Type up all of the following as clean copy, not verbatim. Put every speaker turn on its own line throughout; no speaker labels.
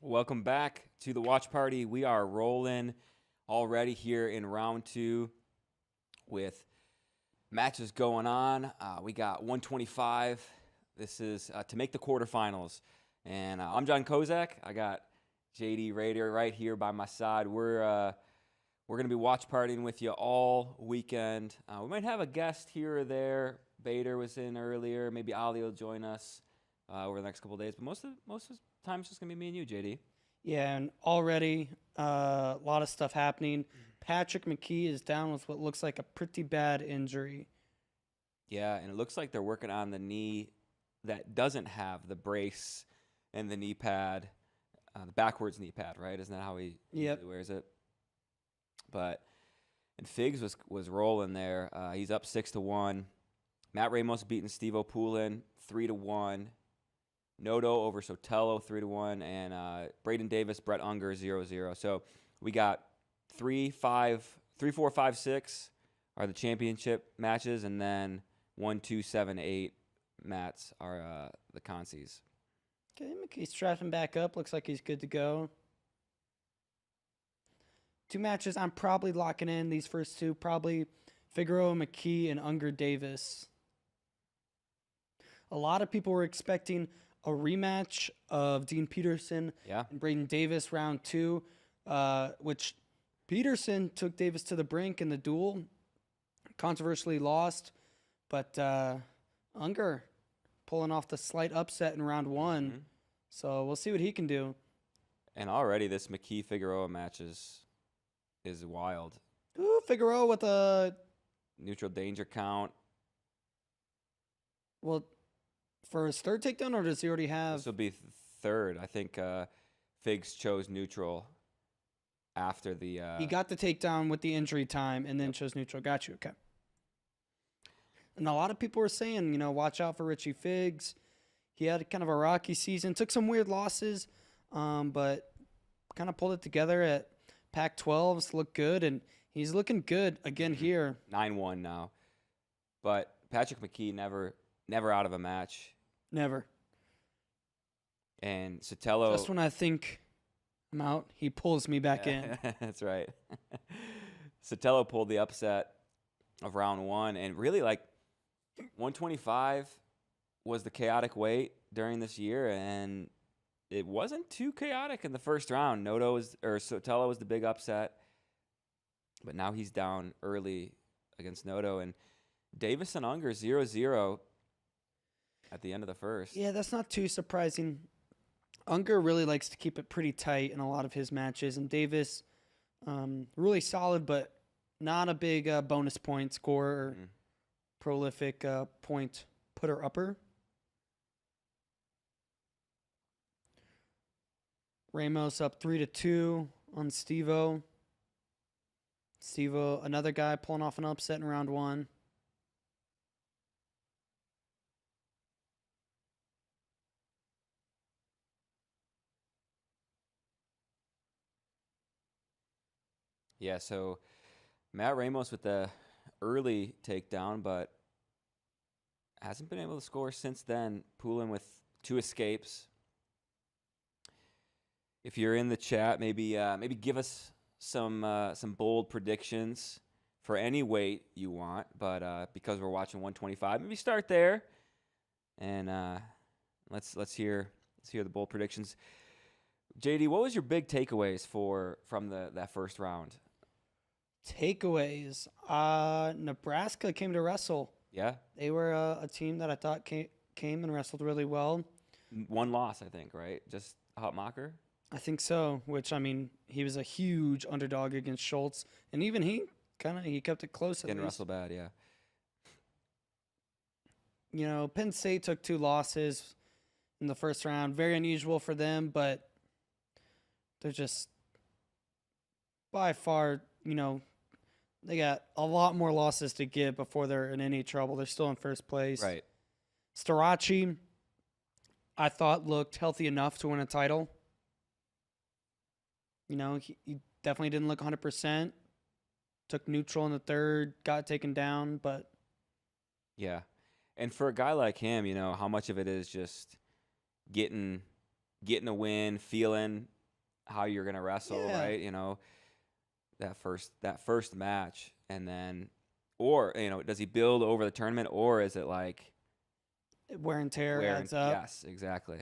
Welcome back to the watch party. We are rolling already here in round two with matches going on. We got 125. This is to make the quarterfinals. And I'm John Kozak. I got JD Rader right here by my side. We're going to be watch partying with you all weekend. We might have a guest here or there. Rader was in earlier. Maybe Ali will join us over the next couple of days. But most of the time, it's just going to be me and you, JD.
Yeah, and already a lot of stuff happening. Patrick McKee is down with what looks like a pretty bad injury.
Yeah, and it looks like they're working on the knee that doesn't have the brace and the knee pad, the backwards knee pad, right? Isn't that how he usually wears it? And Figs was rolling there. He's up 6-1. Matt Ramos beating Steve O'Poulin 3-1. Noto over Sotelo 3-1, and Braden Davis, Brett Unger 0-0. So we got 3, 4, 5, 6 are the championship matches, and then 1, 2, 7, 8 mats are the consies.
Okay, McKee's strapping back up. Looks like he's good to go. 2 matches I'm probably locking in. These first 2, probably Figueroa McKee and Unger Davis. A lot of people were expecting a rematch of Dean Peterson and Braden Davis round 2, which Peterson took Davis to the brink in the duel, controversially lost, but Unger pulling off the slight upset in round 1. Mm-hmm. So we'll see what he can do.
And already this McKee-Figueroa match is wild.
Ooh, Figueroa with a
neutral danger count.
Well, for his third takedown, or does he already have?
This will be third. I think Figs chose neutral after the...
He got the takedown with the injury time and then chose neutral. Got you. Okay. And a lot of people were saying, watch out for Richie Figs. He had kind of a rocky season. Took some weird losses, but kind of pulled it together at Pac-12s. Looked good, and he's looking good again here.
9-1 now. But Patrick McKee never out of a match.
Never.
And Sotelo...
Just when I think I'm out, he pulls me back in.
That's right. Sotelo pulled the upset of round 1. And really, 125 was the chaotic weight during this year. And it wasn't too chaotic in the first round. Sotelo was the big upset. But now he's down early against Noto. And Davis and Unger 0-0 at the end of the first.
Yeah, that's not too surprising. Unger really likes to keep it pretty tight in a lot of his matches, and Davis, really solid, but not a big bonus point scorer or prolific point putter-upper. Ramos up 3-2 on Steve-O. Steve-O, another guy pulling off an upset in round 1.
Yeah, so Matt Ramos with the early takedown, but hasn't been able to score since then. Poulin with 2 escapes. If you're in the chat, maybe give us some bold predictions for any weight you want. But because we're watching 125, maybe start there, and let's hear the bold predictions. JD, what was your big takeaways from that first round?
Takeaways. Nebraska came to wrestle.
Yeah.
They were a team that I thought came and wrestled really well.
1 loss, I think, right? Just Hutmacher?
I think so, which, he was a huge underdog against Schultz. And even he kept it close at least.
Didn't wrestle bad, yeah.
Penn State took 2 losses in the first round. Very unusual for them, but they're just by far, they got a lot more losses to give before they're in any trouble. They're still in first place.
Right.
Starachi, I thought, looked healthy enough to win a title. He definitely didn't look 100%. Took neutral in the third, got taken down, but...
Yeah. And for a guy like him, how much of it is just getting a win, feeling how you're gonna wrestle, right? You know, that first match, and then, or does he build over the tournament, or is it like
wear and tear adds up?
Yes, exactly.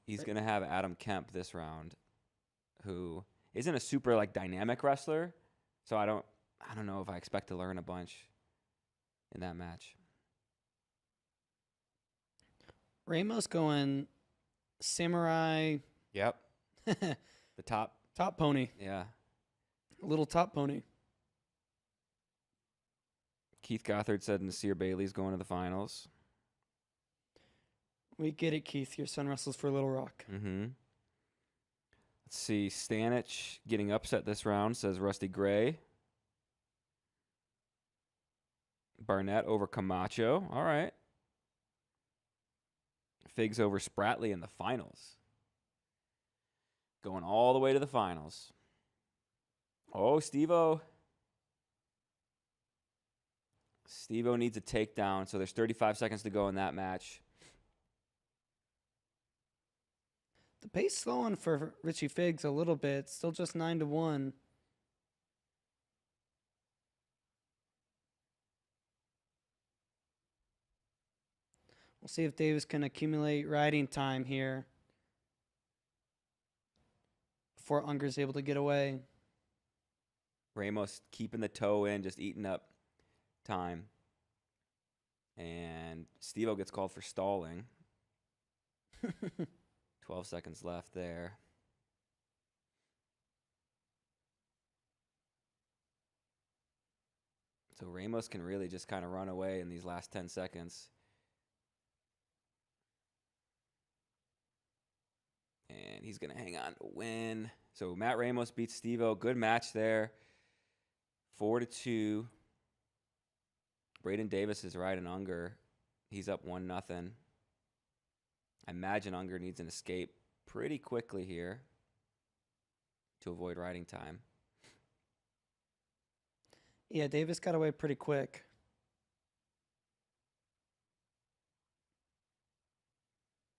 He's gonna have Adam Kemp this round, who isn't a super like dynamic wrestler, so I don't know if I expect to learn a bunch in that match.
Ramos going samurai.
Yep. The top
pony.
Yeah.
Little top pony.
Keith Gothard said Nasir Bailey's going to the finals.
We get it, Keith. Your son wrestles for Little Rock.
Mm-hmm. Let's see. Stanich getting upset this round, says Rusty Gray. Barnett over Camacho. All right. Figs over Spratley in the finals. Going all the way to the finals. Oh, Steve-O. Steve-O needs a takedown, so there's 35 seconds to go in that match.
The pace slowing for Richie Figs a little bit. Still just 9-1. We'll see if Davis can accumulate riding time here before Unger's able to get away.
Ramos keeping the toe in, just eating up time. And Steve-O gets called for stalling. 12 seconds left there. So Ramos can really just kind of run away in these last 10 seconds. And he's going to hang on to win. So Matt Ramos beats Steve-O. Good match there. 4-2. Braden Davis is riding Unger. He's up 1-0. I imagine Unger needs an escape pretty quickly here to avoid riding time.
Yeah, Davis got away pretty quick.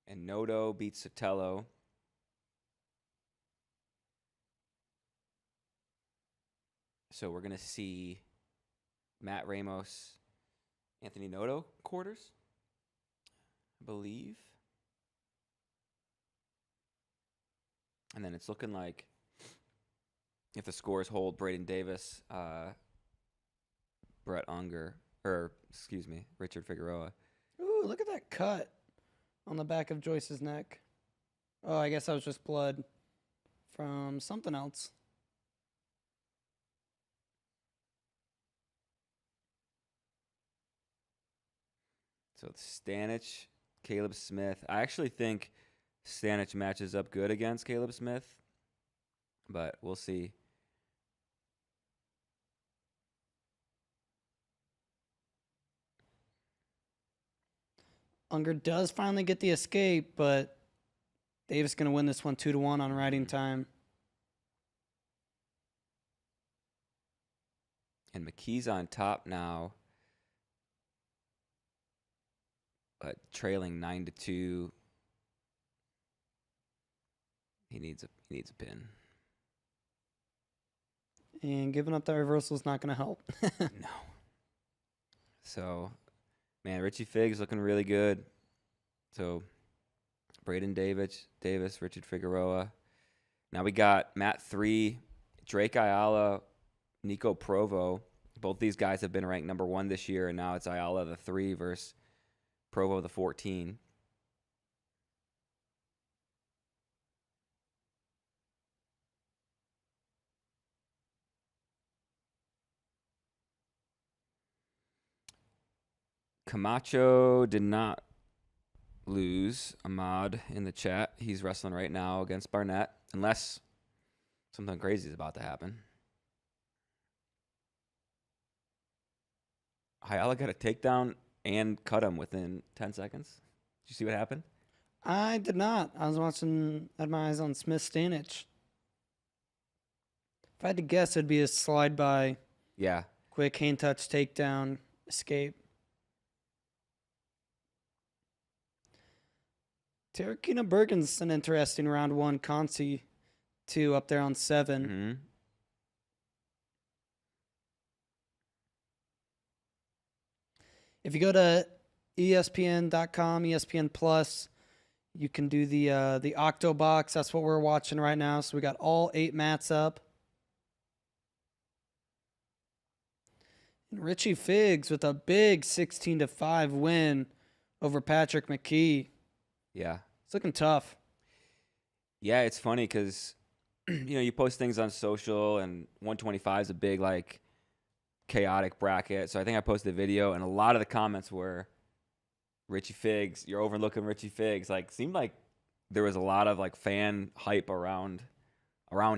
And Noto beats Sotelo. So we're going to see Matt Ramos, Anthony Noto quarters, I believe. And then it's looking like if the scores hold, Braden Davis, Brett Unger, Richard Figueroa.
Ooh, look at that cut on the back of Joyce's neck. Oh, I guess that was just blood from something else.
So Stanich, Caleb Smith. I actually think Stanich matches up good against Caleb Smith, but we'll see.
Unger does finally get the escape, but Davis going to win this one 2-1 on riding time.
And McKee's on top now, but trailing 9-2. He needs a pin.
And giving up that reversal is not going to help.
No. So, man, Richie Figs looking really good. So, Braden Davis, Richard Figueroa. Now we got Matt 3, Drake Ayala, Nico Provo. Both these guys have been ranked number 1 this year, and now it's Ayala the 3 versus Provo the 14. Camacho did not lose. Ahmad in the chat. He's wrestling right now against Barnett, unless something crazy is about to happen. Ayala got a takedown and cut him within 10 seconds. Did you see what happened?
I did not. I was watching, had my eyes on Smith Stanich. If I had to guess, it'd be a slide by.
Yeah.
Quick hand touch, takedown, escape. Terakina Bergen's an interesting round 1. Conti 2 up there on 7.
Mm-hmm.
If you go to ESPN.com, ESPN Plus, you can do the Octo box. That's what we're watching right now. So we got all 8 mats up. And Richie Figs with a big 16-5 win over Patrick McKee.
Yeah.
It's looking tough.
Yeah, it's funny because, you post things on social, and 125 is a big, chaotic bracket. So I think I posted a video, and a lot of the comments were, Richie Figs, you're overlooking Richie Figs. Seemed like there was a lot of, fan hype around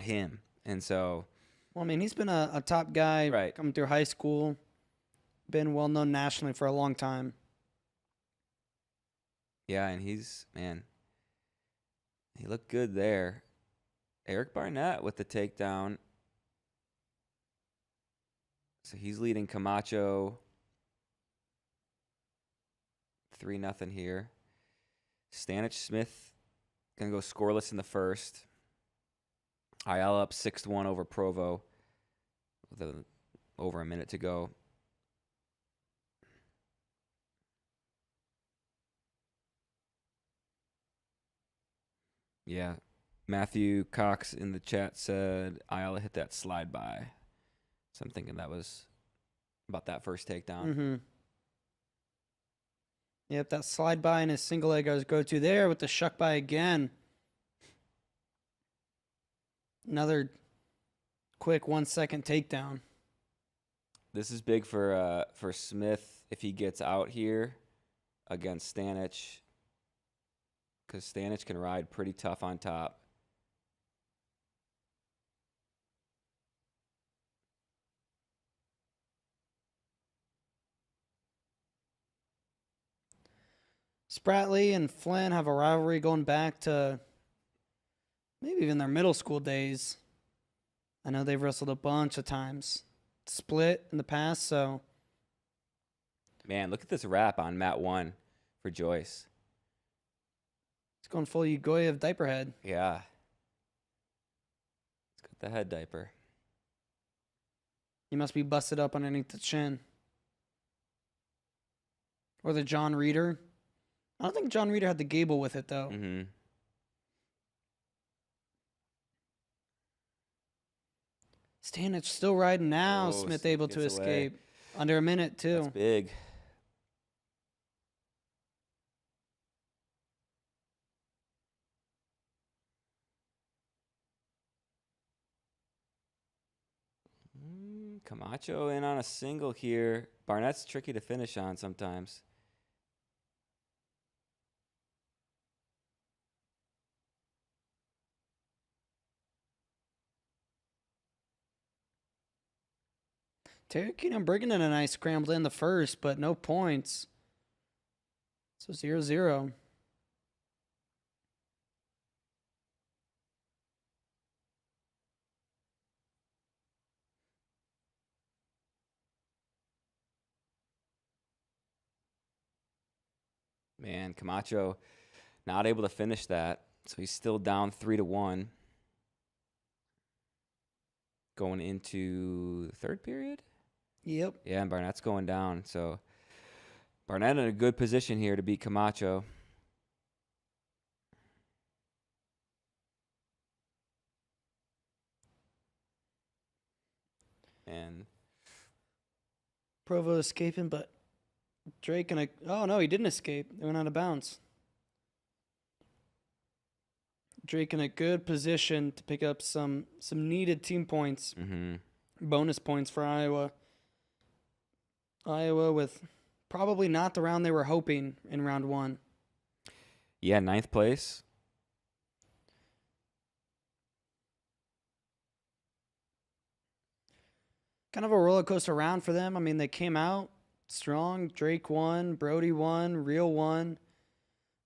him. And so...
Well, I mean, he's been a top guy
right.
coming through high school. Been well-known nationally for a long time.
Yeah, and he looked good there. Eric Barnett with the takedown. So he's leading Camacho 3-0 here. Stanich Smith going to go scoreless in the first. Ayala up 6-1 over Provo with over a minute to go. Yeah. Matthew Cox in the chat said Ayala hit that slide by. So I'm thinking that was about that first takedown.
Mm-hmm. Yep, that slide by and his single leg goes go to there with the shuck by again. Another quick 1-second takedown.
This is big for Smith if he gets out here against Stanich, because Stanich can ride pretty tough on top.
Spratley and Flynn have a rivalry going back to maybe even their middle school days. I know they've wrestled a bunch of times. Split in the past, so.
Man, look at this wrap on mat 1 for Joyce.
It's going full Ugoyev diaper head.
Yeah. It's got the head diaper.
He must be busted up underneath the chin. Or the John Rader. I don't think John Rader had the gable with it, though.
Mm-hmm.
Stanich still riding now.
Oh,
Smith able to
gets
escape.
away.
Under a minute, too.
That's big. Camacho in on a single here. Barnett's tricky to finish on sometimes.
Terakina and Brigham and I scrambled in the first, but no points. So 0-0.
Man, Camacho not able to finish that. So he's still down 3-1. Going into the third period?
Yep.
Yeah, and Barnett's going down. So Barnett in a good position here to beat Camacho. And
Provo escaping, but Drake and oh no, he didn't escape. They went out of bounds. Drake in a good position to pick up some needed team points, bonus points for Iowa. Iowa with probably not the round they were hoping in round 1.
Yeah, 9th place.
Kind of a roller coaster round for them. I mean, they came out strong. Drake won, Brody won, Real won.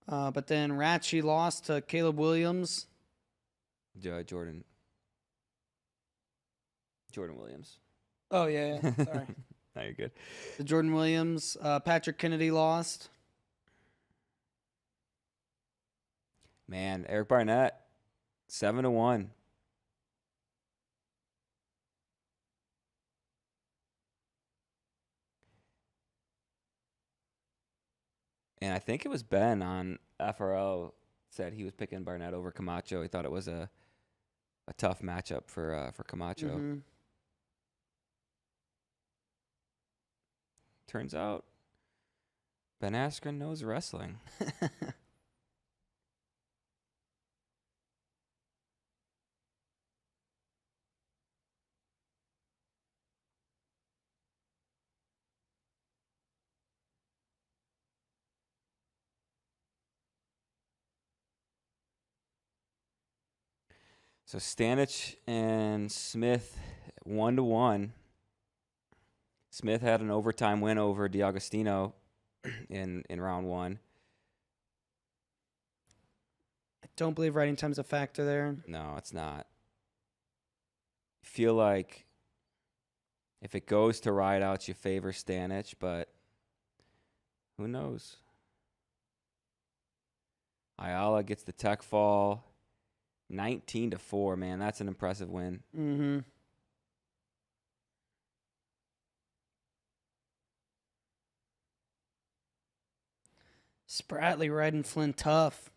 But then Ratchie lost to Caleb Williams.
Jordan Williams.
Oh, yeah. Sorry.
No, you're good.
The Jordan Williams. Patrick Kennedy lost.
Man, Eric Barnett, 7-1. And I think it was Ben on FRL said he was picking Barnett over Camacho. He thought it was a tough matchup for Camacho.
Mm-hmm.
Turns out Ben Askren knows wrestling. So Stanich and Smith 1-1. Smith had an overtime win over D'Agostino in round 1.
I don't believe writing time's a factor there.
No, it's not. Feel like if it goes to ride outs, you favor Stanich, but who knows? Ayala gets the tech fall. 19-4, man. That's an impressive win.
Mm-hmm. Spratley riding Flynn tough.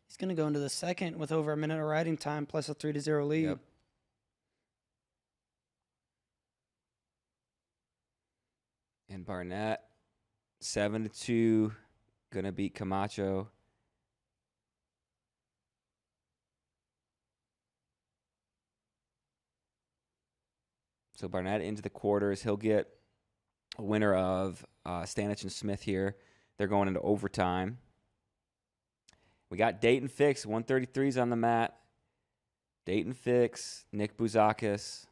He's going to go into the second with over a minute of riding time plus a 3-0 lead.
Yep. And Barnett, 7-2, going to beat Camacho. So Barnett into the quarters. He'll get a winner of Stanich and Smith here. They're going into overtime. We got Dayton Fix, 133's on the mat. Dayton Fix, Nick Bouzakis.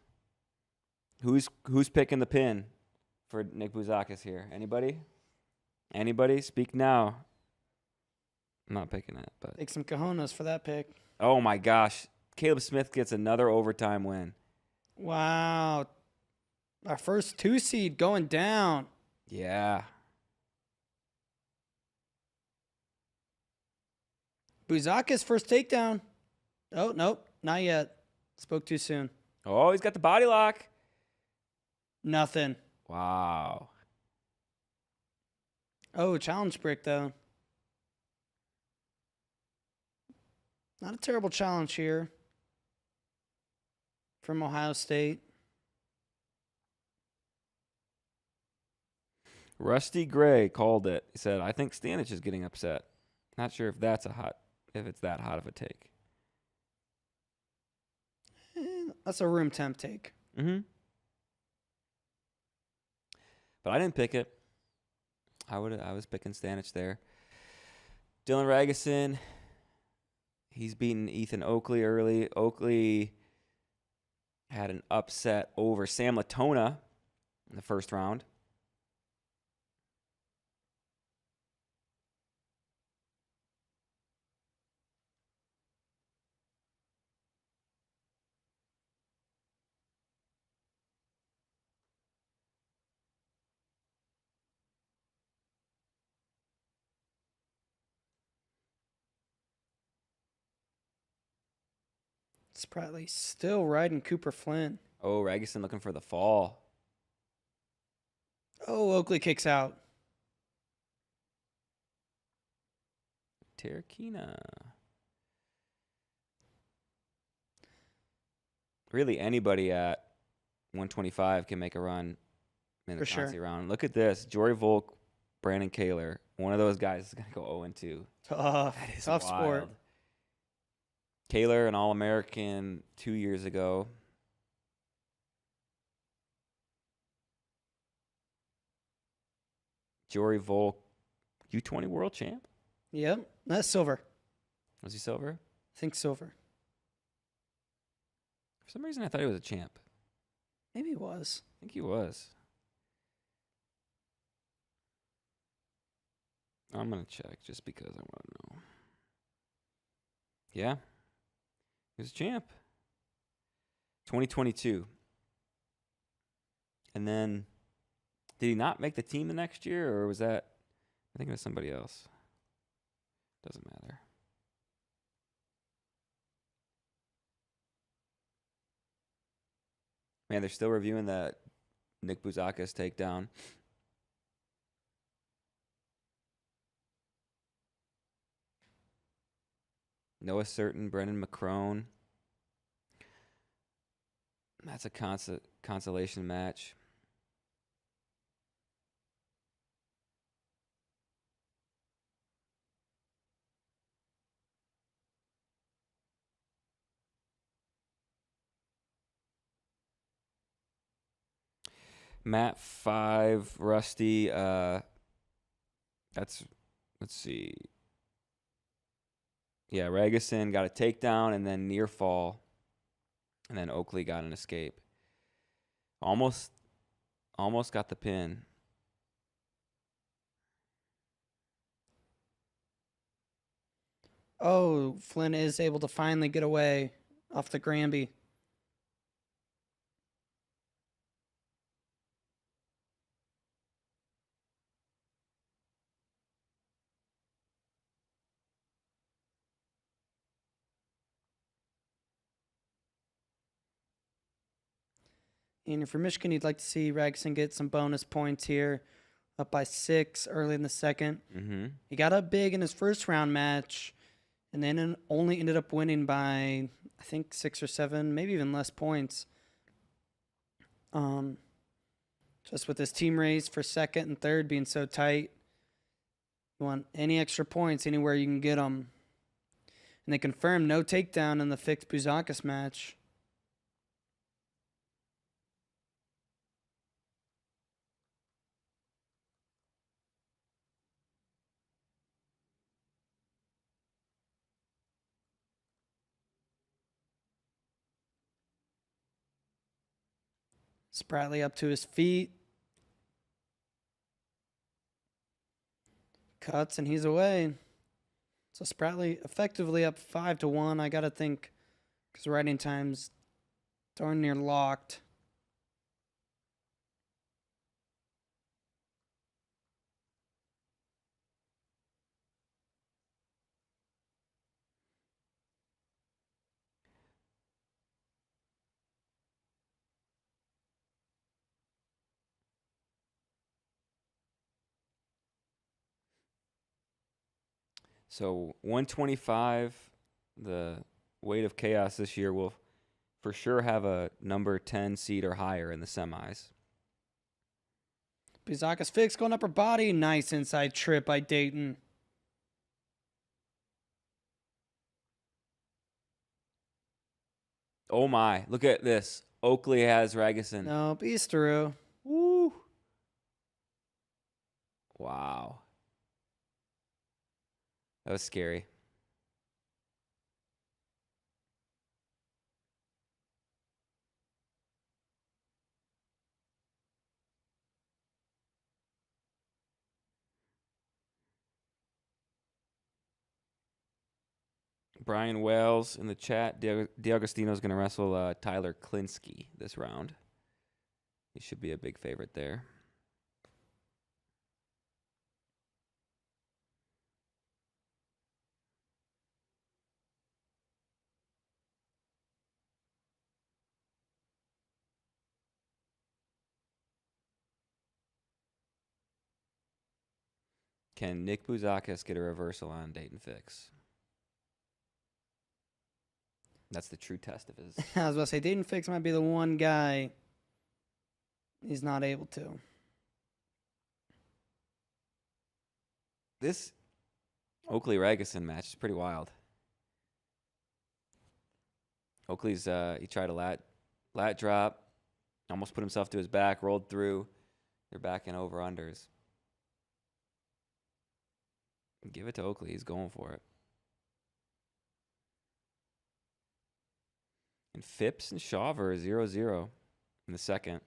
Who's picking the pin for Nick Bouzakis here? Anybody? Anybody? Speak now. I'm not picking it, but
Take some cojones for that pick.
oh my gosh. Caleb Smith gets another overtime win.
Wow. Our first 2 seed going down.
Yeah.
Bouzakis first takedown. Oh, nope. Not yet. Spoke too soon.
Oh, he's got the body lock.
Nothing.
Wow.
Oh, challenge brick, though. Not a terrible challenge here from Ohio State.
Rusty Gray called it. He said, I think Stanich is getting upset. Not sure if it's that hot of a take.
That's a room temp take.
Mm-hmm. But I didn't pick it. I was picking Stanich there. Dylan Ragusin, he's beaten Ethan Oakley early. Oakley had an upset over Sam Latona in the first round.
Spratley still riding Cooper Flynn.
Oh, Ragusin looking for the fall.
Oh, Oakley kicks out.
Terrakina. Really, anybody at 125 can make a run in the Conti round. Look at this. Jory Volk, Brandon Kaler. One of those guys is going to go 0-2.
Tough.
That is
Tough
wild.
sport.
Kaler, an All-American 2 years ago. Jory Volk, U20 world champ.
Yep. That's silver.
Was he silver?
I think silver.
For some reason, I thought he was a champ.
Maybe he was.
I think he was. I'm going to check just because I want to know. Yeah. He was a champ. 2022. And then, did he not make the team the next year, or was that, I think it was somebody else. Doesn't matter. Man, they're still reviewing that Nick Bouzakis takedown. Noah Certain, Brendan McCrone. That's a consolation match. Matt 5, Rusty. Let's see. Yeah, Ragusin got a takedown and then near fall. And then Oakley got an escape. Almost got the pin.
Oh, Flynn is able to finally get away off the Granby. And for Michigan, you'd like to see Ragusin get some bonus points here. Up by 6 early in the second.
Mm-hmm.
He got up big in his first round match, and then only ended up winning by, I think, 6 or 7, maybe even less points. Just with his team race for second and third being so tight, you want any extra points anywhere you can get them. And they confirmed no takedown in the fixed Bouzakis match. Spratley up to his feet. Cuts, and he's away. So Spratley effectively up 5-1. I got to think, because riding time's darn near locked.
So 125, the weight of chaos this year will for sure have a number 10 seed or higher in the semis.
Bouzakis fix going upper body. Nice inside trip by Dayton.
Oh my, look at this. Oakley has Ragusin.
Nope, he's through.
Woo. Wow. That was scary. Brian Wells in the chat. D'Agostino's going to wrestle Tyler Klinsky this round. He should be a big favorite there. Can Nick Bouzakis get a reversal on Dayton Fix? That's the true test of his.
I was about to say, Dayton Fix might be the one guy he's not able to.
This Oakley Ragusin match is pretty wild. Oakley's he tried a lat drop, almost put himself to his back, rolled through. They're back in over unders. Give it to Oakley. He's going for it. And Phipps and Shawver 0-0 in the second.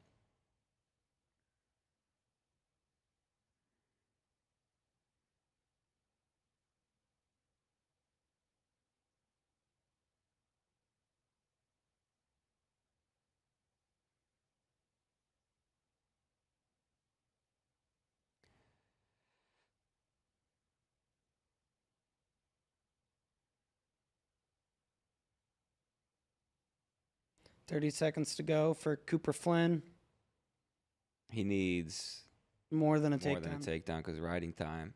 30 seconds to go for Cooper Flynn.
He needs
more than a
takedown because riding time.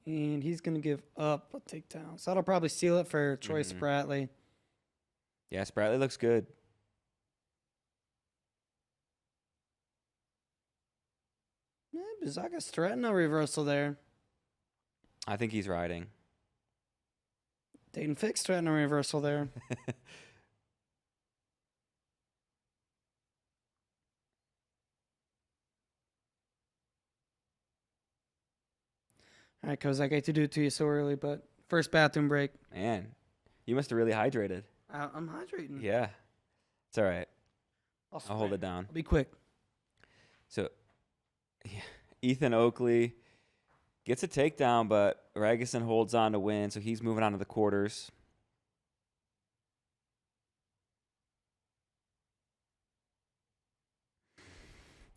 And he's going to give up a takedown. So that'll probably seal it for Troy Spratley.
Yeah, Spratley looks good.
Yeah, Bouzakas threatened a reversal there.
I think he's riding.
Dayton Fix threatened a reversal there. All right, Kozak, I hate to do it to you so early, but first bathroom break.
Man, you must have really hydrated.
I'm hydrating.
Yeah. It's all right. I'll hold it down.
I'll be quick.
So, yeah, Ethan Oakley gets a takedown, but Ragusin holds on to win, so he's moving on to the quarters.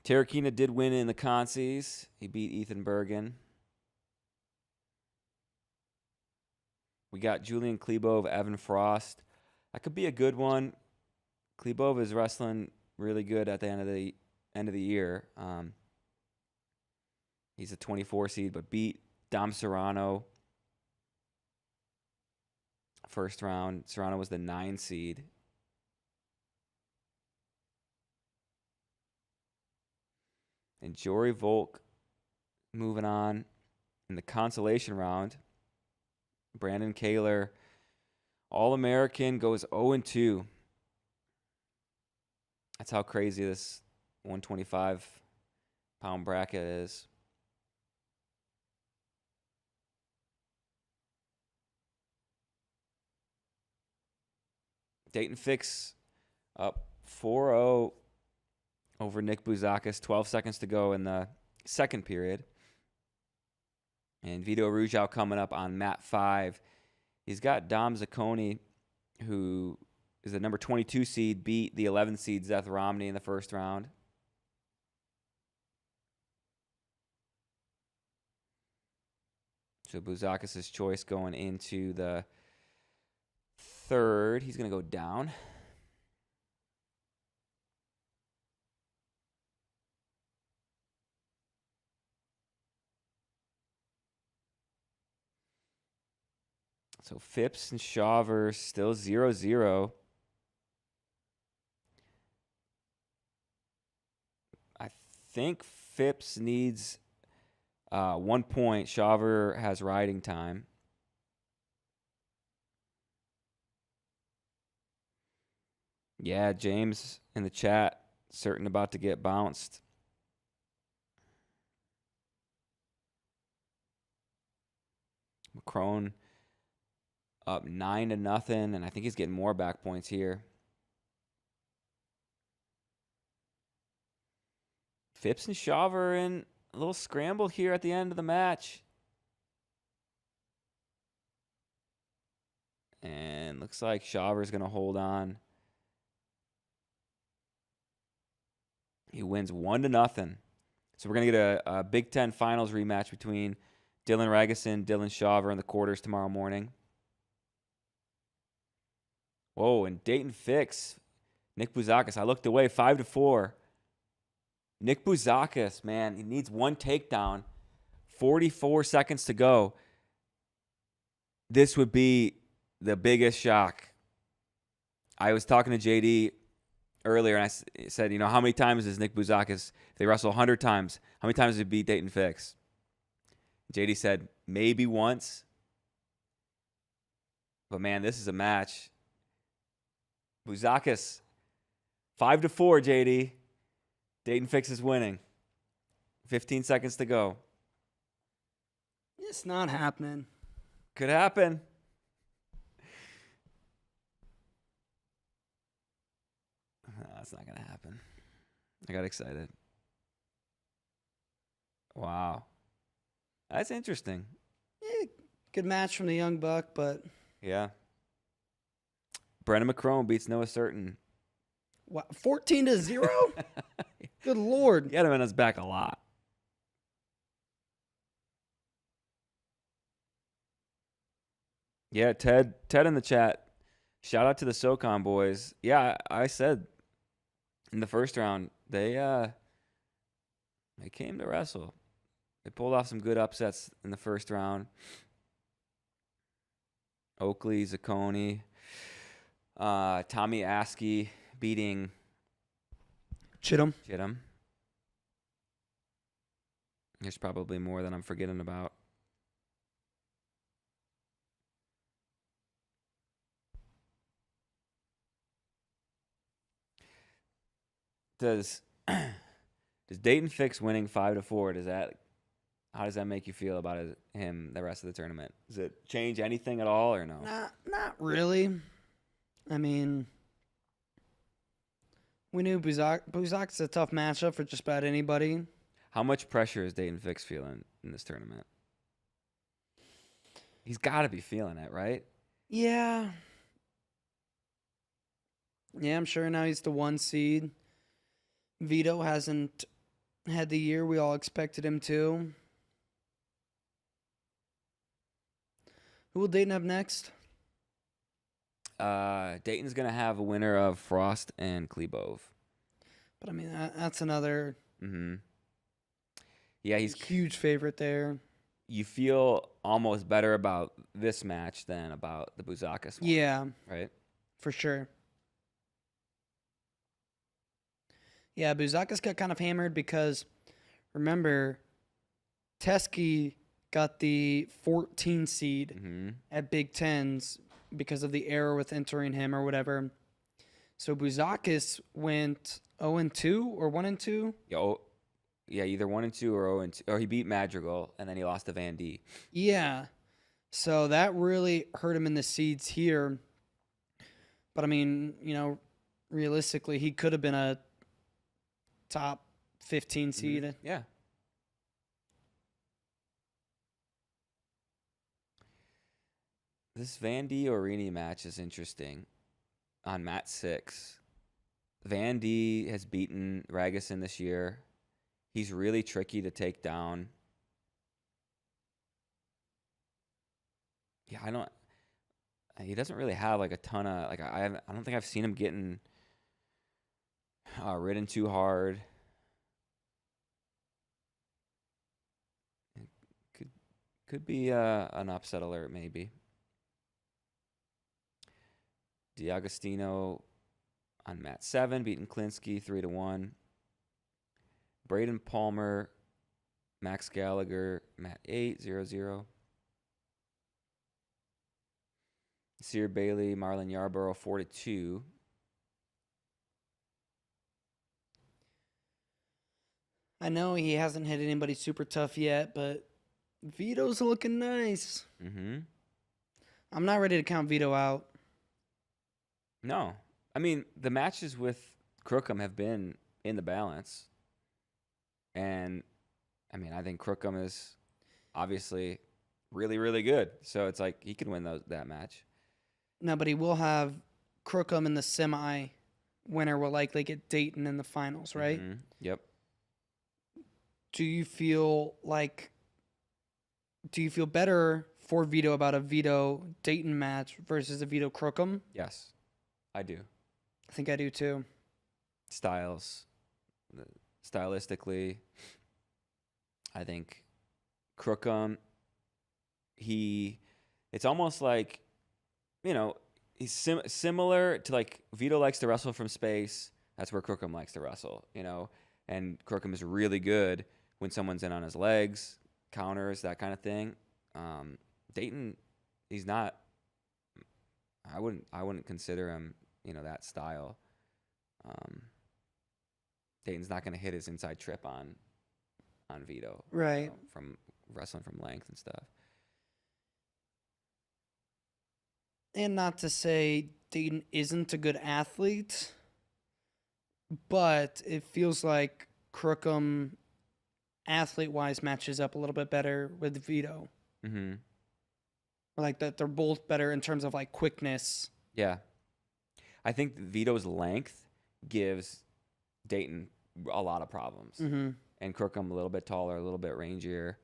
Terrakina did win in the consies. He beat Ethan Bergen. We got Julian Klebov, Evan Frost. That could be a good one. Klebov is wrestling really good at the end of the year. He's a 24 seed, but beat Dom Serrano first round. Serrano was the 9 seed. And Jory Volk moving on in the consolation round. Brandon Kaler, All-American, goes 0-2. That's how crazy this 125-pound bracket is. Dayton Fix up 4-0 over Nick Bouzakas. 12 seconds to go in the second period. And Vito Rujau coming up on mat 5. He's got Dom Zacconi, who is the number 22 seed, beat the 11 seed Seth Romney in the first round. So Bouzakas' choice going into the third. He's going to go down. So Phipps and Shawver still 0-0. I think Phipps needs 1 point. Shawver has riding time. Yeah, James in the chat, certain about to get bounced. McCrone up 9-0, and I think he's getting more back points here. Phipps and Shawver in a little scramble here at the end of the match. And looks like Shawver's going to hold on. He wins 1-0. So we're going to get a Big Ten Finals rematch between Dylan Ragusin, Dylan Shawver in the quarters tomorrow morning. Whoa, and Dayton Fix, Nick Bouzakas. I looked away, 5-4. Nick Bouzakas, man, he needs 1 takedown. 44 seconds to go. This would be the biggest shock. I was talking to JD earlier, and I said, how many times is Nick Bouzakas, if they wrestle 100 times, how many times did he beat Dayton Fix? JD said, maybe once. But, man, this is a match. Bouzakas, 5-4, JD. Dayton Fix is winning. 15 seconds to go.
It's not happening.
Could happen. No, it's not going to happen. I got excited. Wow. That's interesting.
Yeah, good match from the Young Buck, but...
Yeah. Brennan McCrone beats Noah Certain.
What, 14-0? Good Lord.
He had him in his back a lot. Yeah, Ted in the chat. Shout out to the SoCon boys. Yeah, I said in the first round they came to wrestle. They pulled off some good upsets in the first round. Oakley, Zacconi, Tommy Askey beating
Chittum.
There's probably more that I'm forgetting about. Does Dayton Fix winning 5-4? How does that make you feel about him the rest of the tournament? Does it change anything at all or no?
Not really. I mean, we knew Buzak's a tough matchup for just about anybody.
How much pressure is Dayton Fix feeling in this tournament? He's got to be feeling it, right?
Yeah. Yeah, I'm sure now he's the 1 seed. Vito hasn't had the year we all expected him to. Who will Dayton have next?
Dayton's going to have a winner of Frost and Klebov.
But, I mean, that's another
yeah, he's
huge favorite there.
You feel almost better about this match than about the Buzakis one.
Yeah.
Right?
For sure. Yeah, Buzakis got kind of hammered because, remember, Teskey got the 14 seed at Big Tens because of the error with entering him or whatever. So Buzakis went 0-2 or 1-2.
Yeah, either 1-2 or 0-2, or he beat Madrigal and then he lost to Van D.
Yeah, so that really hurt him in the seeds here. But I mean, realistically, he could have been a top 15 seed.
Yeah. This Van D Orini match is interesting. On mat 6, Van D has beaten Ragusin this year. He's really tricky to take down. Yeah, he doesn't really have like a ton of I don't think I've seen him getting ridden too hard. Could be an upset alert maybe. D'Agostino on mat 7 beating Klinsky 3-1. Braden Palmer, Max Gallagher, mat 8 0-0. Sear Bailey, Marlon Yarborough 4-2.
I know he hasn't hit anybody super tough yet, but Vito's looking nice. I'm not ready to count Vito out.
No. I mean, the matches with Crookham have been in the balance. And, I mean, I think Crookham is obviously really, really good. So it's like he can win that match.
No, but he will have Crookham in the semi. Winner will likely get Dayton in the finals, right?
Yep.
Do you feel better for Vito about a Vito Dayton match versus a Vito Crookham?
Yes, I do.
I think I do too.
Stylistically, I think Crookham, it's almost like, he's similar to like Vito likes to wrestle from space. That's where Crookham likes to wrestle, and Crookham is really good when someone's in on his legs, counters, that kind of thing. Dayton, he's not. I wouldn't consider him, that style. Dayton's not going to hit his inside trip on Vito,
right?
From wrestling from length and stuff.
And not to say Dayton isn't a good athlete, but it feels like Crookham, athlete-wise, matches up a little bit better with Vito. Or like that they're both better in terms of like quickness.
Yeah. I think Vito's length gives Dayton a lot of problems. And Crookham a little bit taller, a little bit rangier.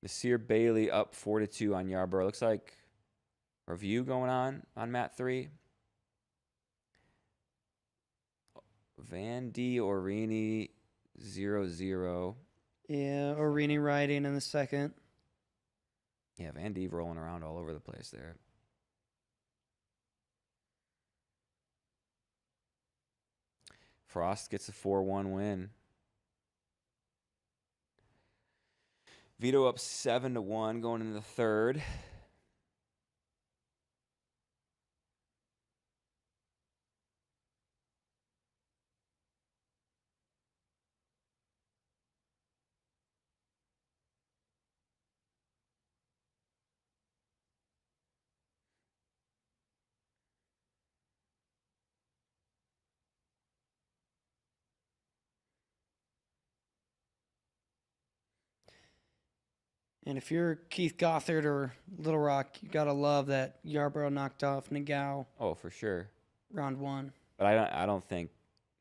Nasir Bailey up 4-2 on Yarborough. Looks like review going on mat 3. Van D. Orini 0-0.
Yeah, Orini riding in the second.
Yeah, Van D rolling around all over the place there. Frost gets a 4-1 win. Vito up 7-1 going into the third.
And if you're Keith Gothard or Little Rock, you gotta love that Yarborough knocked off Nagao.
Oh, for sure.
Round 1.
But I don't think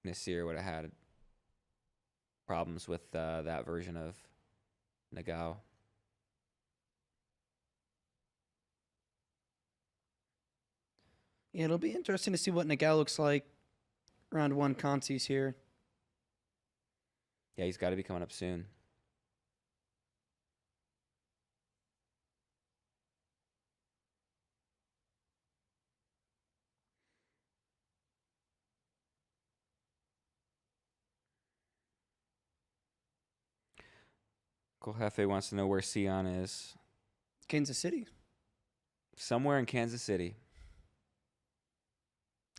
Nasir would have had problems with that version of Nagao.
Yeah, it'll be interesting to see what Nagao looks like. Round 1 Consi's here.
Yeah, he's got to be coming up soon. Kohefe wants to know where Sion is.
Kansas City.
Somewhere in Kansas City.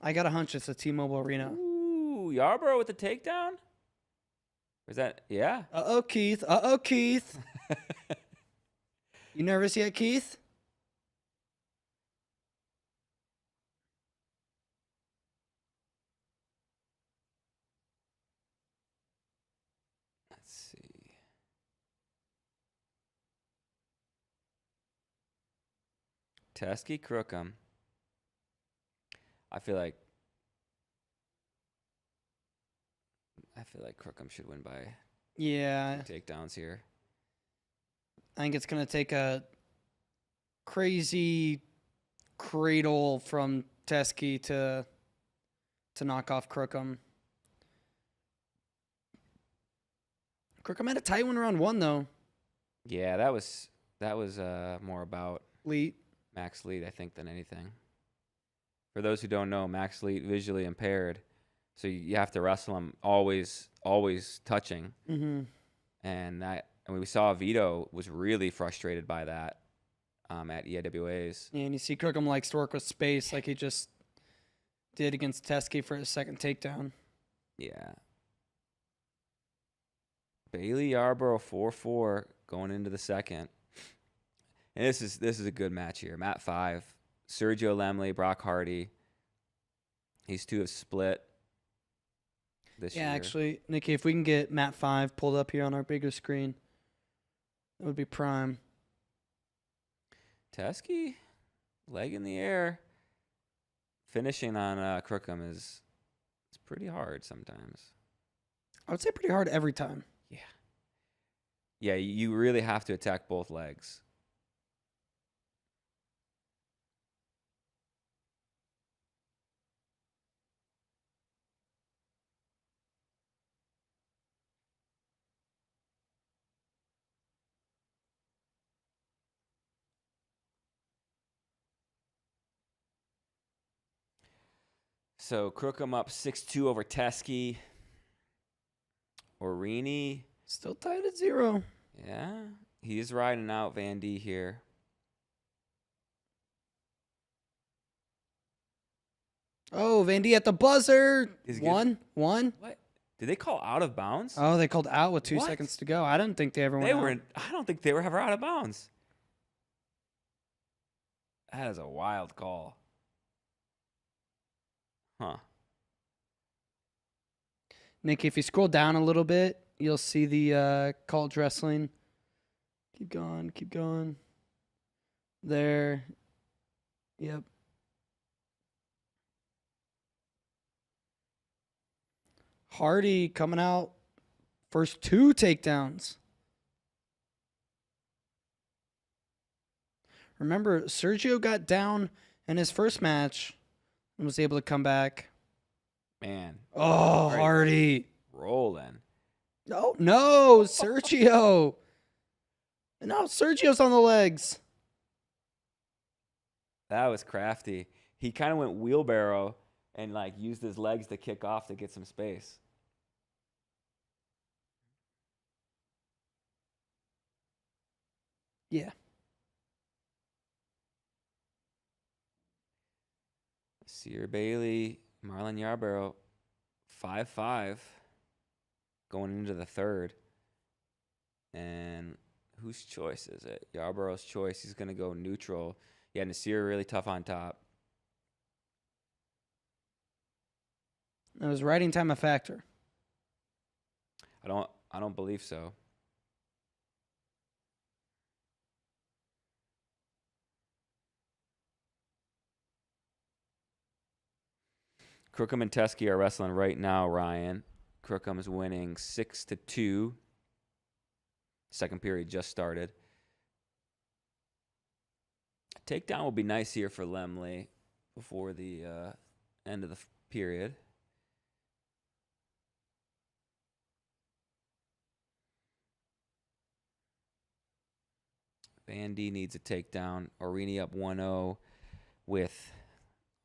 I got a hunch it's a T-Mobile Arena.
Ooh, Yarborough with the takedown? Is that, yeah?
Uh-oh, Keith. Uh-oh, Keith. You nervous yet, Keith?
Let's see. Teskey Crookham. I feel like Crookham should win by takedowns here.
I think it's going to take a crazy cradle from Teskey to knock off Crookham. Crookham had a tight one round 1 though.
Yeah, that was more about
Leet.
Max Leet, I think, than anything. For those who don't know, Max Leet visually impaired, so you have to wrestle him always touching.
Mm-hmm.
And we saw Vito was really frustrated by that at EIWA's.
Yeah, and you see Crookham likes to work with space like he just did against Teskey for his second takedown.
Yeah. Bailey Yarborough 4-4 going into the second. And this is a good match here. Mat 5. Sergio Lemley, Brock Hardy. These two have split this year.
Yeah, actually, Nikki, if we can get Mat 5 pulled up here on our bigger screen, that would be prime.
Teskey, leg in the air. Finishing on Crookham is pretty hard sometimes.
I would say pretty hard every time.
Yeah. Yeah, you really have to attack both legs. So Crookham up 6-2 over Teskey. Orini.
Still tied at 0.
Yeah. He is riding out Van D here.
Oh, Van D at the buzzer.
One.
One.
What? Did they call out of bounds?
Oh, they called out with 2 seconds to go. I didn't think they ever went out.
I don't think they were ever out of bounds. That is a wild call. Huh.
Nick, if you scroll down a little bit, you'll see the college wrestling. Keep going, keep going. There. Yep. Hardy coming out. First 2 takedowns. Remember, Sergio got down in his first match and was able to come back.
Man.
Oh,
right.
Hardy.
Rolling.
No, Sergio. No, Sergio's on the legs.
That was crafty. He kind of went wheelbarrow and like used his legs to kick off to get some space.
Yeah.
Sear Bailey, Marlon Yarborough, 5-5 going into the third. And whose choice is it? Yarborough's choice. He's going to go neutral. Yeah, Nasir really tough on top.
Was riding time a factor?
I don't believe so. Crookham and Teskey are wrestling right now, Ryan. Crookham is winning 6-2. Second period just started. Takedown will be nice here for Lemley before the end of the period. Vandy needs a takedown. Orini up 1-0 with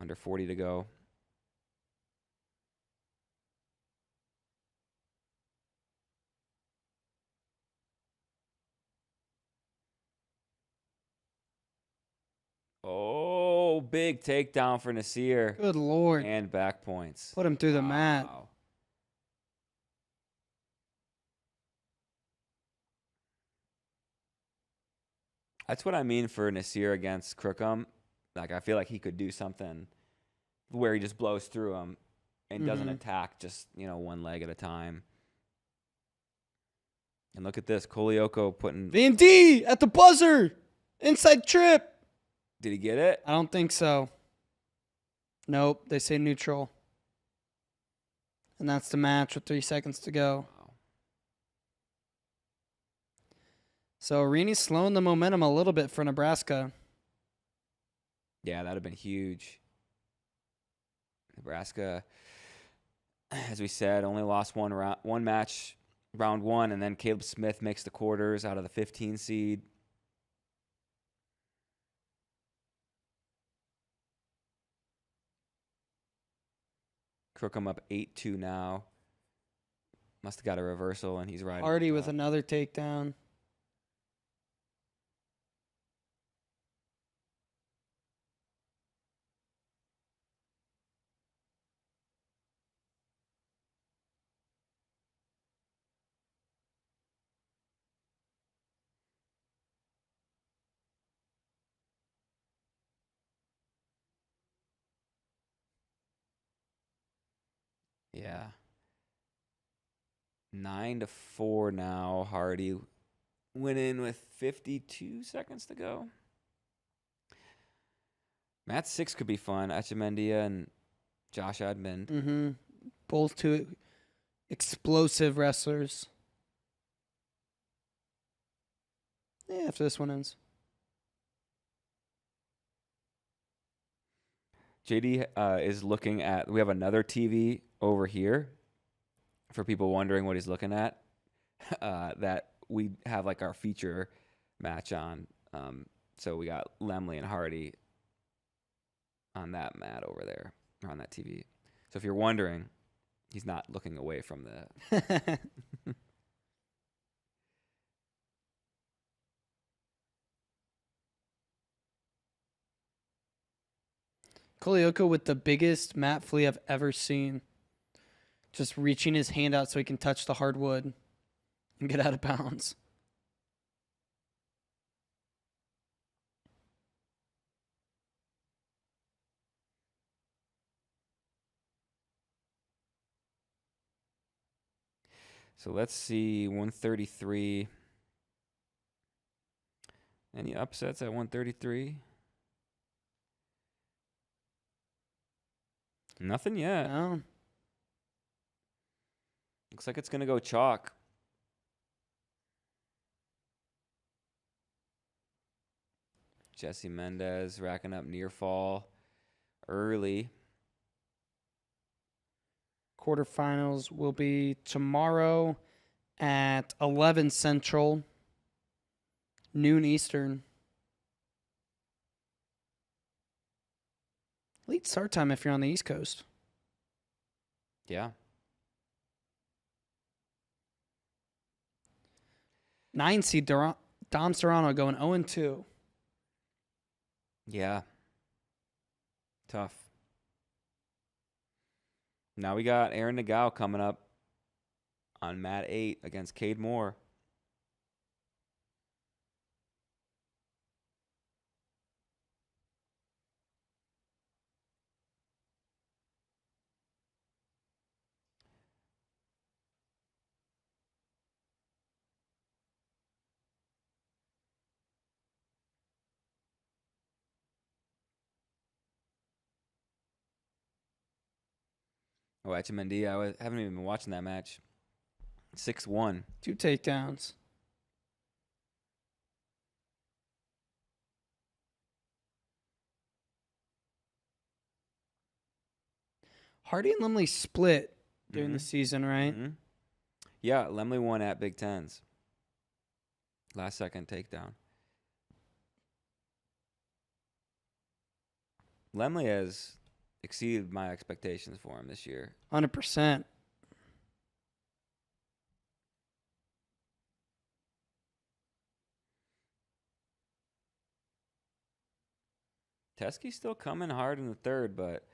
under 40 to go. Oh, big takedown for Nasir.
Good Lord.
And back points.
Put him through the mat.
That's what I mean for Nasir against Crookham. Like, I feel like he could do something where he just blows through him and doesn't attack just, one leg at a time. And look at this. Kolioko putting...
Vandy at the buzzer. Inside trip.
Did he get it?
I don't think so. Nope. They say neutral. And that's the match with 3 seconds to go. Wow. So Arini's slowing the momentum a little bit for Nebraska.
Yeah, that would have been huge. Nebraska, as we said, only lost one match, round one, and then Caleb Smith makes the quarters out of the 15 seed. Crookham up 8-2 now. Must have got a reversal, and he's riding.
Hardy with another takedown.
Yeah. 9-4 now. Hardy went in with 52 seconds to go. Match 6 could be fun. Achimendia and Josh Edmond.
Both two explosive wrestlers. Yeah, after this one ends.
JD is looking at... We have another TV over here for people wondering what he's looking at. That we have like our feature match on. So we got Lemley and Hardy on that mat over there, or on that TV. So if you're wondering, he's not looking away from the...
Kolioko with the biggest mat flea I've ever seen. Just reaching his hand out so he can touch the hardwood and get out of bounds.
So let's see, 133. Any upsets at 133? Nothing yet.
No.
Looks like it's going to go chalk. Jesse Mendez racking up near fall early.
Quarterfinals will be tomorrow at 11 Central, noon Eastern. Late start time if you're on the East Coast.
Yeah.
9 seed Dom Serrano going 0-2.
Yeah. Tough. Now we got Aaron Nagao coming up on mat 8 against Cade Moore. Oh, Etchemendia, I haven't even been watching that match. 6-1.
2 takedowns. Hardy and Lemley split during the season, right?
Mm-hmm. Yeah, Lemley won at Big Tens. Last second takedown. Lemley has exceeded my expectations for him this year.
100%.
Teskey's still coming hard in the third, but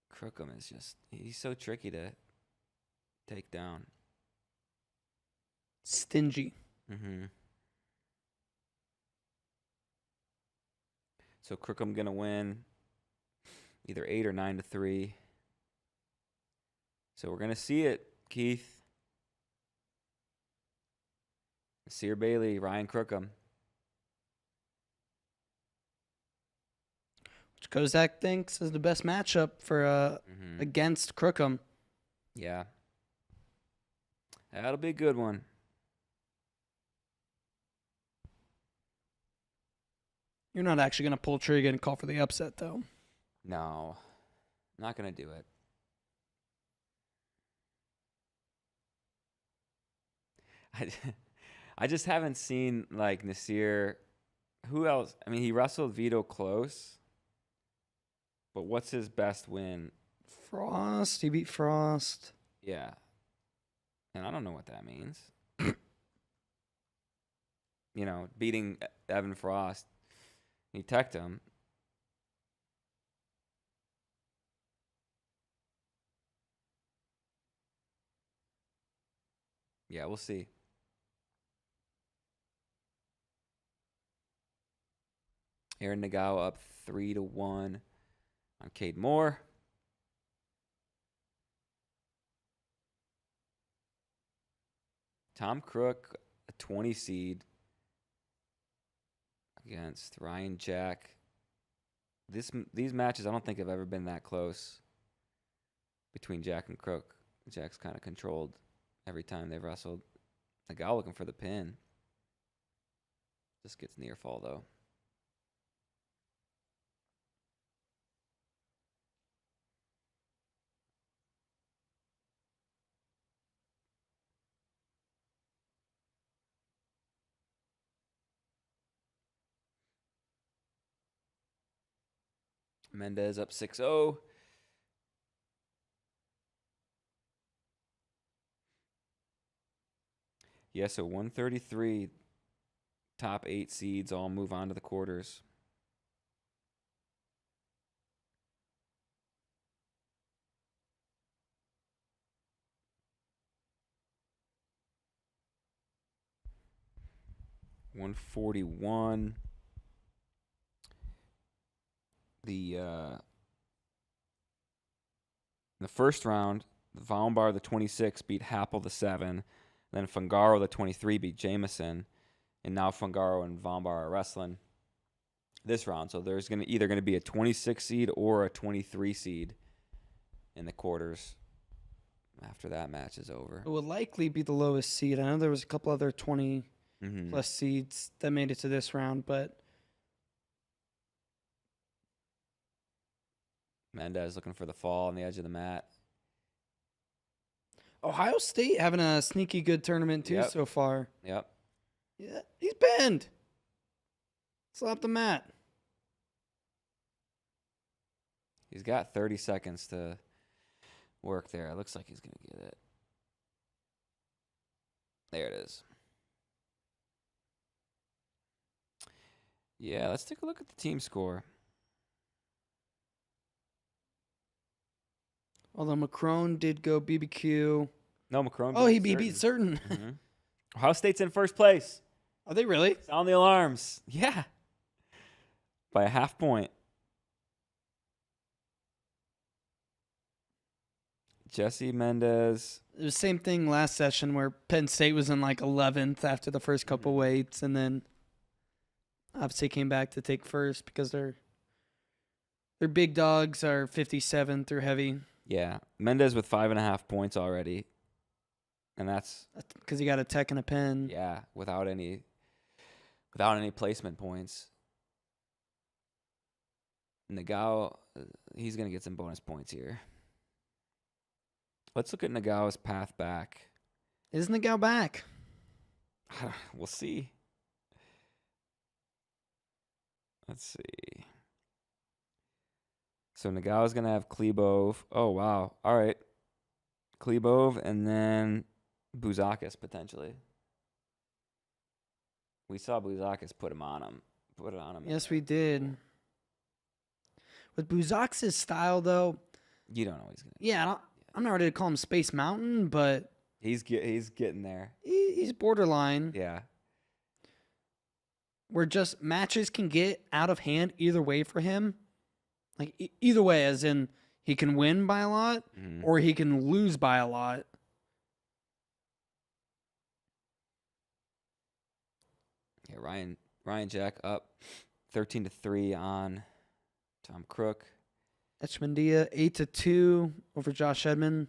Crookham is he's so tricky to take down.
Stingy.
Mm-hmm. So Crookham going to win either 8 or 9-3. So we're going to see it, Keith. Sear Bailey, Ryan Crookham.
Which Kozak thinks is the best matchup for against Crookham.
Yeah. That'll be a good one.
You're not actually going to pull trigger and call for the upset, though.
No. Not going to do it. I just haven't seen, like, Nasir. Who else? I mean, he wrestled Vito close. But what's his best win?
Frost. He beat Frost.
Yeah. And I don't know what that means. You know, beating Evan Frost. He teched him. Yeah, we'll see. Aaron Nagao up 3-1 on Cade Moore. Tom Crook, a 20 seed against Ryan Jack. These matches, I don't think have ever been that close between Jack and Crook. Jack's kind of controlled every time they've wrestled. Nagao looking for the pin. Just gets near fall, though. Mendez up 6-0. Yeah, so 133 top 8 seeds all move on to the quarters. $141. In the first round, Vaumbar, the 26, beat Happel, the 7. Then Fungaro, the 23, beat Jameson. And now Fungaro and Vaumbar are wrestling this round. So there's either going to be a 26 seed or a 23 seed in the quarters after that match is over.
It will likely be the lowest seed. I know there was a couple other 23 plus seeds that made it to this round. But
Mendez looking for the fall on the edge of the mat.
Ohio State having a sneaky good tournament too so far.
Yep.
Yeah, he's banned. Slap the mat.
He's got 30 seconds to work there. It looks like he's going to get it. There it is. Yeah, let's take a look at the team score.
Although Macron did go BBQ.
No, Macron.
Oh, he beat certain.
Ohio State's in first place.
Are they really?
Sound the alarms. Yeah. By a half point. Jesse Mendez.
It was the same thing last session where Penn State was in like 11th after the first couple weights, and then obviously came back to take first because their big dogs are 57 through heavy.
Yeah, Mendez with 5.5 points already, and that's
because he got a tech and a pen.
Yeah, without any placement points. Nagao, he's gonna get some bonus points here. Let's look at Nagao's path back.
Is Nagao back?
We'll see. Let's see. So Nagao's going to have Klebov. Oh, wow. All right. Klebov and then Bouzakis potentially. We saw Bouzakis put it on him.
Yes, we did. With Bouzakis' style, though.
You don't know what he's going to do.
Yeah, I'm not ready to call him Space Mountain, but
he's getting there.
He's borderline.
Yeah.
Where just matches can get out of hand either way for him. Like either way, as in he can win by a lot or he can lose by a lot.
Yeah, Ryan Jack up 13-3 on Tom Crook.
Echmandia 8-2 over Josh Edmond.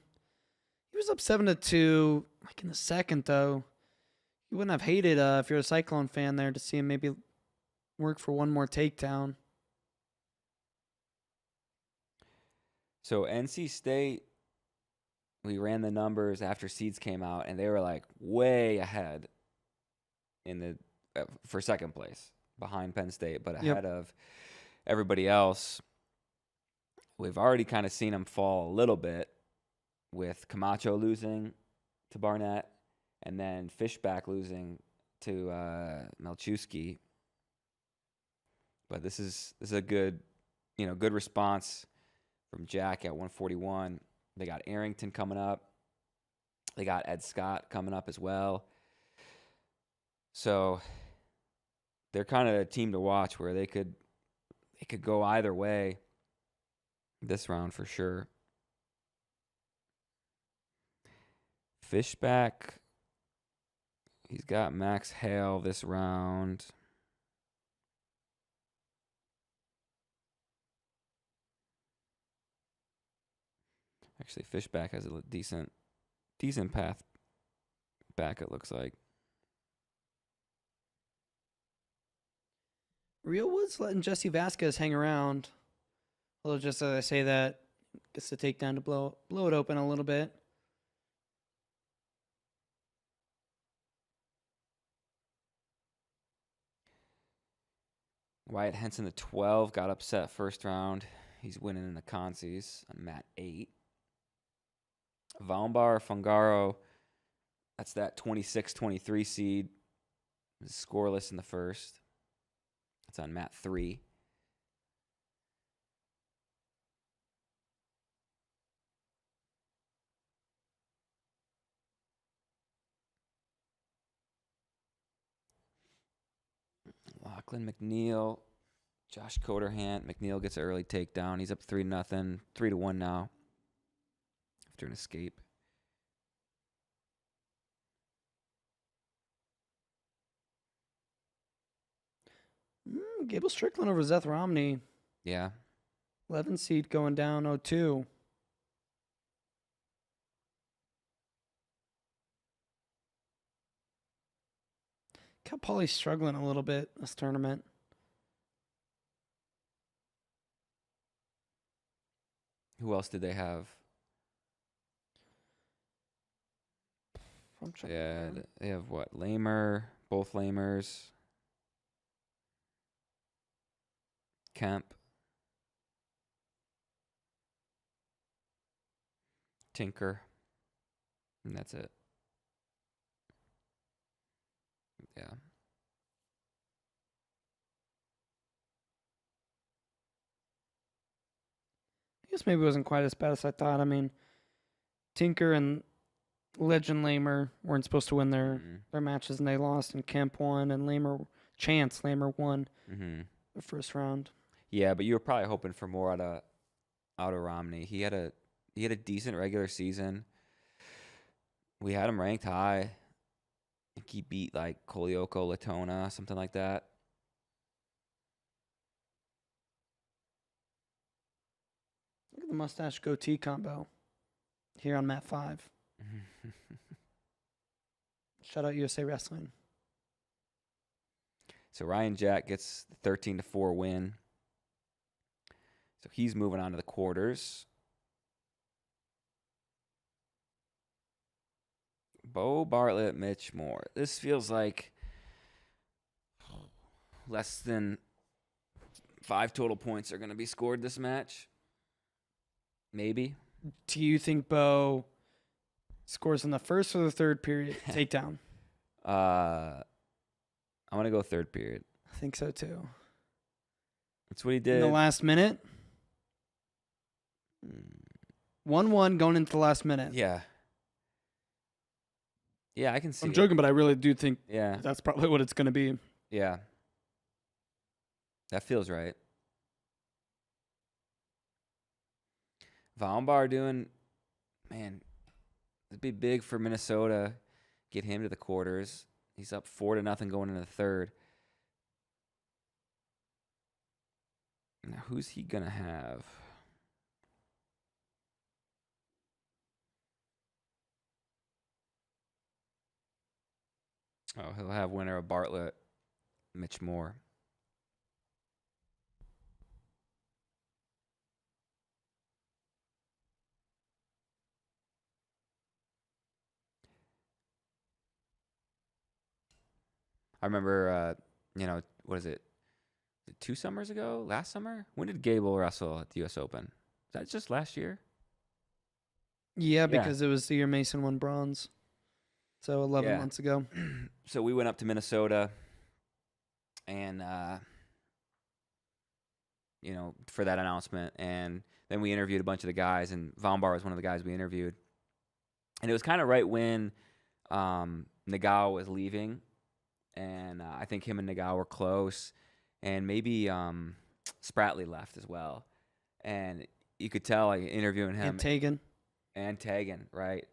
He was up 7-2 like in the second though. You wouldn't have hated if you're a Cyclone fan there to see him maybe work for one more takedown.
So NC State, we ran the numbers after seeds came out, and they were like way ahead in the for second place behind Penn State, but ahead of everybody else. We've already kind of seen them fall a little bit with Camacho losing to Barnett and then Fishback losing to Malchewski. But this is a good response from Jack at 141. They got Arrington coming up. They got Ed Scott coming up as well. So they're kind of a team to watch where they could go either way this round for sure. Fishback, he's got Max Hale this round. Actually, Fishback has a decent path back, it looks like.
Real Woods letting Jesse Vasquez hang around. Although just as I say that, gets the takedown to blow it open a little bit.
Wyatt Henson, the 12, got upset first round. He's winning in the consies on mat 8. Valmbar Fungaro, that's that 26-23 seed. Scoreless in the first. It's on mat 3. Lachlan McNeil, Josh Coderhant. McNeil gets an early takedown. He's up 3-0, 3-1 now after an escape.
Gable Strickland over Seth Romney.
Yeah.
11 seed going down 0-2. Cal Poly's struggling a little bit this tournament.
Who else did they have? Yeah, they have what? Lamer, both Lamers. Kemp. Tinker. And that's it. Yeah.
I guess maybe it wasn't quite as bad as I thought. I mean, Tinker and Legend Lamer weren't supposed to win their matches, and they lost, and Kemp won, and Lamer won the first round.
Yeah, but you were probably hoping for more out of Romney. He had a decent regular season. We had him ranked high. I think he beat like Kolioko, Latona, something like that.
Look at the mustache goatee combo here on Mat 5. Shout out USA Wrestling.
So Ryan Jack gets the 13-4 win. So he's moving on to the quarters. Bo Bartlett, Mitch Moore. This feels like less than 5 total points are going to be scored this match. Maybe.
Do you think Bo scores in the first or the third period takedown?
I'm going to go third period.
I think so too.
That's what he did.
In the last minute? 1-1 going into the last minute.
Yeah. Yeah, I can see
I'm joking, but I really do think that's probably what it's going to be.
Yeah. That feels right. Valmbar man, it'd be big for Minnesota. Get him to the quarters. He's up 4-0 going into the third. Now, who's he going to have? Oh, he'll have winner of Bartlett, Mitch Moore. I remember, what is it? 2 summers ago? Last summer? When did Gable wrestle at the U.S. Open? Is that just last year?
Yeah, because it was the year Mason won bronze. So 11 months ago.
So we went up to Minnesota and, for that announcement. And then we interviewed a bunch of the guys, and Valmbar was one of the guys we interviewed. And it was kind of right when Nagao was leaving. And I think him and Nagao were close. And maybe Spratley left as well. And you could tell, like, interviewing him. And Tegan, right?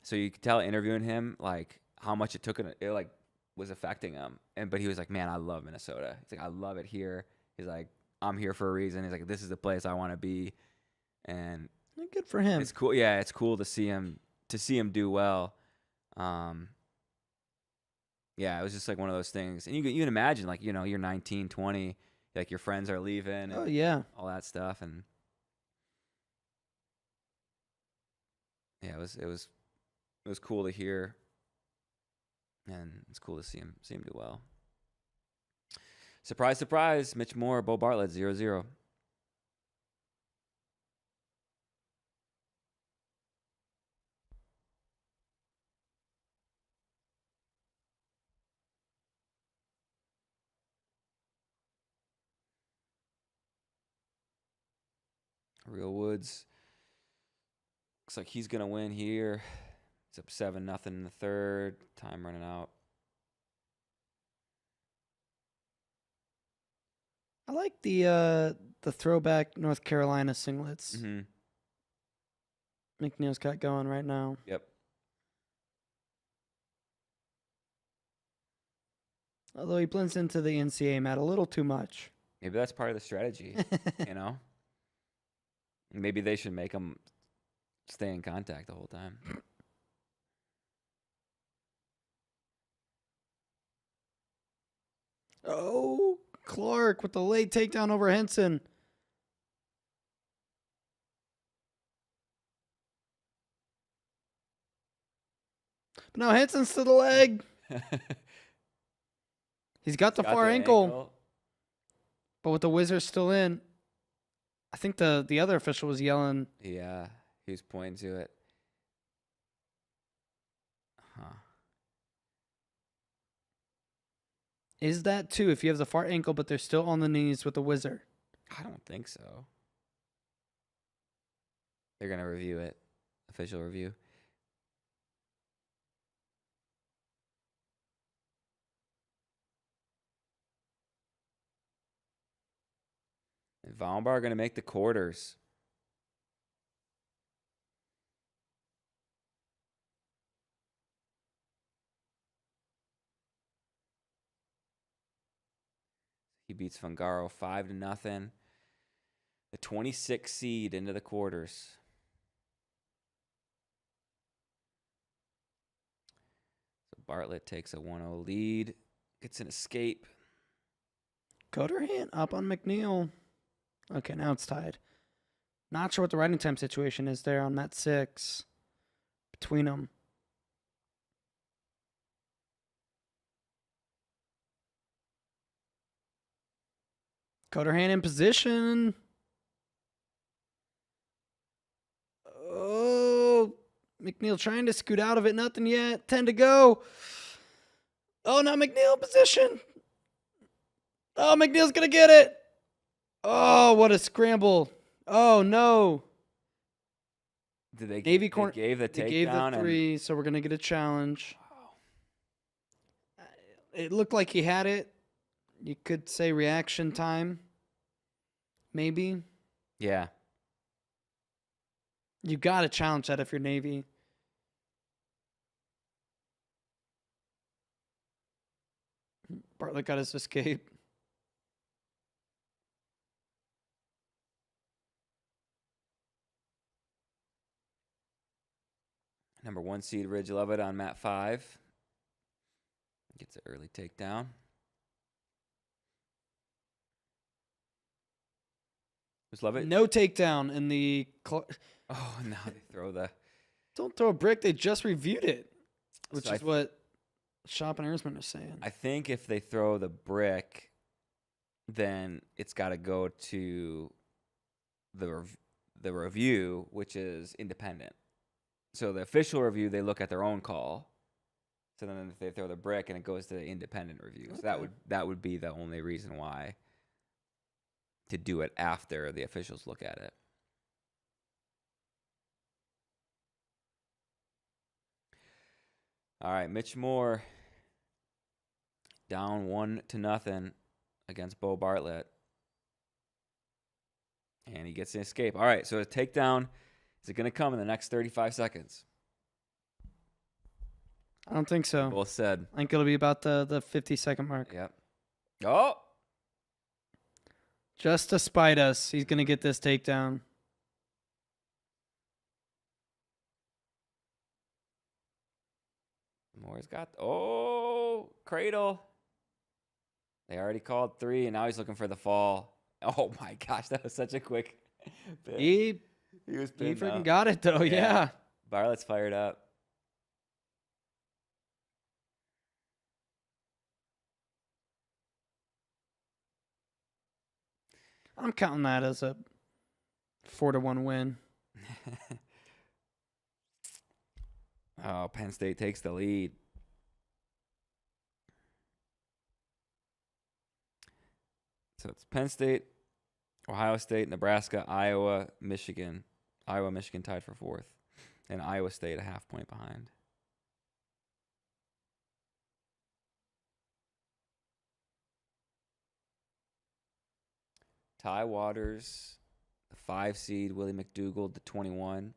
So you could tell interviewing him, like, how much it was affecting him. But he was like, man, I love Minnesota. He's like, I love it here. He's like, I'm here for a reason. He's like, this is the place I want to be. And
good for him.
It's cool. Yeah, it's cool to see him do well. Yeah, it was just like one of those things. And you can imagine, like, you're 19, 20, like your friends are leaving and all that stuff. And yeah, it was cool to hear. And it's cool to see him do well. Surprise, surprise, Mitch Moore, Bo Bartlett, 0-0. Real Woods looks like he's gonna win here. It's up 7-0 in the third. Time running out.
I like the throwback North Carolina singlets. McNeil's got going right now.
Yep.
Although he blends into the NCAA mat a little too much.
Maybe that's part of the strategy, Maybe they should make him stay in contact the whole time.
Oh, Clark with the late takedown over Henson. But now Henson's to the leg. He's got the far ankle. But with the Wizard still in, I think the other official was yelling.
Yeah, he was pointing to it. Huh.
Is that too if you have the far ankle but they're still on the knees with the Wizard?
I don't think so. They're going to review it. Official review. And Valmbar going to make the quarters. He beats Fungaro 5-0. The 26th seed into the quarters. So Bartlett takes a 1-0 lead. Gets an escape.
Coderhand up on McNeil. Okay, now it's tied. Not sure what the riding time situation is there on mat 6 between them. Coderhand in position. Oh, McNeil trying to scoot out of it. Nothing yet. 10 to go. Oh, now McNeil in position. Oh, McNeil's going to get it. Oh, what a scramble. Oh, no.
Did they
Navy corner?
They gave the takedown.
They gave the 3, so we're going to get a challenge. Wow. It looked like he had it. You could say reaction time. Maybe.
Yeah.
You got to challenge that if you're Navy. Bartlett got his escape.
Number 1 seed Ridge Levitt on mat 5. Gets an early takedown. Was Levitt?
No takedown in the...
Oh, now they throw the...
Don't throw a brick. They just reviewed it, which
So
is what Shop and Erzman are saying.
I think if they throw the brick, then it's got to go to the review, which is independent. So the official review, they look at their own call. So then if they throw the brick and it goes to the independent review. Okay. So that would be the only reason why to do it after the officials look at it. All right, Mitch Moore down 1-0 against Bo Bartlett. And he gets an escape. All right, so a takedown, is it going to come in the next 35 seconds?
I don't think so.
Both said.
I think it'll be about the 50-second mark.
Yep. Oh!
Just to spite us, he's going to get this takedown.
Moore's got... Oh! Cradle. They already called 3, and now he's looking for the fall. Oh, my gosh. That was such a quick bit.
He
was
he freaking got it, though. Yeah.
Bartlett's fired up.
I'm counting that as a 4-1 win.
Oh, Penn State takes the lead. So it's Penn State, Ohio State, Nebraska, Iowa, Michigan. Iowa, Michigan tied for 4th. And Iowa State a half point behind. Ty Waters, the 5 seed, Willie McDougald, the 21.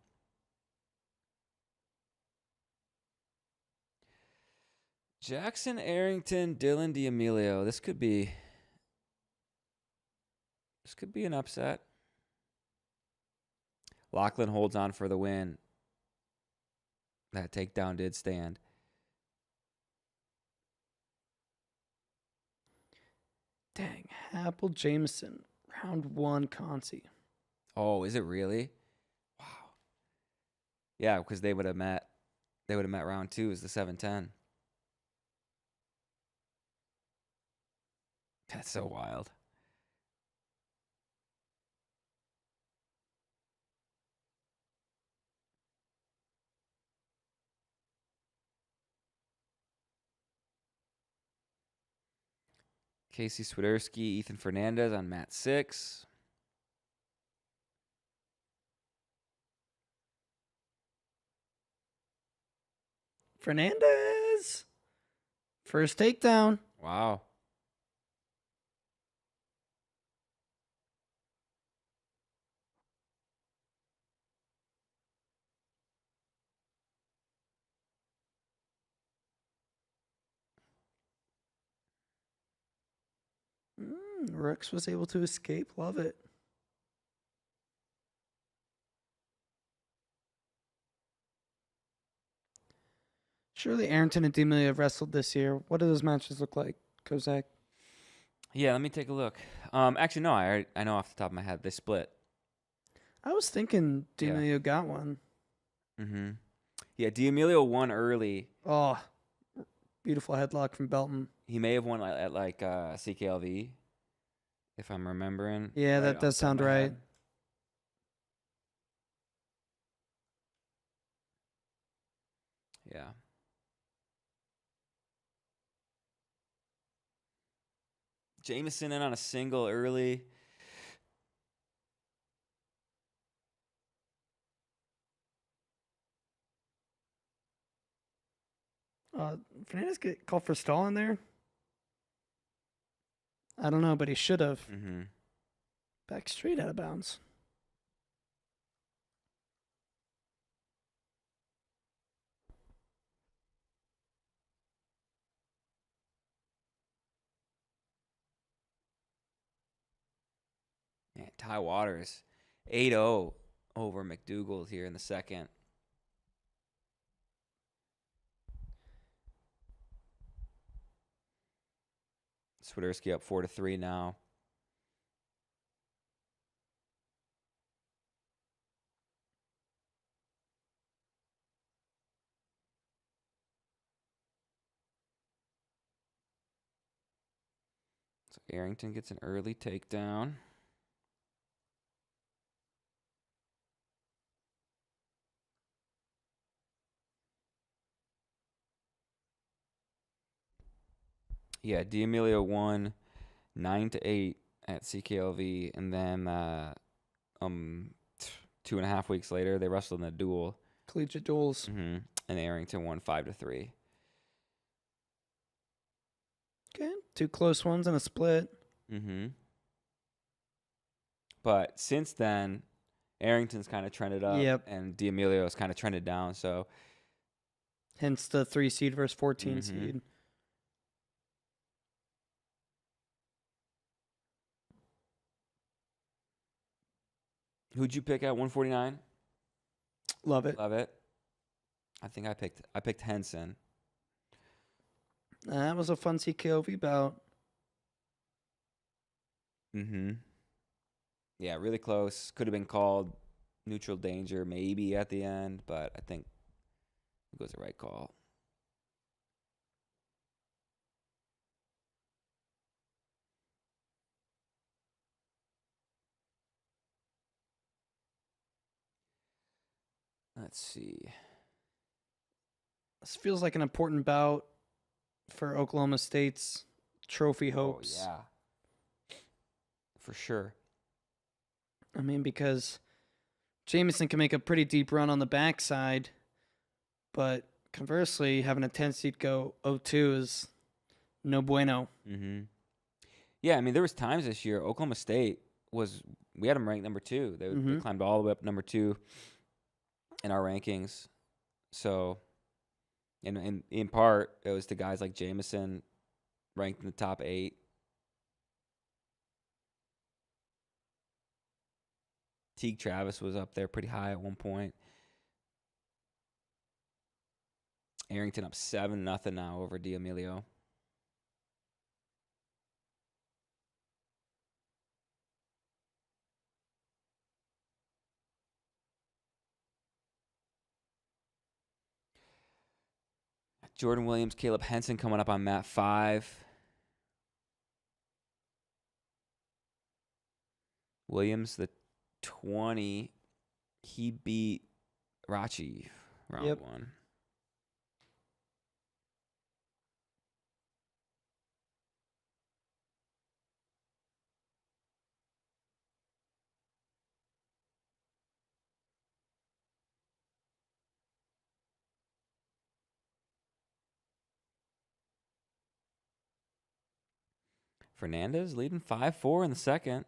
Jackson Arrington, Dylan D'Amelio. This could be an upset. Lachlan holds on for the win. That takedown did stand.
Dang, Apple Jameson, round 1 Consi.
Oh, is it really? Wow. Yeah, because they would have met. They would have met round 2 as the 7-10. That's so wild. Casey Swiderski, Ethan Fernandez on mat 6.
Fernandez. First takedown.
Wow.
Rooks was able to escape. Love it. Surely Arrington and D'Amelio have wrestled this year. What do those matches look like, Kozak?
Yeah, let me take a look. Actually, no, I know off the top of my head. They split.
I was thinking D'Amelio got one.
Mm-hmm. Yeah, D'Amelio won early.
Oh, beautiful headlock from Belton.
He may have won at CKLV, if I'm remembering.
Yeah, that does sound right.
Yeah. Jameson in on a single early.
Fernandez get called for stall in there? I don't know, but he should have.
Mm-hmm.
Back straight out of bounds.
Man, Ty Waters, 8-0 over McDougal here in the second. Swiderski up 4-3 now. So Arrington gets an early takedown. Yeah, D'Amelio won 9-8 at CKLV, and then 2.5 weeks later they wrestled in a duel.
Collegiate duels.
Mm-hmm. And Arrington won 5-3.
Okay, 2 close ones and a split.
Mm-hmm. But since then, Arrington's kind of trended up, and D'Amelio's kind of trended down. So,
hence the 3 seed versus 14 seed.
Who'd you pick at 149?
Love it.
Love it. I think I picked Henson.
That was a fun CKOV bout.
Mm-hmm. Yeah, really close. Could have been called neutral danger maybe at the end, but I think it was the right call. Let's see.
This feels like an important bout for Oklahoma State's trophy hopes.
Oh, yeah. For sure.
I mean, because Jameson can make a pretty deep run on the backside, but conversely, having a 10 seed go 0-2 is no bueno.
Mm-hmm. Yeah, I mean, there was times this year Oklahoma State we had them ranked number 2. They climbed all the way up number 2 in our rankings. So, and in part, it was the guys like Jameson ranked in the top 8. Teague Travis was up there pretty high at one point. Arrington up 7-0 now over D'Amelio. Jordan Williams, Caleb Henson coming up on mat 5. Williams, the 20, he beat Rachi round 1. Fernandez leading 5-4 in the second.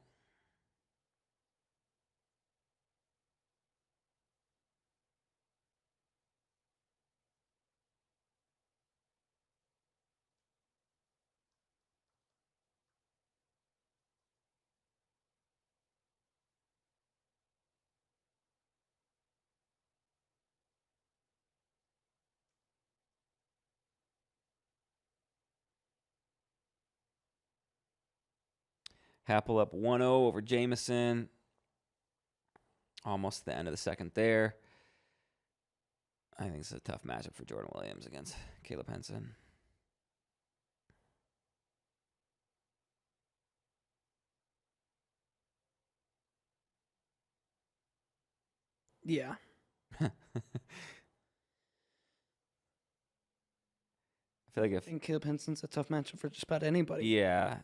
Happel up 1-0 over Jameson. Almost the end of the second there. I think it's a tough matchup for Jordan Williams against Caleb Henson.
Yeah.
I feel like
I think Caleb Henson's a tough matchup for just about anybody.
Yeah.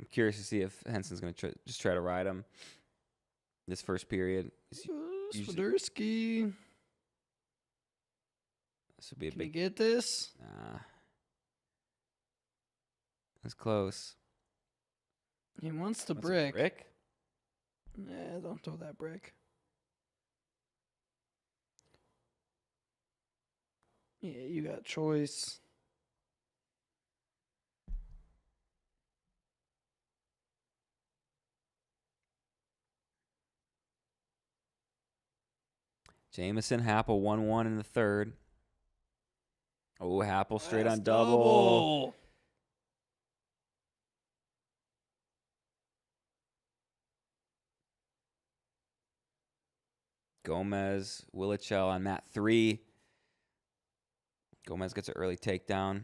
I'm curious to see if Henson's going to just try to ride him this first period.
Swiderski.
This would be a
Can
big.
he get this?
Nah. That's close.
He wants the
What's
brick.
Brick?
Nah, don't throw that brick. Yeah, you got choice.
Jameson, Happel 1-1 in the third. Oh, Happel straight on double.
double.
Gomez, Willichel on mat 3. Gomez gets an early takedown.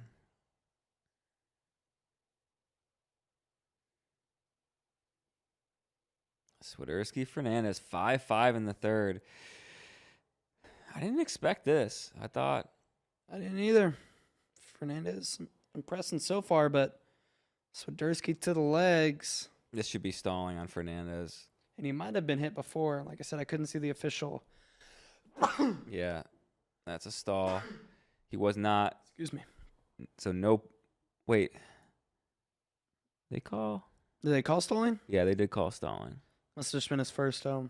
Swiderski, Fernandez, 5-5 in the third. I didn't expect this. I
didn't either. Fernandez impressing so far, but Swiderski to the legs.
This should be stalling on Fernandez.
And he might have been hit before. Like I said, I couldn't see the official.
Yeah, that's a stall. He was not.
Excuse me.
So no. Wait. Did
they call stalling?
Yeah, they did call stalling.
Must have just been his first.
Yeah.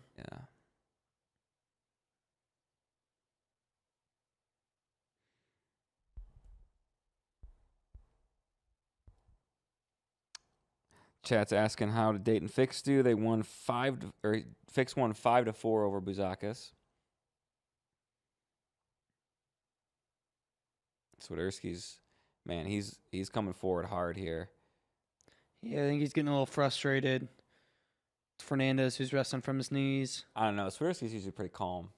Chat's asking how did Dayton Fix do? They won Fix won 5-4 over Buzakis. Swiderski's, man, he's coming forward hard here.
Yeah, I think he's getting a little frustrated. It's Fernandez, who's wrestling from his knees.
I don't know. Swiderski's usually pretty calm.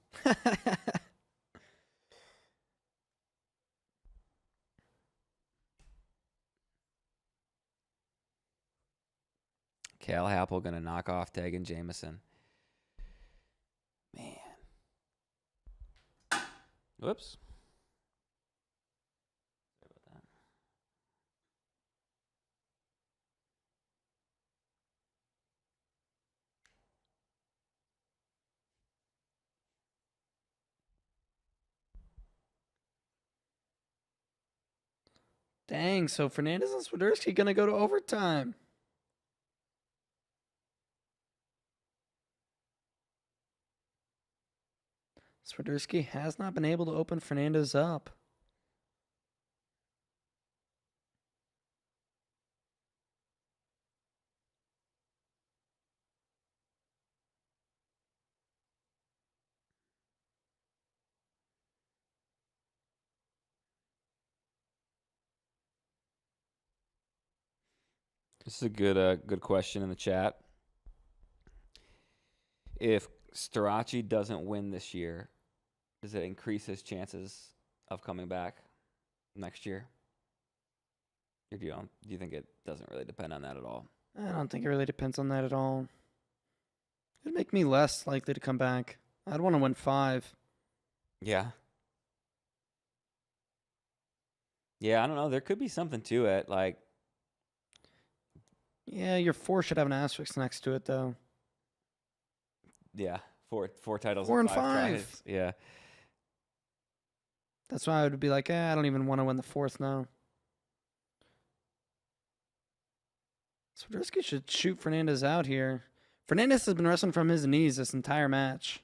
Cal Happel going to knock off Tegan Jameson. Man. Whoops. Sorry about that.
Dang, so Fernandez and Swiderski going to go to overtime. Swiderski has not been able to open Fernandez up.
This is a good question in the chat. If Storace doesn't win this year, does it increase his chances of coming back next year? Or do you think it doesn't really depend on that at all?
I don't think it really depends on that at all. It'd make me less likely to come back. I'd want to win 5.
Yeah. Yeah, I don't know. There could be something to it. Like,
yeah, your 4 should have an asterisk next to it, though.
Yeah, four titles.
4 and
5
5.
tries. Yeah.
That's why I would be like, I don't even want to win the 4th now. Swiderski should shoot Fernandez out here. Fernandez has been wrestling from his knees this entire match.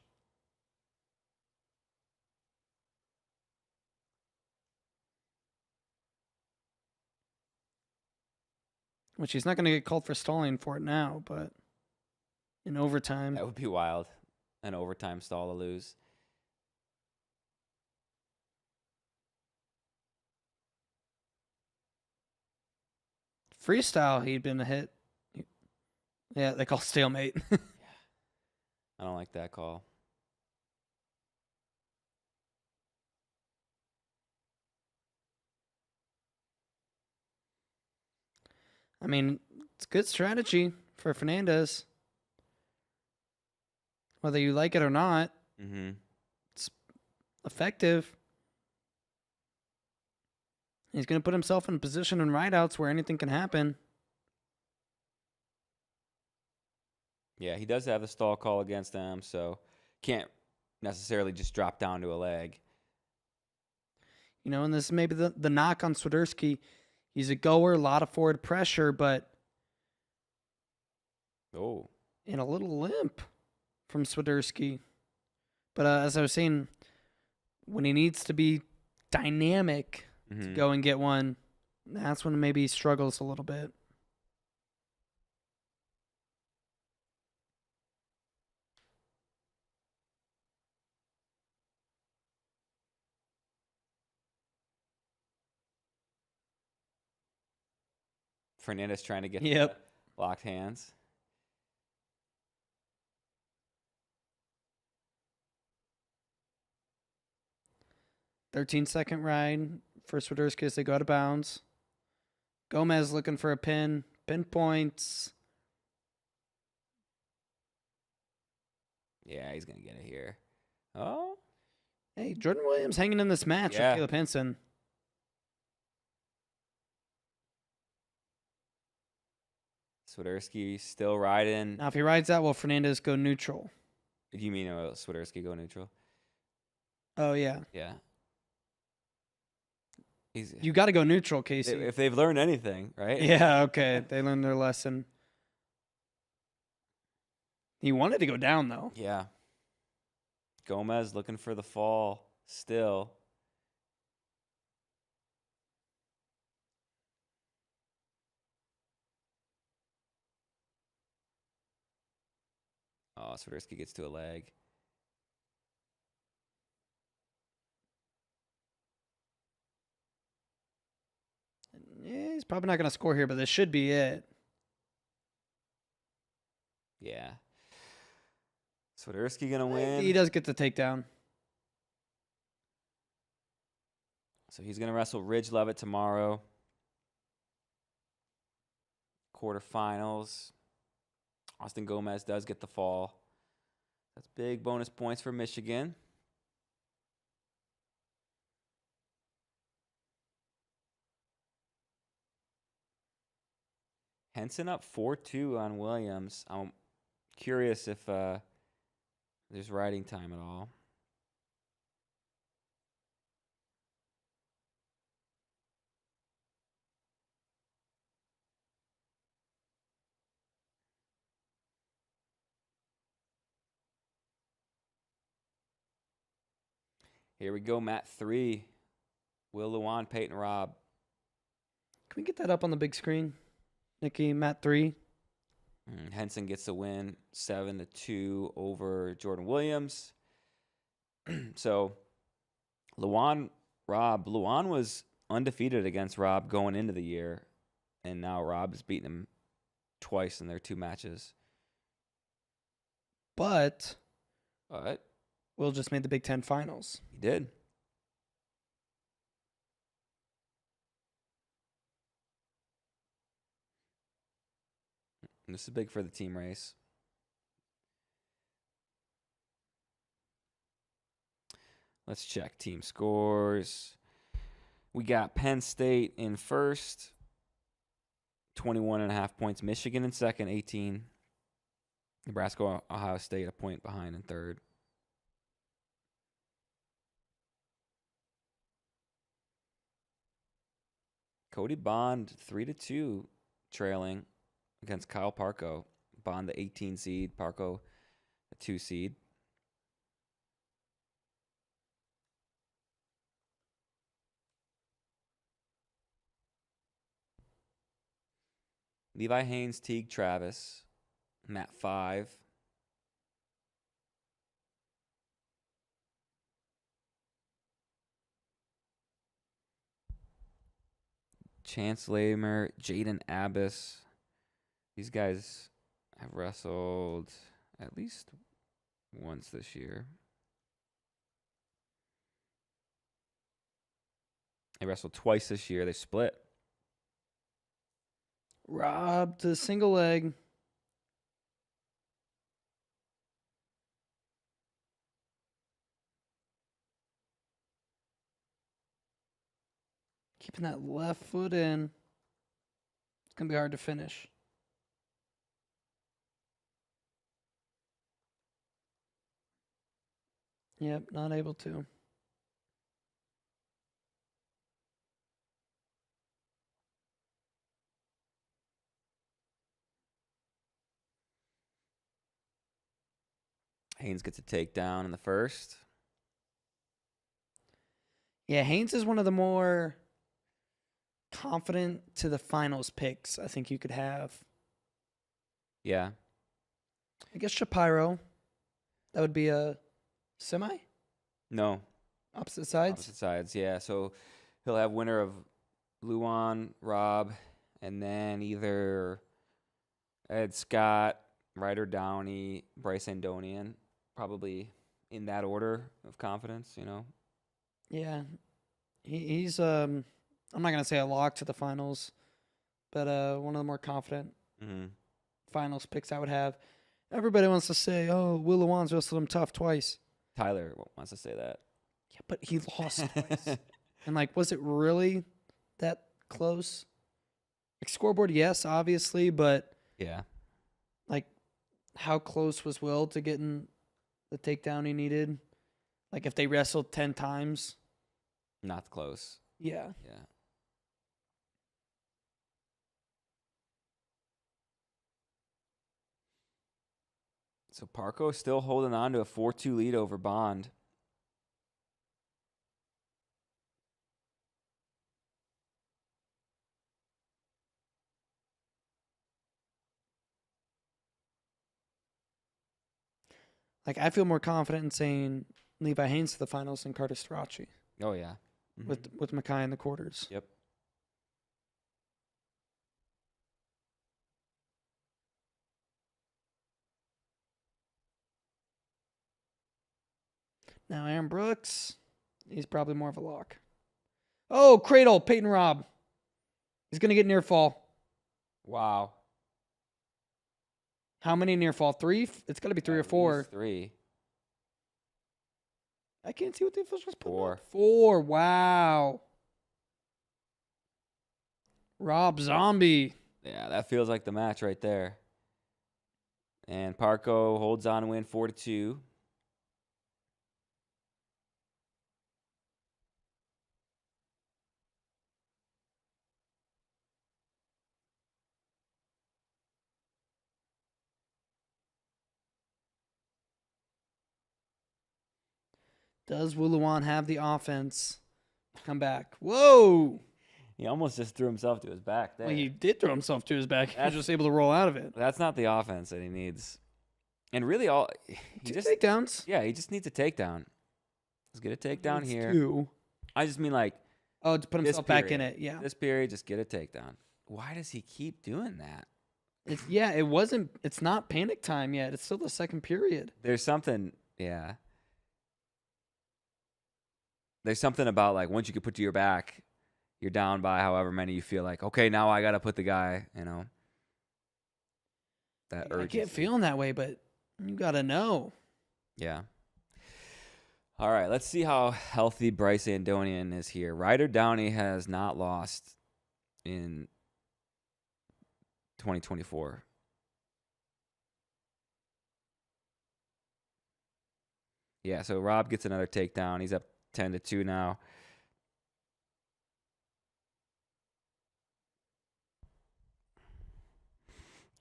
Which he's not going to get called for stalling for it now, but in overtime.
That would be wild. An overtime stall to lose.
Freestyle, he'd been a hit. Yeah, they call stalemate.
Yeah. I don't like that call.
I mean, it's good strategy for Fernandez. Whether you like it or not, it's effective. He's going to put himself in a position in rideouts where anything can happen.
Yeah, he does have the stall call against them, so can't necessarily just drop down to a leg.
You know, and this is maybe the knock on Swiderski. He's a goer, a lot of forward pressure, but in a little limp from Swiderski. But as I was saying, when he needs to be dynamic to go and get one, that's when maybe he struggles a little bit.
Fernandez trying to get the locked hands.
"13-second ride for Swiderski as they go out of bounds. Gomez looking for a pin. Pinpoints.
Yeah, he's going to get it here. Oh.
Hey, Jordan Williams hanging in this match with Caleb Henson.
Swiderski still riding.
Now, if he rides out, will Fernandez go neutral?
You mean Swiderski go neutral?
Oh, yeah.
Yeah.
You got to go neutral, Casey.
If they've learned anything, right?
Yeah, okay. They learned their lesson. He wanted to go down, though.
Yeah. Gomez looking for the fall still. Oh, Swiderski gets to a leg.
Yeah, he's probably not going to score here, but this should be it.
Yeah. Swiderski going to win.
He does get the takedown.
So he's going to wrestle Ridge Levitt tomorrow. Quarterfinals. Austin Gomez does get the fall. That's big bonus points for Michigan. Henson up 4-2 on Williams. I'm curious if there's riding time at all. Here we go, Mat 3. Will Luan, Peyton Robb.
Can we get that up on the big screen? Nikki, Mat 3.
Henson gets the win 7-2 over Jordan Williams. So Luan was undefeated against Robb going into the year, and now Robb is beating him twice in their 2 matches.
But
Will
just made the Big Ten finals.
He did. And this is big for the team race. Let's check team scores. We got Penn State in first, 21.5 points. Michigan in second, 18. Nebraska, Ohio State, a point behind in third. Cody Bond, 3-2, trailing against Kyle Parko. Bond, the 18 seed. Parko, the 2 seed. Levi Haynes, Teague Travis, Matt 5. Chance Lamer, Jaden Abbas. These guys have wrestled at least once this year. They wrestled twice this year. They split.
Rob to single leg. Keeping that left foot in. It's going to be hard to finish. Yep, not able to.
Haynes gets a takedown in the first.
Yeah, Haynes is one of the more confident to the finals picks I think you could have.
Yeah.
I guess Shapiro. That would be a semi?
No.
Opposite sides?
Opposite sides, yeah. So he'll have winner of Luan, Rob, and then either Ed Scott, Ryder Downey, Bryce Andonian. Probably in that order of confidence, you know?
Yeah. He's I'm not going to say a lock to the finals, but one of the more confident finals picks I would have. Everybody wants to say, oh, Will Luan's wrestled him tough twice.
Tyler wants to say that.
Yeah, but he lost twice. And, like, was it really that close? Like, scoreboard, yes, obviously, but
yeah,
like, how close was Will to getting the takedown he needed? Like, if they wrestled 10 times?
Not close.
Yeah.
Yeah. So Parko still holding on to a 4-2 lead over Bond.
Like, I feel more confident in saying Levi Haynes to the finals than Carter Strachey.
Oh, yeah.
With Mackay in the quarters.
Yep.
Now, Aaron Brooks, he's probably more of a lock. Oh, Cradle, Peyton Robb. He's going to get near fall.
Wow.
How many near fall? 3? It's got to be 3 or 4.
3.
I can't see what the officials put.
4.
4. Wow. Rob Zombie.
Yeah, that feels like the match right there. And Parko holds on to win 4-2.
Does Wuluwan have the offense to come back? Whoa!
He almost just threw himself to his back there.
Well, he did throw himself to his back. He was just able to roll out of it.
That's not the offense that he needs. And really, he just
takedowns.
Yeah, he just needs a takedown. Let's get a takedown here.
2.
I just mean like.
Oh, to put himself back in it. Yeah.
This period, just get a takedown. Why does he keep doing that?
It wasn't. It's not panic time yet. It's still the second period.
There's something, yeah. There's something about like once you can put to your back, you're down by however many you feel like, okay, now I got to put the guy, that urgency.
I get feeling that way, but you got to know.
Yeah. All right, let's see how healthy Bryce Andonian is here. Rader Downey has not lost in 2024. Yeah, so Rob gets another takedown. He's up 10-2 now.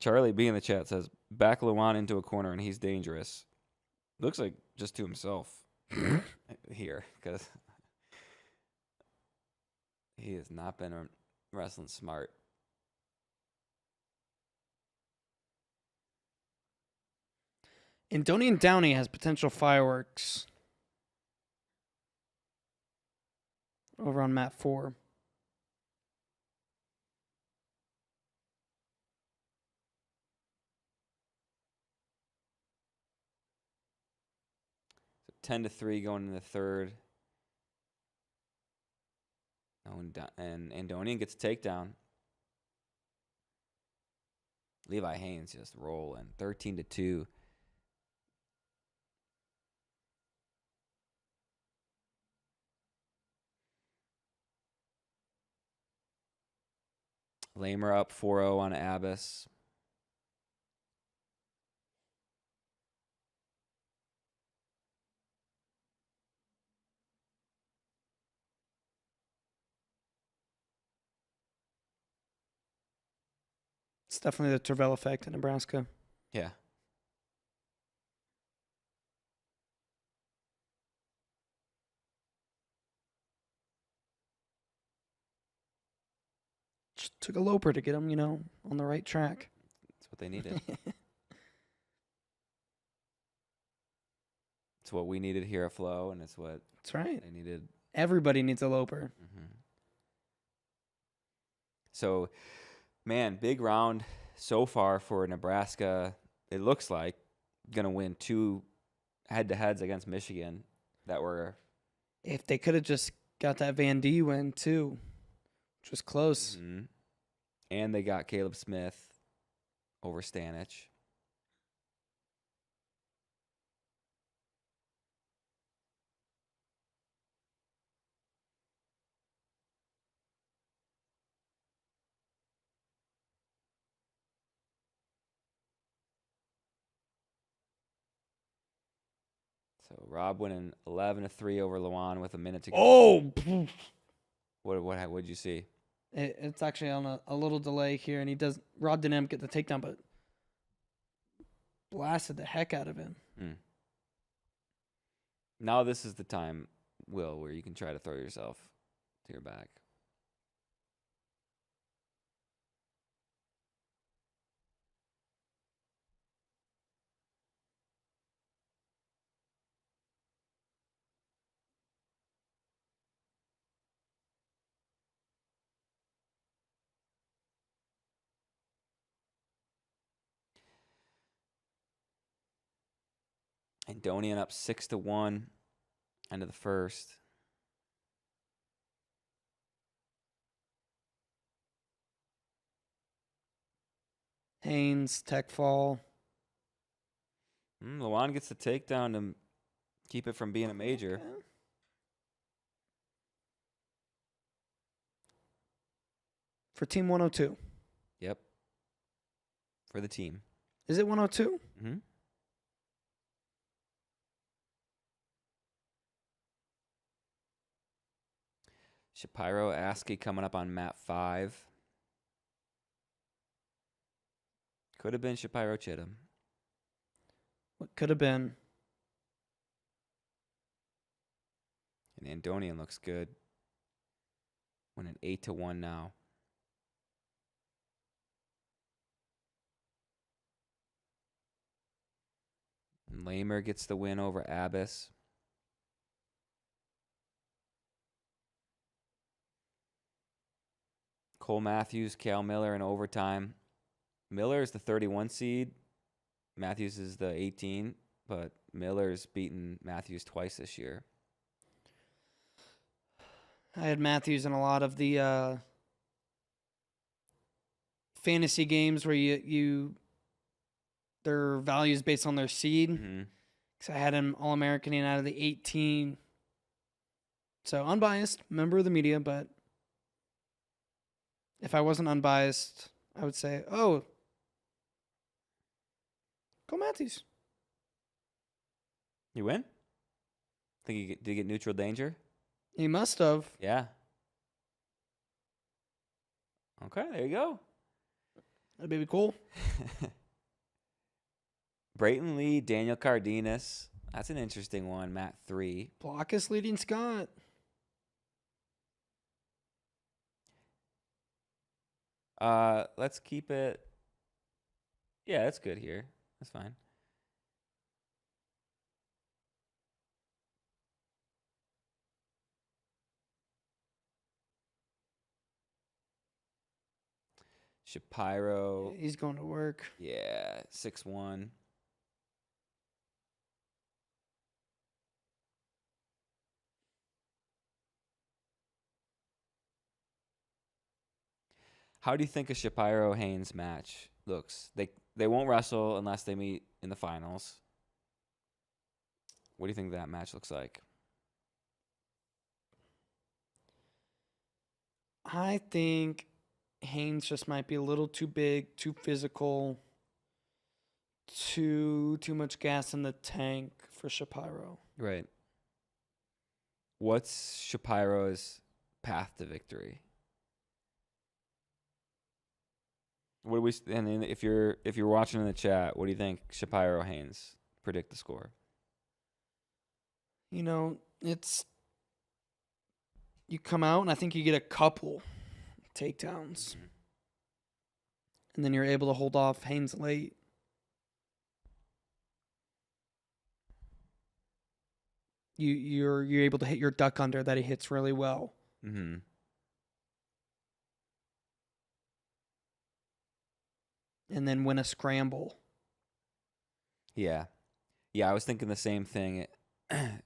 Charlie B in the chat says, back Luan into a corner and he's dangerous. Looks like just to himself here because he has not been wrestling smart.
Andonian Downey has potential fireworks over on mat 4.
So 10-3 going in the third. Oh, and Andonian gets a takedown. Levi Haynes just rolling 13-2. Lamer up 4-0 on Abbas.
It's definitely the Terrell effect in Nebraska.
Yeah.
Just took a loper to get him, on the right track.
That's what they needed. It's what we needed here at Flow, and it's what
That's right.
they needed.
Everybody needs a loper.
Mm-hmm. So, man, big round so far for Nebraska. It looks like going to win 2 head-to-heads against Michigan that were...
If they could have just got that Van D win, too, which was close.
Mm-hmm. And they got Caleb Smith over Stanich. So Rob winning 11-3 over Luan with a minute to go.
Oh!
What'd you see?
It's actually on a little delay here, and Rob didn't get the takedown, but blasted the heck out of him.
Now this is the time, Will, where you can try to throw yourself to your back. Andonian up 6-1 end of the first.
Haynes, tech fall.
Luan gets the takedown to keep it from being a major.
Okay. For Team 102.
Yep. For the team.
Is it 102?
Mm-hmm. Shapiro Askey coming up on mat 5. Could have been Shapiro Chittum.
What could have been?
And Andonian looks good. Winning 8-1 now. And Lamer gets the win over Abbas. Cole Matthews, Cal Miller in overtime. Miller is the 31 seed. Matthews is the 18, but Miller's beaten Matthews twice this year.
I had Matthews in a lot of the fantasy games where their values based on their seed.
Mm-hmm.
So I had him All-American out of the 18. So unbiased, member of the media, but if I wasn't unbiased, I would say, oh, go Matthews.
You win? Think did he get neutral danger?
He must have.
Yeah. Okay, there you go.
That'd be cool.
Brayton Lee, Daniel Cardenas. That's an interesting one. Matt 3.
Blockus leading Scott.
Let's keep it. Yeah, that's good here. That's fine. Shapiro.
He's going to work.
Yeah, 6-1. How do you think a Shapiro-Haynes match looks? They won't wrestle unless they meet in the finals. What do you think that match looks like?
I think Haynes just might be a little too big, too physical, too much gas in the tank for Shapiro.
Right. What's Shapiro's path to victory? What do we? And if you're watching in the chat, what do you think Shapiro Haynes predict the score?
You know, you come out and I think you get a couple takedowns, and then you're able to hold off Haynes late. You're able to hit your duck under that he hits really well.
Mm-hmm.
And then win a scramble.
Yeah. I was thinking the same thing.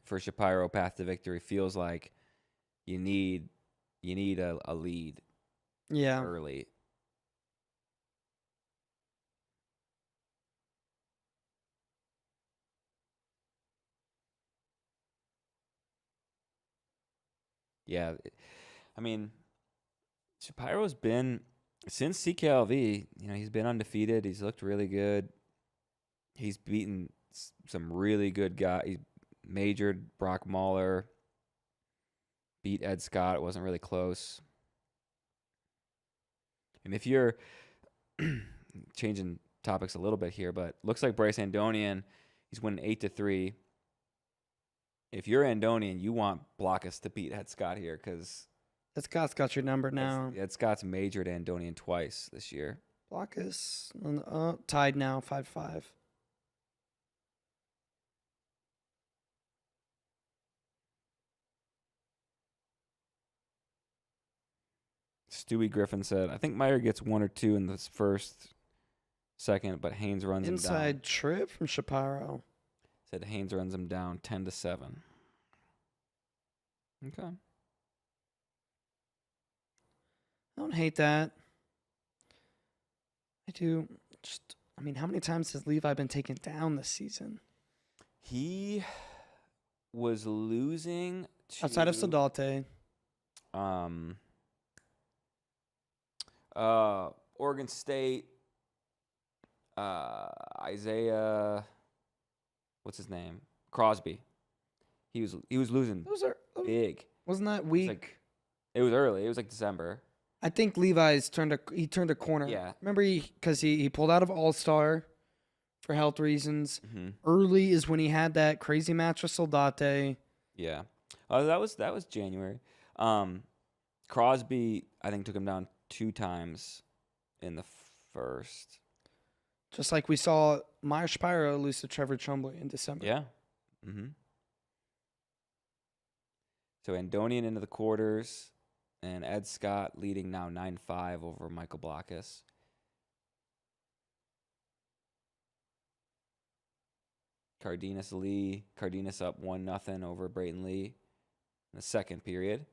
For Shapiro, path to victory feels like you need a lead.
Yeah.
Early. Yeah, I mean, Shapiro's been since CKLV. He's been undefeated. He's looked really good. He's beaten some really good guys. He majored Brock Mahler. Beat Ed Scott. It wasn't really close. And if you're changing topics a little bit here, but looks like Bryce Andonian, he's winning 8-3. If you're Andonian, you want Blockus to beat Ed Scott here because
Ed Scott's got your number now.
Ed Scott's majored Andonian twice this year.
Blockus tied now 5-5.
Stewie Griffin said, I think Meyer gets 1 or 2 in this first, second, but Haynes runs him down.
Inside trip from Shapiro.
Said Haynes runs him down 10-7. Okay.
I don't hate that. I do. How many times has Levi been taken down this season?
He was losing to...
Outside of Sadate.
Oregon State, Isaiah, what's his name? Crosby. He was losing big.
Wasn't that week?
It was early. It was like December.
I think Levi's turned a corner.
Yeah.
Remember because he pulled out of All-Star for health reasons.
Mm-hmm.
Early is when he had that crazy match with Soldate.
Yeah. That was January. Crosby, I think, took him down 2 times in the first.
Just like we saw Meyer Shapiro lose to Trevor Chumbley in December.
Yeah. Mm-hmm. So Andonian into the quarters, and Ed Scott leading now 9-5 over Michael Blockus. Cardenas Lee. Cardenas up 1-0 over Brayton Lee in the second period.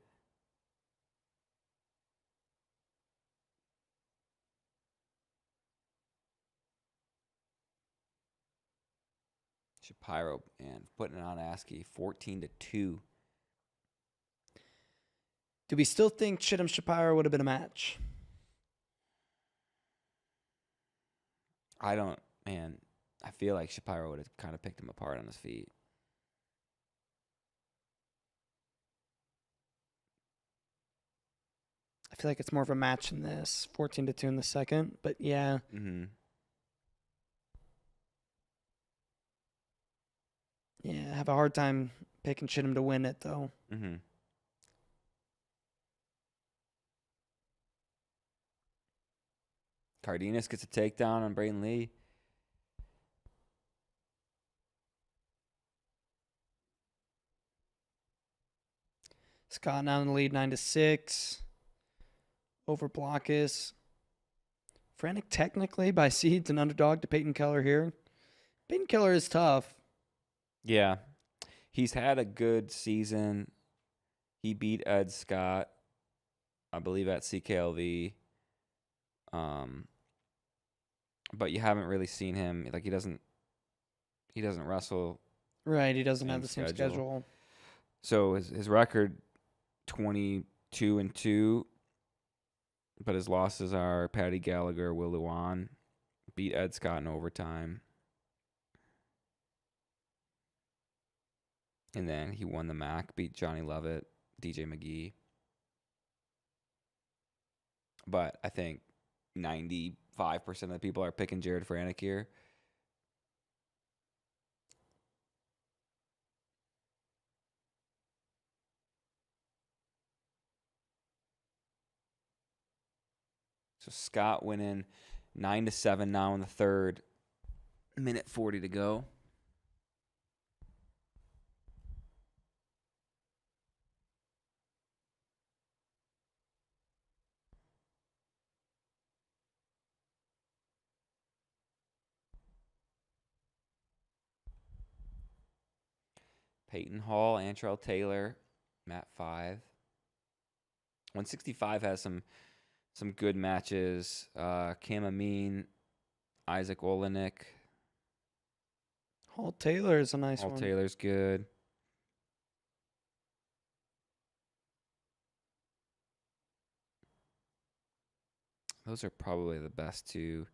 Shapiro and putting it on Askey 14-2.
Do we still think Chittum Shapiro would have been a match?
I don't, man. I feel like Shapiro would have kind of picked him apart on his feet.
I feel like it's more of a match in this. 14-2 in the second, but yeah.
Mm-hmm.
Yeah, I have a hard time picking Chittum to win it, though.
Mm-hmm. Cardenas gets a takedown on Brayton Lee.
Scott now in the lead 9-6 over Blockus. Frantic technically by seeds, an underdog to Peyton Keller here. Peyton Keller is tough.
Yeah. He's had a good season. He beat Ed Scott, I believe, at CKLV. But you haven't really seen him. Like, he doesn't wrestle.
Right, he doesn't have the same schedule.
So his record 22-2, but his losses are Patty Gallagher, Will Luan, beat Ed Scott in overtime. And then he won the MAC, beat Johnny Lovett, DJ McGee. But I think 95% of the people are picking Jared Franek here. So Scott winning 9-7 now in the third. Minute 40 to go. Peyton Hall, Antrell Taylor, Matt 5. 165 has some good matches. Cam Amin, Isaac Olenek.
Hall Taylor is a nice one.
Hall Taylor's good. Those are probably the best two.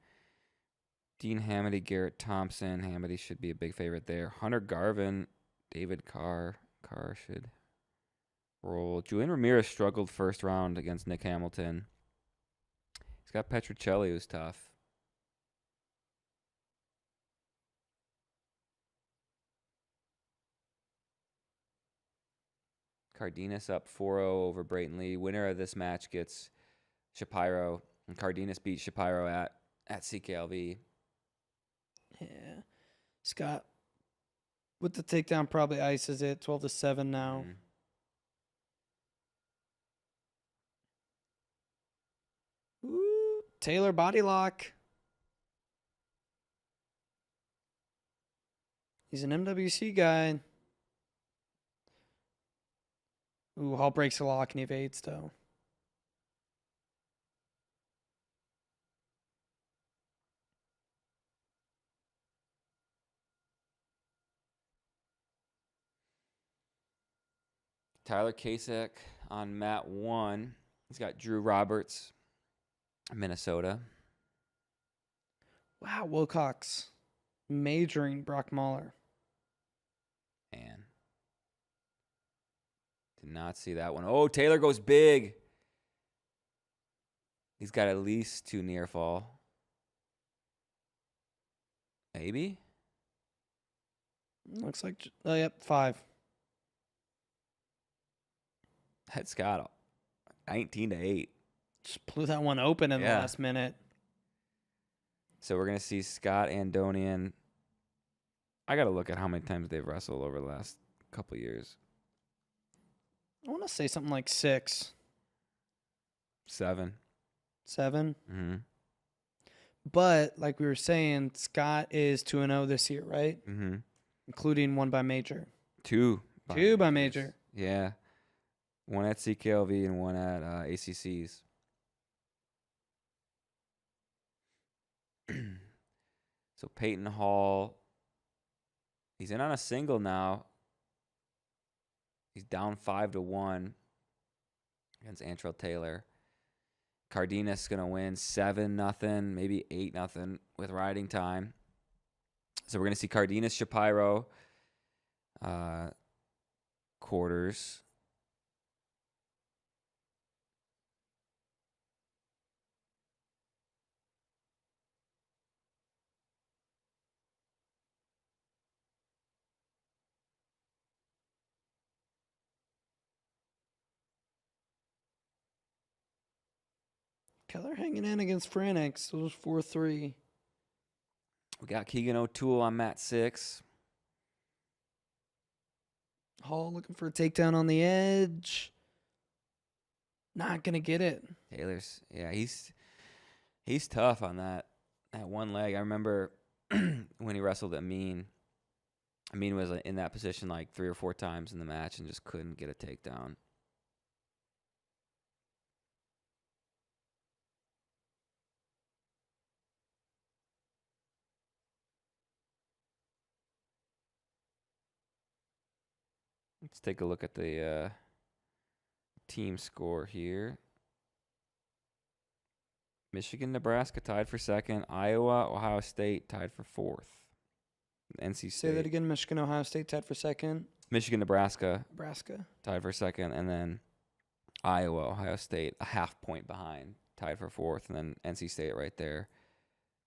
Dean Hamady, Garrett Thompson. Hamady should be a big favorite there. Hunter Garvin, David Carr. Carr should roll. Julian Ramirez struggled first round against Nick Hamilton. He's got Petruccelli, who's tough. Cardenas up 4-0 over Brayton Lee. Winner of this match gets Shapiro. And Cardenas beat Shapiro at CKLV.
Yeah. Scott, with the takedown, probably ices it. 12-7 now. Ooh, Taylor body lock. He's an MWC guy. Ooh, Hall breaks the lock and evades, though.
Tyler Kozak on mat 1. He's got Drew Roberts, Minnesota.
Wow, Wilcox majoring Brock Mahler.
Man. Did not see that one. Oh, Taylor goes big. He's got at least 2 near fall. Maybe?
Looks like, yep, 5.
That's got 19-8.
Just blew that one open in the last minute.
So we're going to see Scott Andonian. I got to look at how many times they've wrestled over the last couple years.
I want to say something like 6.
7.
7?
Mm-hmm.
But, like we were saying, Scott is 2-0 this year, right?
Mm-hmm.
including one by major.
Two
by major.
Yeah. One at CKLV and one at ACCs. So Peyton Hall, he's in on a single now. He's down 5-1 against Antrell Taylor. Cardenas is going to win 7-0, maybe 8-0 with riding time. So we're going to see Cardenas Shapiro quarters.
Keller hanging in against Franix. Those 4-3.
We got Keegan O'Toole on mat 6.
Hall looking for a takedown on the edge. Not going to get it.
Taylor's, yeah, he's tough on that one leg. I remember when he wrestled Amin. Amin was in that position like 3 or 4 times in the match and just couldn't get a takedown. Let's take a look at the team score here. Michigan, Nebraska tied for 2nd. Iowa, Ohio State tied for 4th. NC State.
Say that again. Michigan, Ohio State tied for 2nd.
Michigan, Nebraska
tied
for 2nd. And then Iowa, Ohio State, a half point behind, tied for 4th. And then NC State right there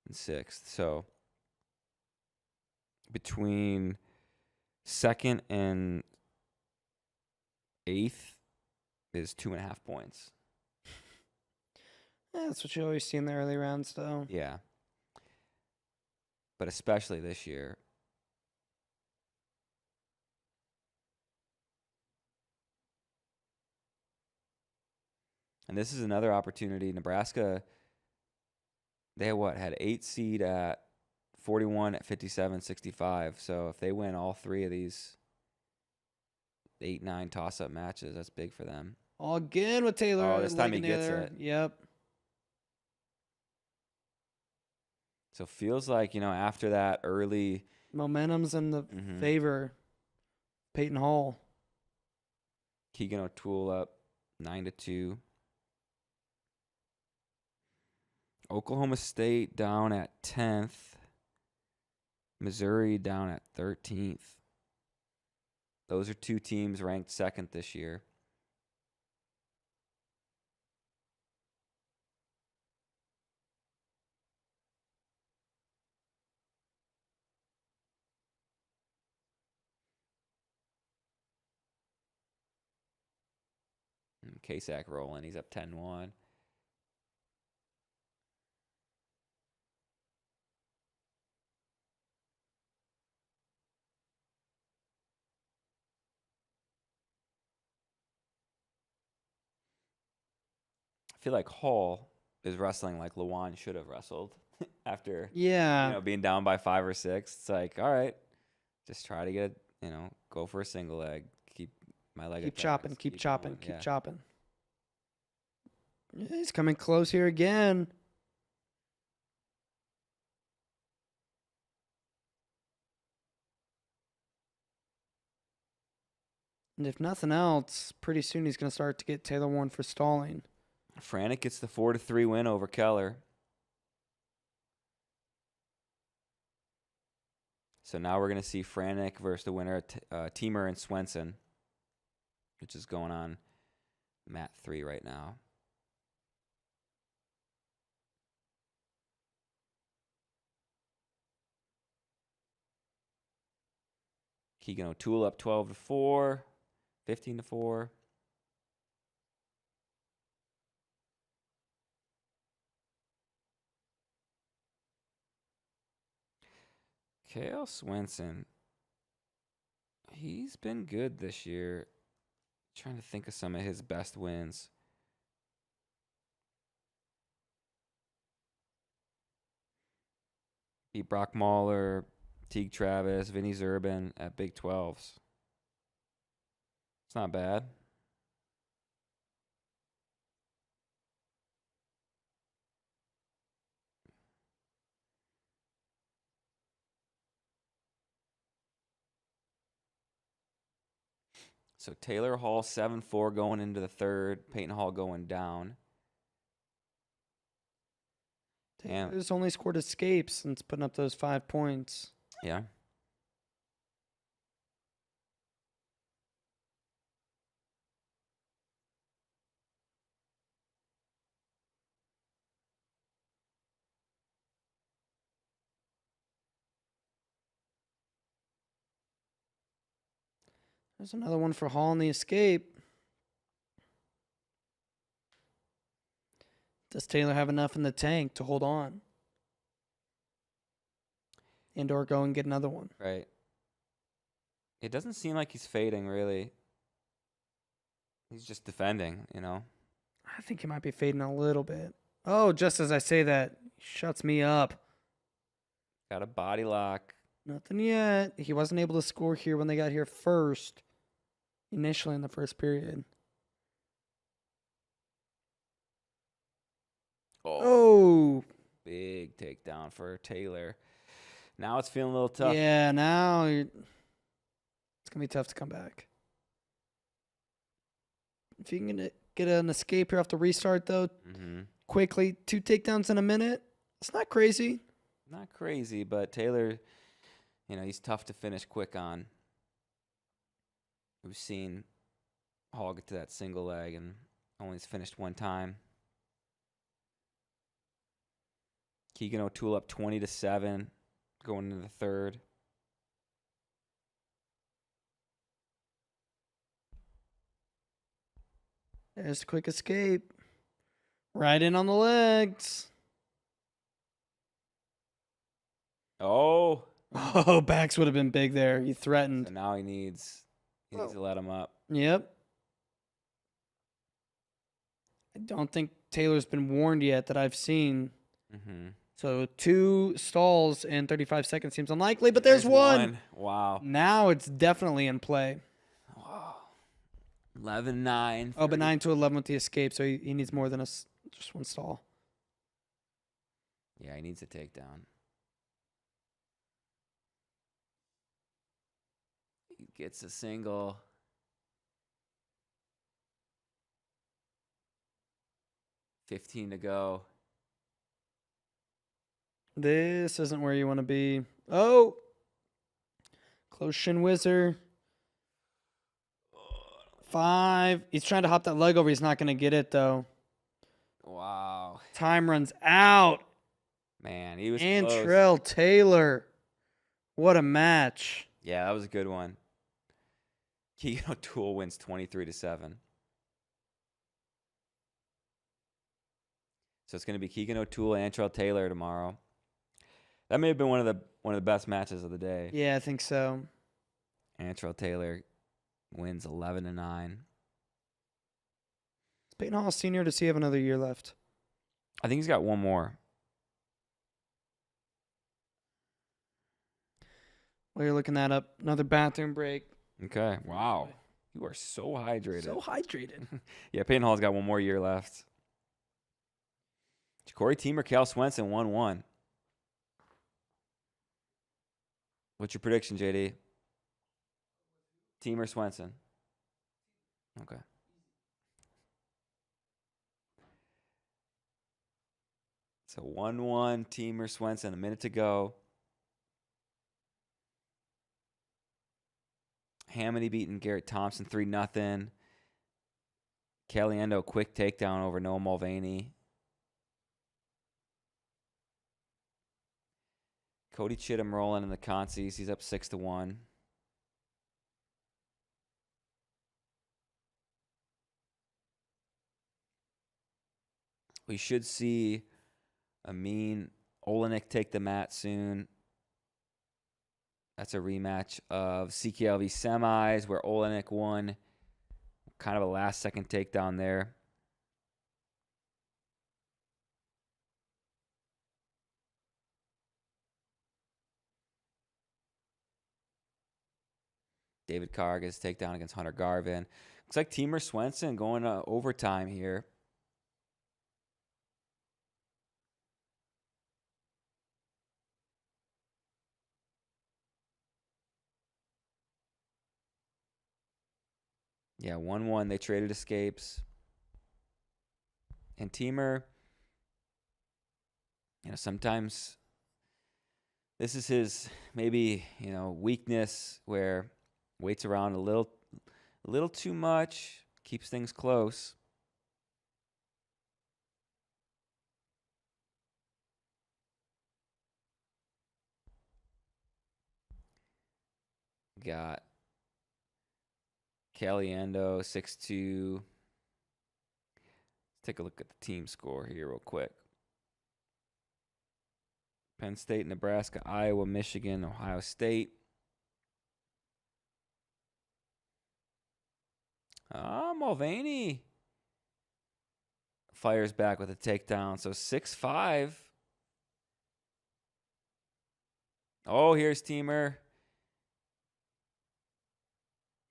in 6th. So between 2nd and 8th is 2.5 points.
Yeah, that's what you always see in the early rounds, though.
Yeah. But especially this year. And this is another opportunity. Nebraska, they had 8 seed at 41 at 57, 65. So if they win all 3 of these 8-9 toss-up matches, that's big for them.
All again with Taylor.
Oh, this time he gets it.
Yep.
So feels like, after that early...
Momentum's in the favor. Peyton Hall.
Keegan O'Toole up 9-2. Oklahoma State down at 10th. Missouri down at 13th. Those are 2 teams ranked 2nd this year. And Kozak rolling. He's up 10-1. I feel like Hall is wrestling like Lewan should have wrestled after being down by 5 or 6. It's like, all right, just try to get, go for a single leg. Keep my leg.
Keep chopping. Keep chopping. He's coming close here again. And if nothing else, pretty soon he's going to start to get Taylor warned for stalling.
Frantic gets the 4-3 win over Keller. So now we're going to see Frantic versus the winner of Teamer and Swenson, which is going on mat 3 right now. Keegan O'Toole up 12-4, 15-4. Kale Swenson, he's been good this year. Trying to think of some of his best wins. Beat Brock Mahler, Teague Travis, Vinny Zerban at Big 12s. It's not bad. So Taylor Hall 7-4 going into the third. Peyton Hall going down.
Taylor's only scored escapes since putting up those 5 points.
Yeah.
There's another one for Hall in the escape. Does Taylor have enough in the tank to hold on? And or go and get another one?
Right. It doesn't seem like he's fading, really. He's just defending, you know.
I think he might be fading a little bit. Oh, just as I say that, he shuts me up.
Got a body lock.
Nothing yet. He wasn't able to score here when they got here first. Initially in the first period. Oh.
Big takedown for Taylor. Now it's feeling a little tough.
Yeah, now it's going to be tough to come back. If you can get an escape here off the restart, though, quickly, 2 takedowns in a minute, it's not crazy.
Not crazy, but Taylor, he's tough to finish quick on. We've seen Hall get to that single leg and only has finished 1 time. Keegan O'Toole up 20-7 going into the third.
There's a quick escape. Right in on the legs.
Oh,
backs would have been big there. He threatened.
So now he needs to let him up.
Yep. I don't think Taylor's been warned yet that I've seen. So 2 stalls in 35 seconds seems unlikely, but there's one.
Wow.
Now it's definitely in play.
Wow. 11-9.
Oh, but 9-11 with the escape, so he needs more than just 1 stall.
Yeah, he needs a takedown. He gets a single. $15 to go.
This isn't where you want to be. Oh! Close shin whizzer. 5. He's trying to hop that leg over. He's not going to get it, though.
Wow.
Time runs out.
Man, he was
Antrell
close.
Taylor. What a match.
Yeah, that was a good one. Keegan O'Toole wins 23-7. So it's going to be Keegan O'Toole and Antrell Taylor tomorrow. That may have been one of the best matches of the day.
Yeah, I think so.
Antrell Taylor wins 11-9.
Is Peyton Hall senior? Does he have another year left?
I think he's got 1 more.
While you're looking that up, another bathroom break.
Okay. Wow. You are so hydrated.
So hydrated.
Yeah, Peyton Hall's got 1 more year left. Corey Teamer, Cal Swenson, 1-1. What's your prediction, JD? Teamer, Swenson. Okay. So 1-1, Teamer, Swenson, a minute to go. Hamady beating Garrett Thompson 3-0. Caliendo, quick takedown over Noah Mulvaney. Cody Chittum rolling in the consies. He's up 6-1. We should see Amin Olenek take the mat soon. That's a rematch of CKLV semis where Olenek won. Kind of a last-second takedown there. David Carr gets takedown against Hunter Garvin. Looks like Teamer Swenson going to overtime here. Yeah, 1-1. They traded escapes. And Teamer, sometimes this is his maybe, weakness where waits around a little too much, keeps things close. Got Caliendo 6-2. Let's take a look at the team score here real quick. Penn State, Nebraska, Iowa, Michigan, Ohio State. Mulvaney fires back with a takedown. So 6-5. Oh, here's Teamer.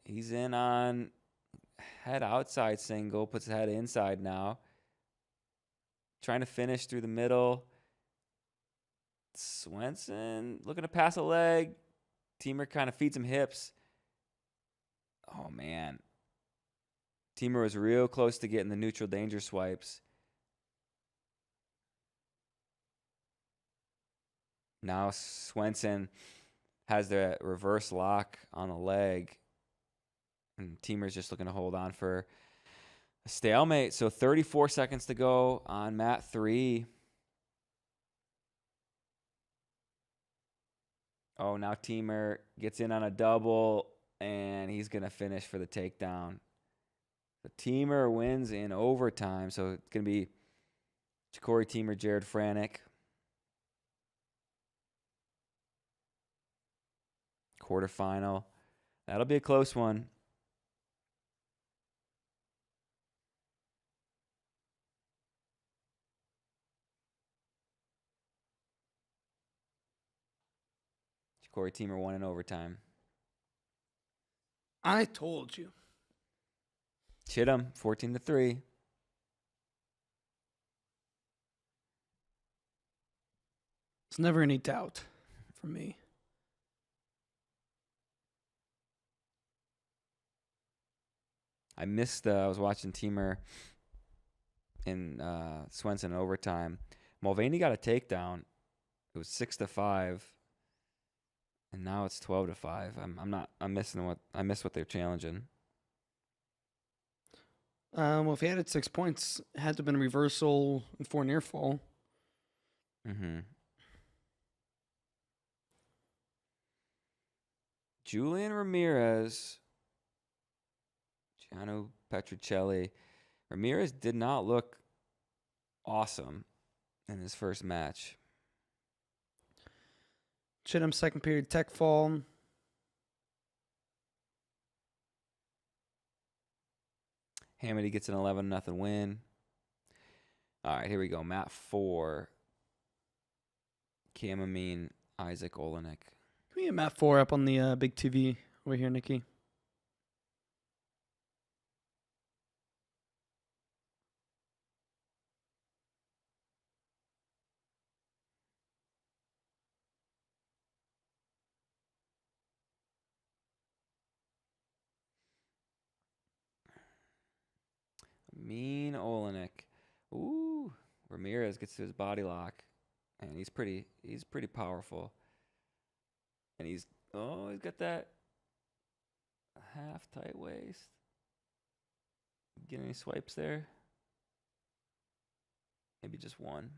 He's in on head outside single, puts his head inside now. Trying to finish through the middle. Swenson looking to pass a leg. Teamer kind of feeds him hips. Oh, man. Teamer was real close to getting the neutral danger swipes. Now Swenson has the reverse lock on the leg. And Teamer's just looking to hold on for a stalemate. So 34 seconds to go on mat 3. Oh, now Teamer gets in on a double, and he's going to finish for the takedown. The Teamer wins in overtime, so it's going to be Corey Teamer, Jared Franick. Quarterfinal. That'll be a close one. Corey Teamer won in overtime.
I told you.
Chit him, 14-3.
There's never any doubt for me.
I was watching Teamer in Swenson in overtime. Mulvaney got a takedown. It was 6-5. And now it's 12-5. I miss what they're challenging.
Well, if he had 6 points, it had to have been a reversal and 4 near fall.
Mm-hmm. Julian Ramirez, Gianno Petruccelli. Ramirez did not look awesome in his first match.
Chittum second period tech fall.
Hamady gets an 11-0 win. All right, here we go. Mat 4. Camamine, Isaac Olenek.
Can we get mat 4 up on the big TV over here, Nikki?
Mean Olenek. Ooh, Ramirez gets to his body lock, and he's pretty powerful. And he's got that half tight waist. Get any swipes there? Maybe just one.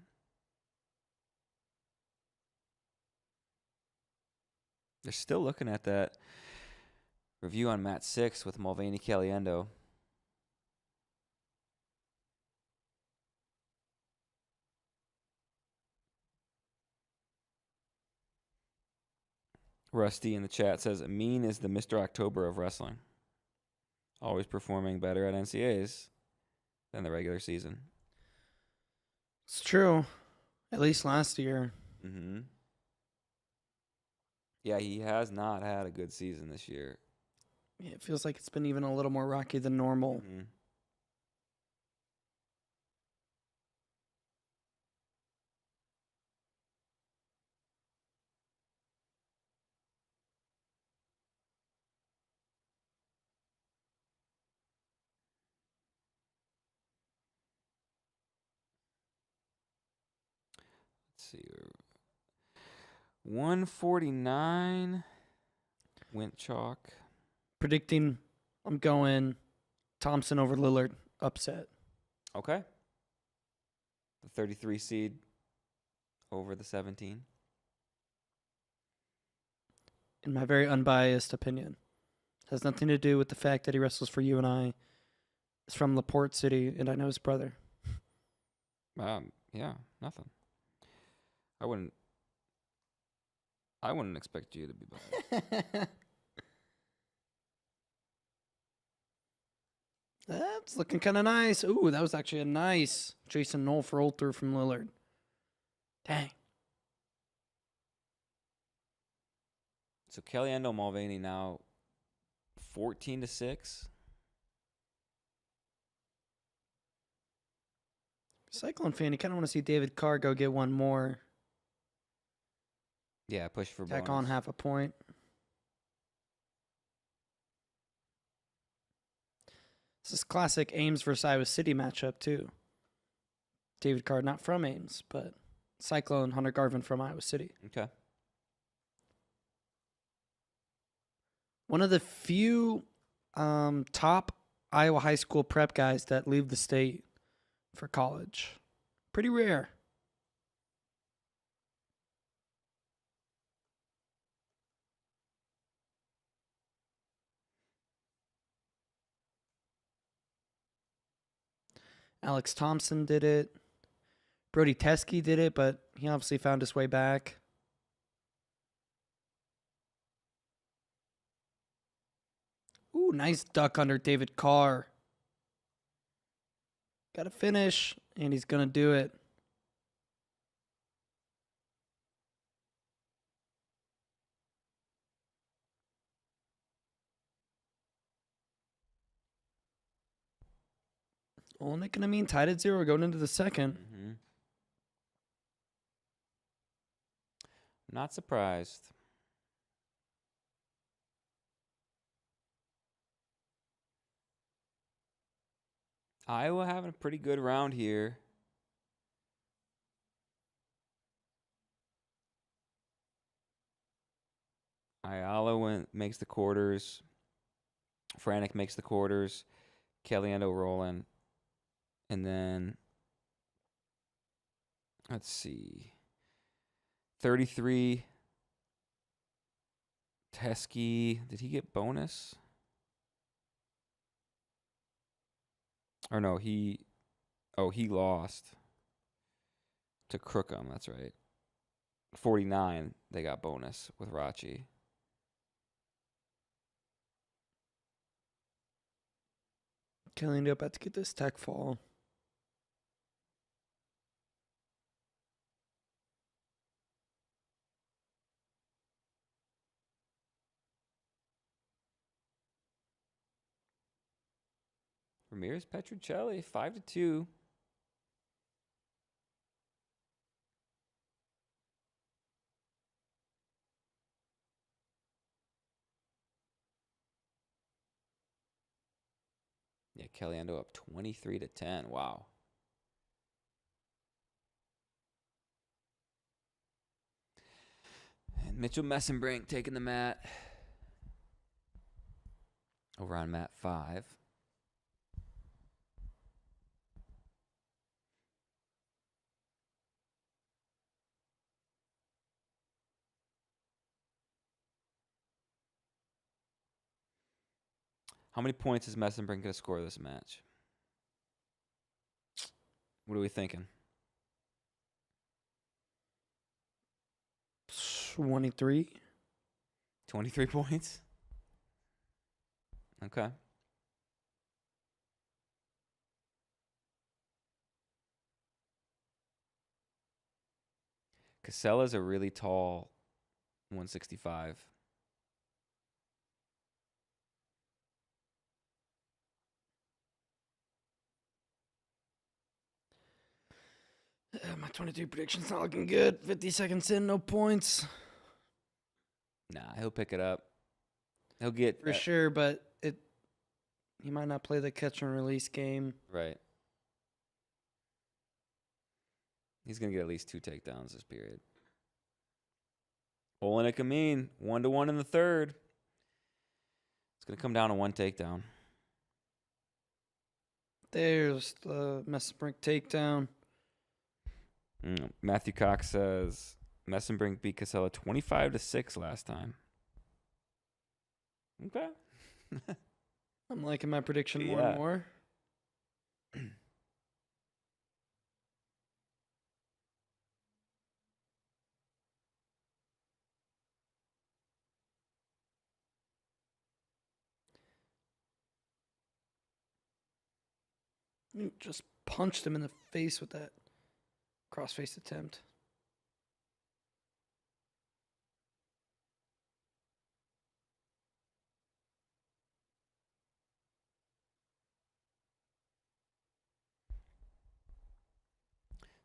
They're still looking at that review on mat 6 with Mulvaney Caliendo. Rusty in the chat says, Amin is the Mr. October of wrestling. Always performing better at NCAAs than the regular season.
It's true. At least last year.
Yeah, he has not had a good season this year.
Yeah, it feels like it's been even a little more rocky than normal.
Mm-hmm. Let's see. 149 went chalk.
Predicting, I'm going Thompson over Lillard upset.
Okay. The 33 seed over the 17.
In my very unbiased opinion. Has nothing to do with the fact that he wrestles for you and I. He's from LaPorte City, and I know his brother.
Yeah, nothing. I wouldn't expect you to be biased.
That's looking kind of nice. Ooh, that was actually a nice Jason Knoll for roll through from Lillard. Dang.
So Caliendo Mulvaney now 14-6.
Cyclone fan, you kind of want to see David Carr go get one more.
Yeah, push for
Tack
bonus.
on half a point. This is classic Ames versus Iowa City matchup, too. David Carr, not from Ames, but Cyclone Hunter Garvin from Iowa City.
Okay.
One of the few top Iowa high school prep guys that leave the state for college. Pretty rare. Alex Thompson did it. Brody Teske did it, but he obviously found his way back. Ooh, nice duck under David Carr. Got to finish, and he's going to do it. Only going to mean tied at 0 going into the second.
Mm-hmm. Not surprised. Iowa having a pretty good round here. Ayala makes the quarters. Franek makes the quarters. Caliendo rolling. And then, let's see. 33. Teske. Did he get bonus? Or no, he lost to Crookham. That's right. 49, they got bonus with Rachi.
Caliendo about to get this tech fall.
Ramirez Petruccelli, 5-2. Yeah, Caliendo up 23-10. Wow. And Mitchell Messenbrink taking the mat. Over on mat 5. How many points is Messenbrink going to score this match? What are we thinking?
23.
23 points? Okay. Casella's a really tall 165.
my 23 prediction's not looking good. 50 seconds in, no points.
Nah, he'll pick it up. He'll get
for sure, but he might not play the catch and release game.
Right. He's gonna get at least 2 takedowns this period. Olenek Amin, 1-1 in the third. It's gonna come down to 1 takedown.
There's the Messenbrink takedown.
Matthew Cox says Messenbrink beat Casella 25-6 last time. Okay.
I'm liking my prediction more and more. Just punched him in the face with that cross-face attempt.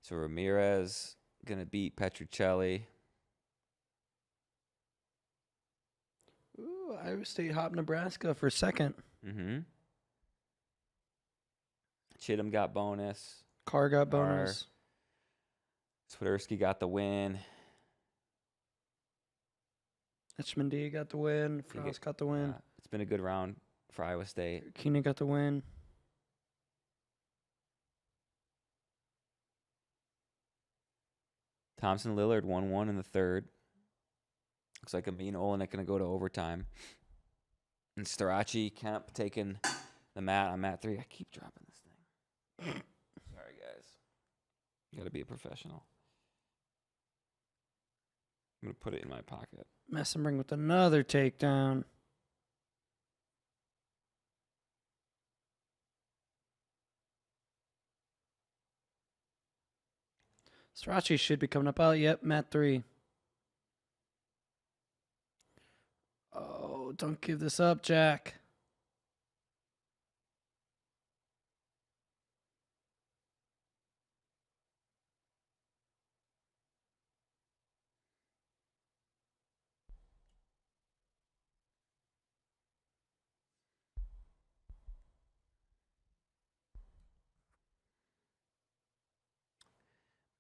So Ramirez gonna beat Petruccelli.
Ooh, Iowa State hop Nebraska for second.
Mm-hmm. Chittum got bonus.
Carr got bonus.
Swiderski got the win.
Etchman got the win. Frost got the win.
It's been a good round for Iowa State.
Keenan got the win.
Thompson Lillard 1-1 in the third. Looks like Amin Olenek going to go to overtime. And Starachi Kemp taking the mat on mat 3. I keep dropping this thing. Sorry, guys. You got to be a professional. I'm going to put it in my pocket.
Messenbrink with another takedown. Starachi should be coming up. Oh, yep, mat 3. Oh, don't give this up, Jack.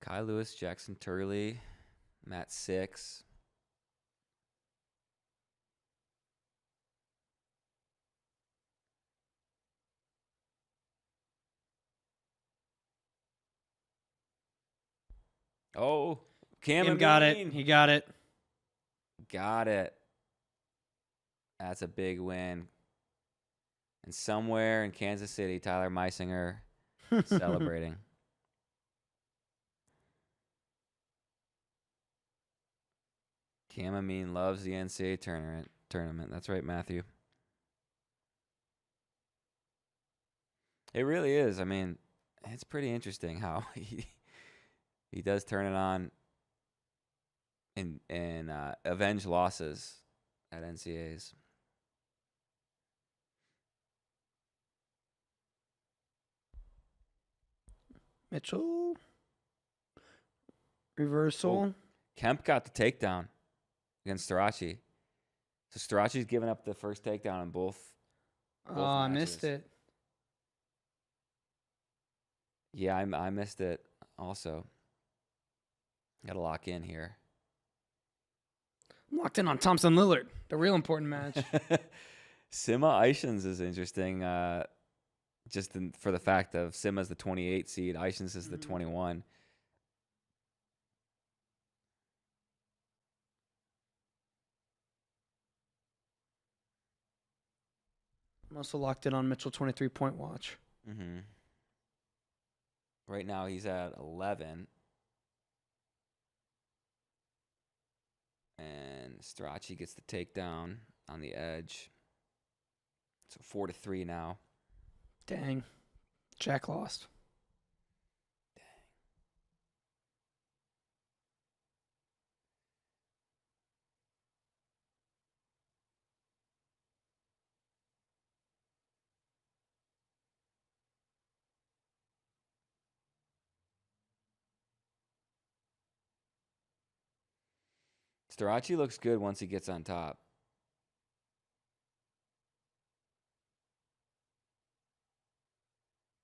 Kai Lewis, Jackson Turley, mat 6. Oh, Cam
got it. He got it.
Got it. That's a big win. And somewhere in Kansas City, Tyler Meisinger celebrating. Cam Amin loves the NCAA tournament. That's right, Matthew. It really is. I mean, it's pretty interesting how he does turn it on and avenge losses at NCAAs.
Mitchell. Reversal.
Oh, Kemp got the takedown against Starachi. So Starachi's given up the first takedown in both
I missed it.
Yeah, I missed it also. Got to lock in here.
I'm locked in on Thompson Lillard, the real important match.
Sima Ishins is interesting, for the fact of Sima's the 28 seed, Ishins is the 21.
I'm also locked in on Mitchell 23-point watch.
Mm-hmm. Right now he's at 11. And Strachey gets the takedown on the edge. So 4-3 now.
Dang. Jack lost.
Starachi looks good once he gets on top.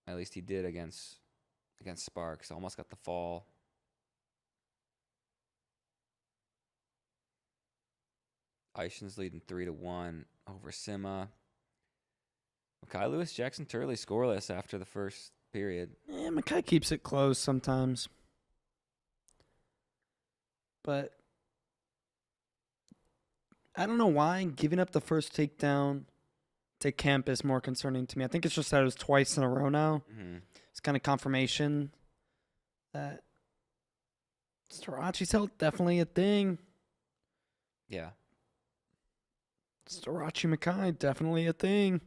At least he did against Sparks. Almost got the fall. Aishin's leading 3-1 over Sima. Makai Lewis, Jackson Turley scoreless after the first period.
Yeah, Makai keeps it close sometimes. But I don't know why giving up the first takedown to Kemp is more concerning to me. I think it's just that it was twice in a row now.
Mm-hmm.
It's kind of confirmation that Starachi's health definitely a thing.
Yeah.
Starachi Makai definitely a thing.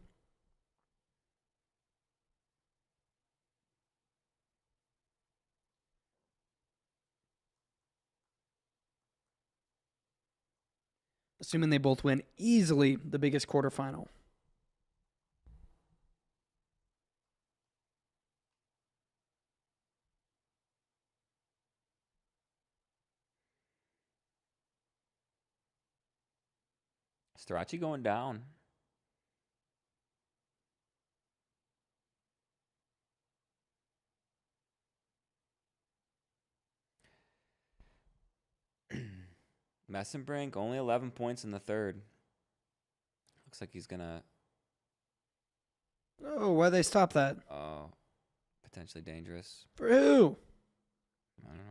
Assuming they both win easily the biggest quarterfinal.
Starachi going down. Messenbrink, only 11 points in the third. Looks like he's going to...
Oh, why they stop that?
Oh, potentially dangerous.
For who?
I don't know.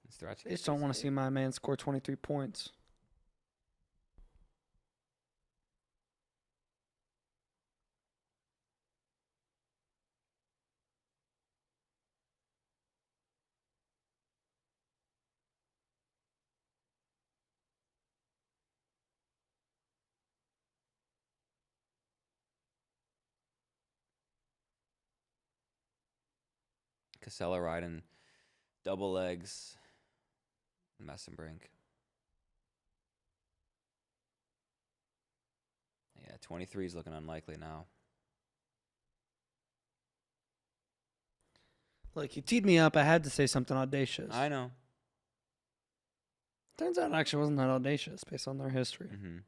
Starachi
They just don't want to see my man score 23 points.
Casella riding double legs. Messenbrink. Yeah, 23 is looking unlikely now.
Look, you teed me up. I had to say something audacious.
I know.
Turns out it actually wasn't that audacious based on their history.
Mm-hmm.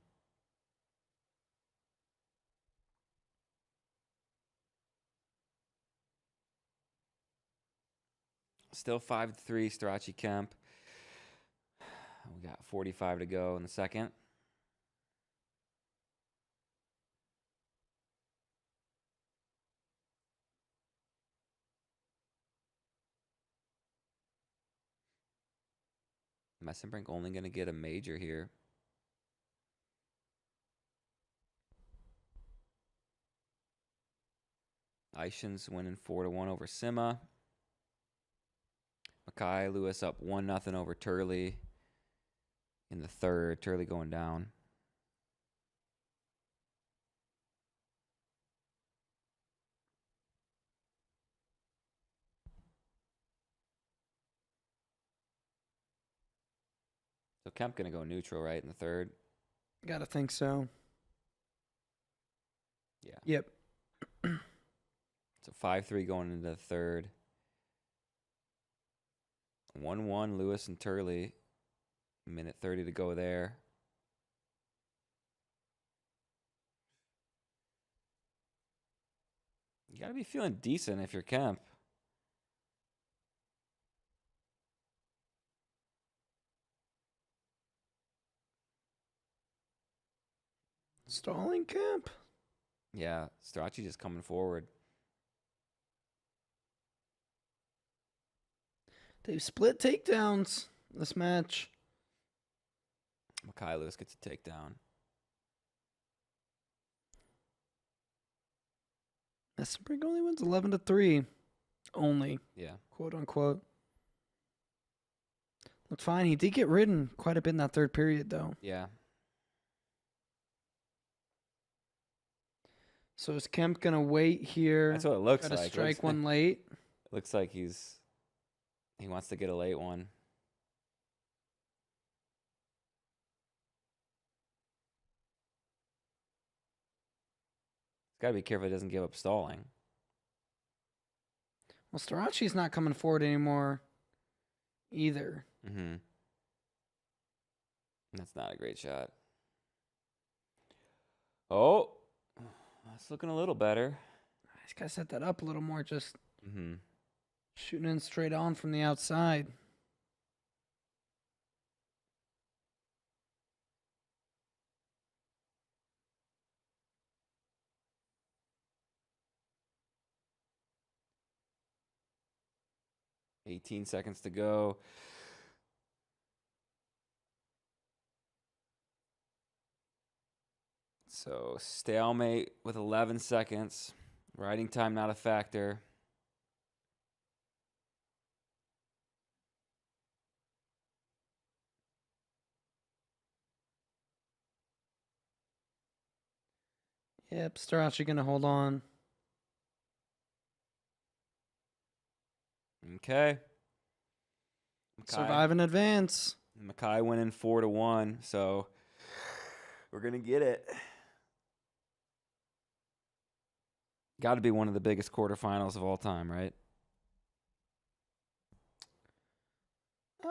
Still 5-3, Starachi Kemp. We got 45 to go in the second. Messenbrink only going to get a major here. Aishin's winning 4-1 over Sima. Makai Lewis up 1-0 over Turley in the third. Turley going down. So Kemp going to go neutral, right, in the third?
Gotta think so.
Yeah.
Yep.
So 5-3 going into the third. 1-1 Lewis and Turley. Minute 30 to go there. You got to be feeling decent if you're Kemp.
Stalling Kemp.
Yeah, Starachi just coming forward.
They've split takedowns this match.
Makai Lewis gets a takedown.
Messenbrink only wins 11-3. Only.
Yeah.
Quote unquote. Looked fine. He did get ridden quite a bit in that third period, though.
Yeah.
So is Kemp going to wait here?
That's what it looks
try to
like.
strike one late?
Looks like he wants to get a late one. He's got to be careful he doesn't give up stalling.
Well, Starachi's not coming forward anymore either.
Mm-hmm. That's not a great shot. Oh, that's looking a little better.
I just got to set that up a little more, just shooting in straight on from the outside.
$18 seconds to go. So stalemate with 11 seconds. Riding time not a factor.
Yep, Starocci going to hold on.
Okay.
Survive in advance.
Mackay winning 4-1, so we're going to get it. Got to be one of the biggest quarterfinals of all time, right? A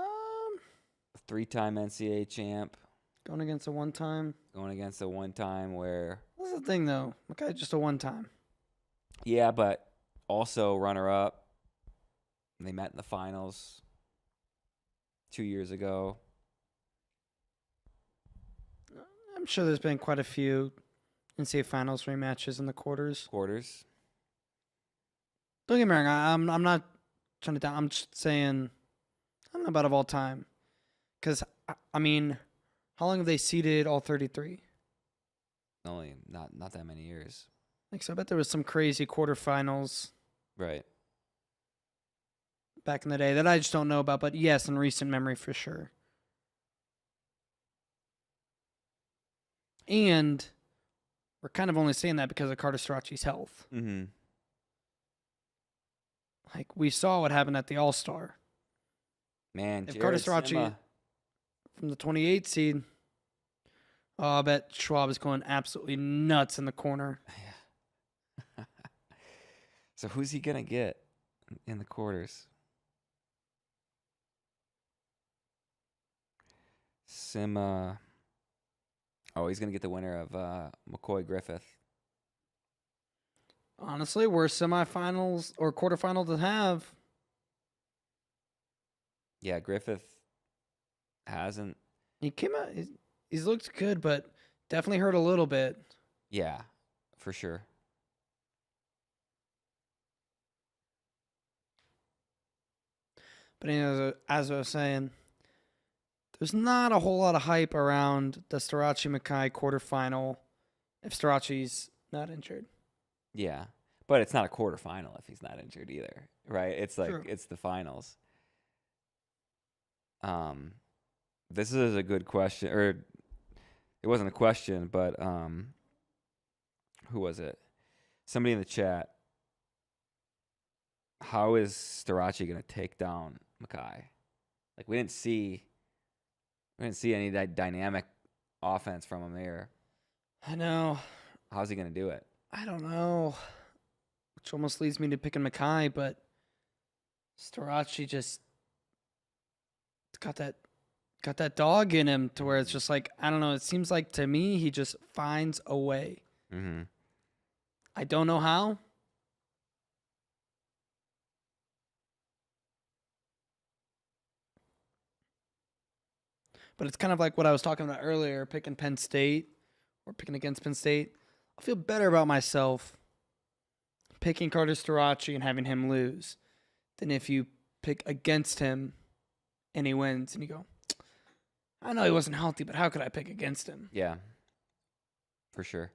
3-time NCAA champ.
Going against a one-time.
Going against a one-time where...
What's the thing, though? Mackay just a one-time.
Yeah, but also runner-up. They met in the finals 2 years ago.
I'm sure there's been quite a few NCAA finals rematches in the quarters. Don't get me wrong. I'm not trying to down. I'm just saying, I don't know about of all time. Because, I mean, how long have they seeded all 33?
Only not that many years.
Like, so I bet there was some crazy quarterfinals.
Right.
Back in the day that I just don't know about. But yes, in recent memory for sure. And we're kind of only saying that because of Carter Starocci's health.
Mm-hmm.
Like, we saw what happened at the All-Star.
Man,
if
Jared
Carter Starocci
Sima.
From the 28 seed, I bet Schwab is going absolutely nuts in the corner.
Yeah. So who's he going to get in the quarters? Sima. Oh, he's going to get the winner of McCoy Griffith.
Honestly, worst semifinals or quarterfinal to have.
Yeah, Griffith hasn't.
He came out. He's looked good, but definitely hurt a little bit.
Yeah, for sure.
But as I was saying, there's not a whole lot of hype around the Starocci-Mackay quarterfinal if Starocci's not injured.
Yeah, but it's not a quarterfinal if he's not injured either, right? It's like
True.
It's the finals. This is a good question, or it wasn't a question, but who was it? Somebody in the chat. How is Starocci going to take down Mackay? Like we didn't see any dynamic offense from him there.
I know.
How's he going to do it?
I don't know. Which almost leads me to picking Mackay, but Starocci just got that dog in him to where it's just like, I don't know. It seems like to me he just finds a way.
Mm-hmm.
I don't know how. But it's kind of like what I was talking about earlier, picking Penn State or picking against Penn State. I feel better about myself picking Carter Starocci and having him lose than if you pick against him and he wins and you go, I know he wasn't healthy, but how could I pick against him?
Yeah, for sure.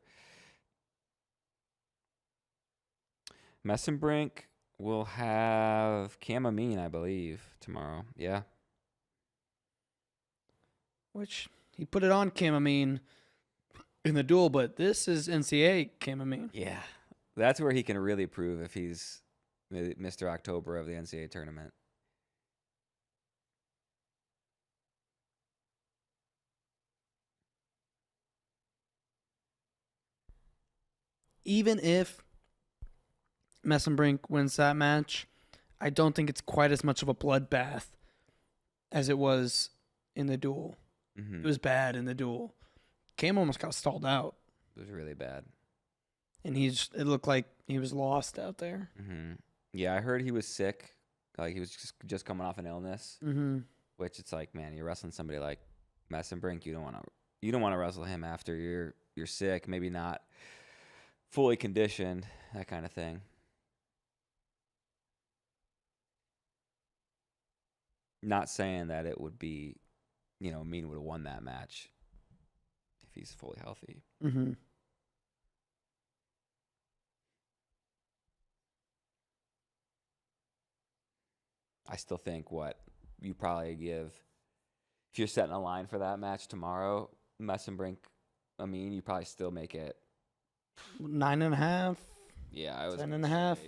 Messenbrink will have Cam Amin, I believe, tomorrow. Yeah.
Which he put it on Cam Amin in the duel, but this is NCAA Cam Amin.
Yeah. That's where he can really prove if he's Mr. October of the NCAA tournament.
Even if Messenbrink wins that match, I don't think it's quite as much of a bloodbath as it was in the duel.
Mm-hmm.
It was bad in the duel. Cam almost got stalled out.
It was really bad.
And it looked like he was lost out there.
Mm-hmm. Yeah, I heard he was sick. Like he was just coming off an illness.
Mm-hmm.
Which it's like, man, you're wrestling somebody like Messenbrink. You don't want to wrestle him after you're sick, maybe not fully conditioned, that kind of thing. Not saying that it would be, Mean would have won that match if he's fully healthy.
Mm-hmm.
I still think you probably give, if you're setting a line for that match tomorrow, Messenbrink, you probably still make it
9.5.
Yeah, I was
10.5.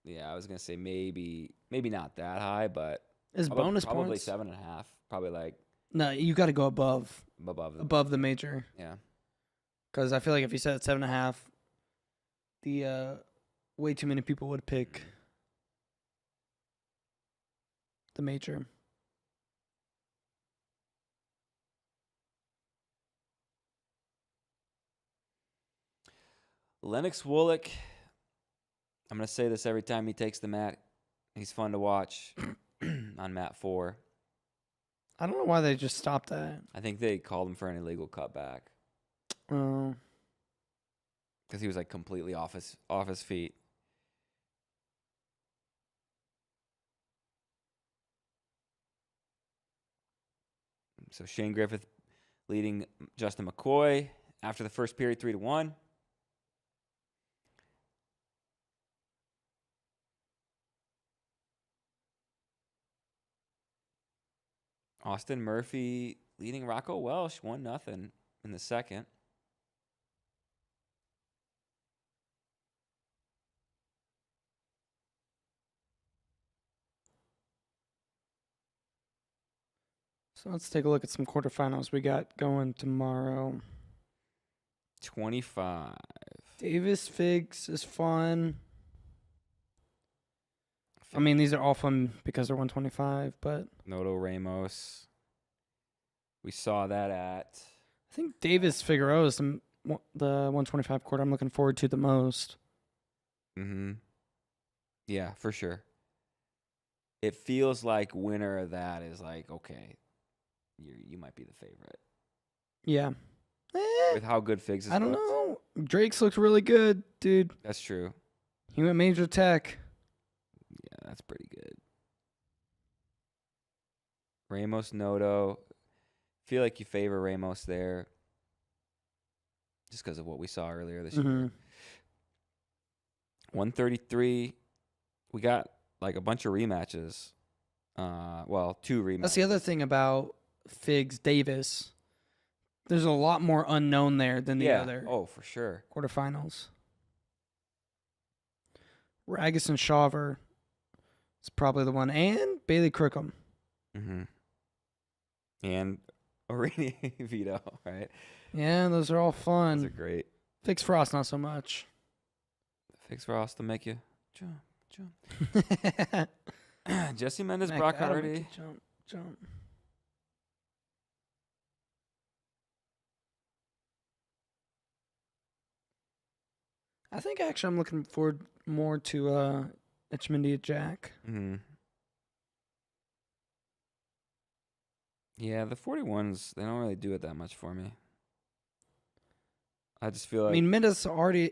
Yeah, I was gonna say maybe not that high, but
Is bonus
probably
points
7.5. Probably like
no, you got to go above
the
major.
Yeah,
because I feel like if you set 7.5, the way too many people would pick the major.
Lennox Wolek. I'm gonna say this every time he takes the mat. He's fun to watch on mat 4.
I don't know why they just stopped that.
I think they called him for an illegal cutback.
Oh.
Because he was like completely off his feet. So Shane Griffith leading Justin McCoy after the first period 3-1. Austin Murphy leading Rocco Welsh 1-0 in the second.
So let's take a look at some quarterfinals we got going tomorrow.
25.
Davis Figs is fun. I mean, these are all fun because they're 125, but
Noto Ramos. We saw that at.
I think Davis Figueroa is the 125 quarter I'm looking forward to the most.
Mm-hmm. Yeah, for sure. It feels like winner of that is like, okay, you might be the favorite.
Yeah.
With how good Figs is.
I don't know. Drake's looked really good, dude.
That's true.
He went major tech.
Yeah, that's pretty good. Ramos Noto. Feel like you favor Ramos there. Just because of what we saw earlier this year. 133. We got like a bunch of rematches. 2 rematches.
That's the other thing about Figs Davis. There's a lot more unknown there than the other.
Oh, for sure.
Quarterfinals. Ragus and Shaver is probably the one. And Bailey Crookham.
Mm-hmm. And Arini Vito, right?
Yeah, those are all fun.
Those are great.
Fix Frost, not so much.
Fix Frost to make you jump. Jesse Mendez, Brock Hardy.
Jump. I think actually I'm looking forward more to Etchmandia Jack.
Mm-hmm. Yeah, the 41s, they don't really do it that much for me. I just feel like...
I mean, Mendez Hardy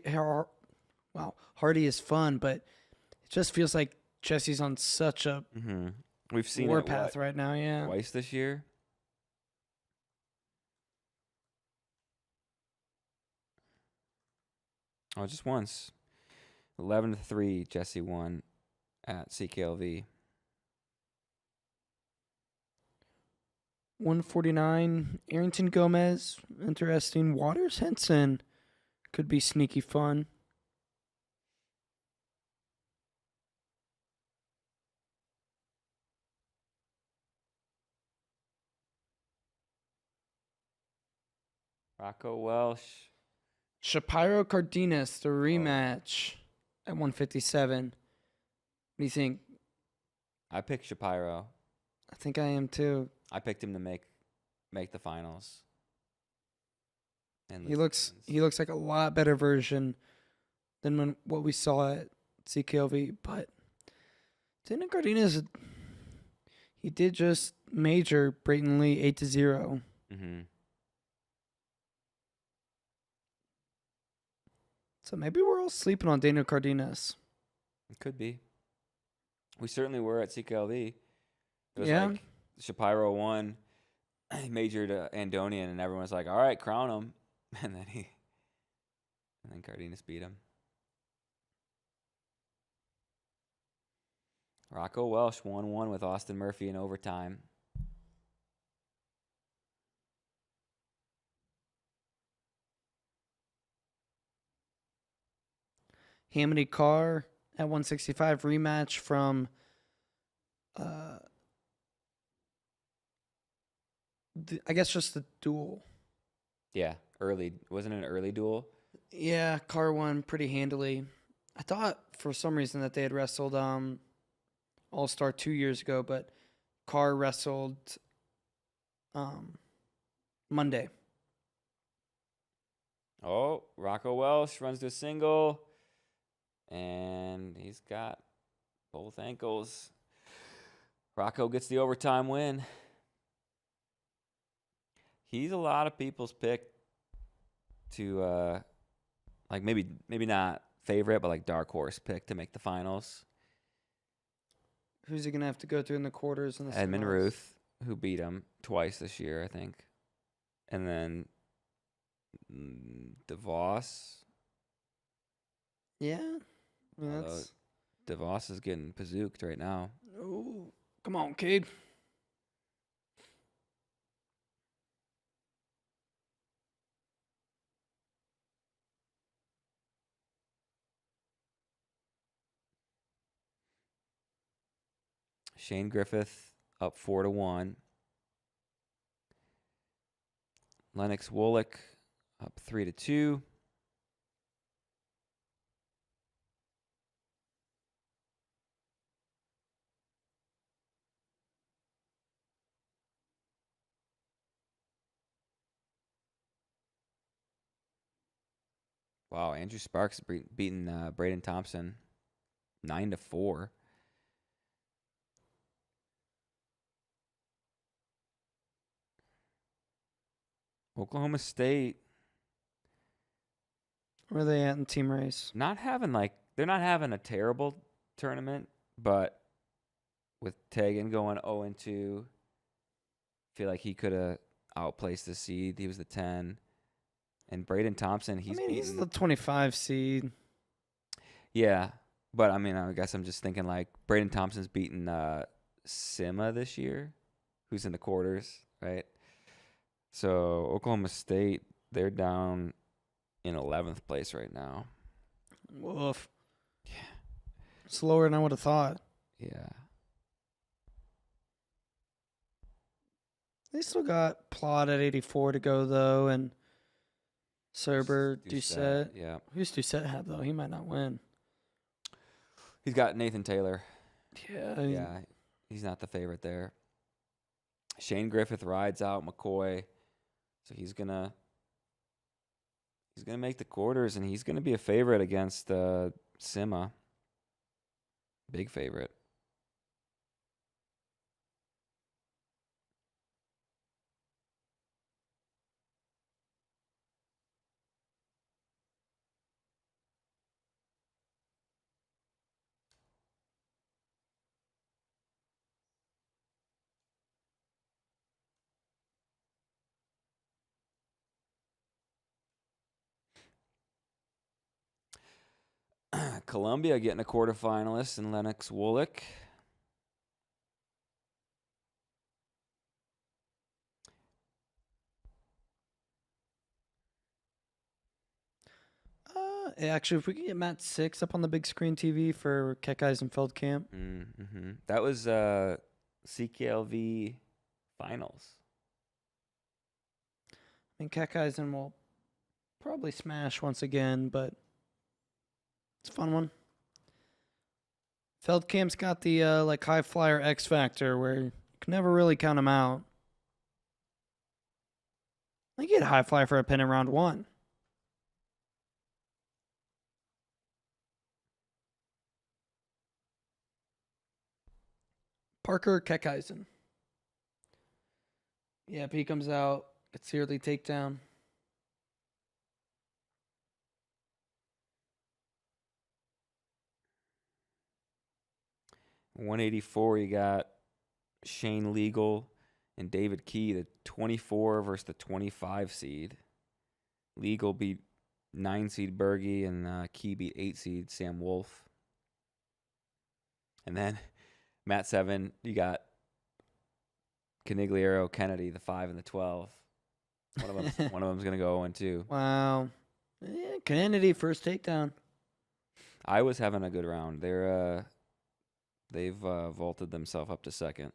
is fun, but it just feels like Jesse's on such a
We've seen
warpath right now, yeah.
Twice this year. Oh, just once. 11-3, Jesse won at CKLV.
149, Arrington Gomez, interesting. Waters Henson could be sneaky fun.
Rocco Welsh.
Shapiro Cardenas, the rematch at 157. What do you think?
I picked Shapiro.
I think I am too.
I picked him to make the finals.
And he looks like a lot better version than what we saw at CKLV. But Daniel Cardenas, he did just major Brayton Lee 8-0.
Mm-hmm.
So maybe we're all sleeping on Daniel Cardenas.
It could be. We certainly were at CKLV. It was
Yeah.
like Shapiro won. He majored Andonian, and everyone was like, all right, crown him. And then Cardenas beat him. Rocco Welsh 1-1 with Austin Murphy in overtime.
Hamity Carr at 165 rematch from I guess just the duel.
Yeah, early. Wasn't it an early duel?
Yeah, Carr won pretty handily. I thought for some reason that they had wrestled All-Star 2 years ago, but Carr wrestled Monday.
Oh, Rocco Welsh runs to a single, and he's got both ankles. Rocco gets the overtime win. He's a lot of people's pick to, like maybe not favorite, but like dark horse pick to make the finals.
Who's he gonna have to go through in the quarters and the
Edmund
semis?
Ruth, who beat him twice this year, I think, and then DeVos.
Yeah, that's.
DeVos is getting pazooked right now.
Oh, come on, Cade.
Shane Griffith up 4-1. Lennox Wolick up 3-2. Wow, Andrew Sparks beating Braden Thompson 9-4. Oklahoma State.
Where are they at in team race?
They're not having a terrible tournament, but with Tegan going 0-2, feel like he could have outplaced the seed. He was the 10. And Braden Thompson, he's
the 25 seed.
Yeah, but I mean, I guess I'm just thinking like Braden Thompson's beaten Sima this year, who's in the quarters, right? So Oklahoma State, they're down in 11th place right now.
Woof. Yeah. It's lower than I would have thought.
Yeah.
They still got Plot at 84 to go, though, and Serber, Doucette.
Yeah.
Who's Doucette have, though? He might not win.
He's got Nathan Taylor.
Yeah.
Yeah, he's not the favorite there. Shane Griffith rides out McCoy, so he's gonna make the quarters, and he's gonna be a favorite against Sima. Big favorite. Columbia getting a quarterfinalist in Lennox Wolick.
Actually, if we could get Matt 6 up on the big screen TV for Kekais and Feldkamp.
Mm-hmm. That was CKLV finals.
I mean, Kekais will probably smash once again, but it's a fun one. Feldkamp's got the high flyer X factor where you Could never really count him out. I think he had high fly for a pin in round 1. Parker Keckeisen. Yep, he comes out. It's yearly takedown.
$184, you got Shane Legal and David Key, the 24 versus the 25 seed. Legal beat 9 seed Berge, and Key beat 8 seed Sam Wolf. And then Mat 7, you got Canigliaro, Kennedy, the 5 and the 12. One of them's gonna go 0-2.
Wow. Yeah, Kennedy first takedown.
I was having a good round. They've vaulted themselves up to second.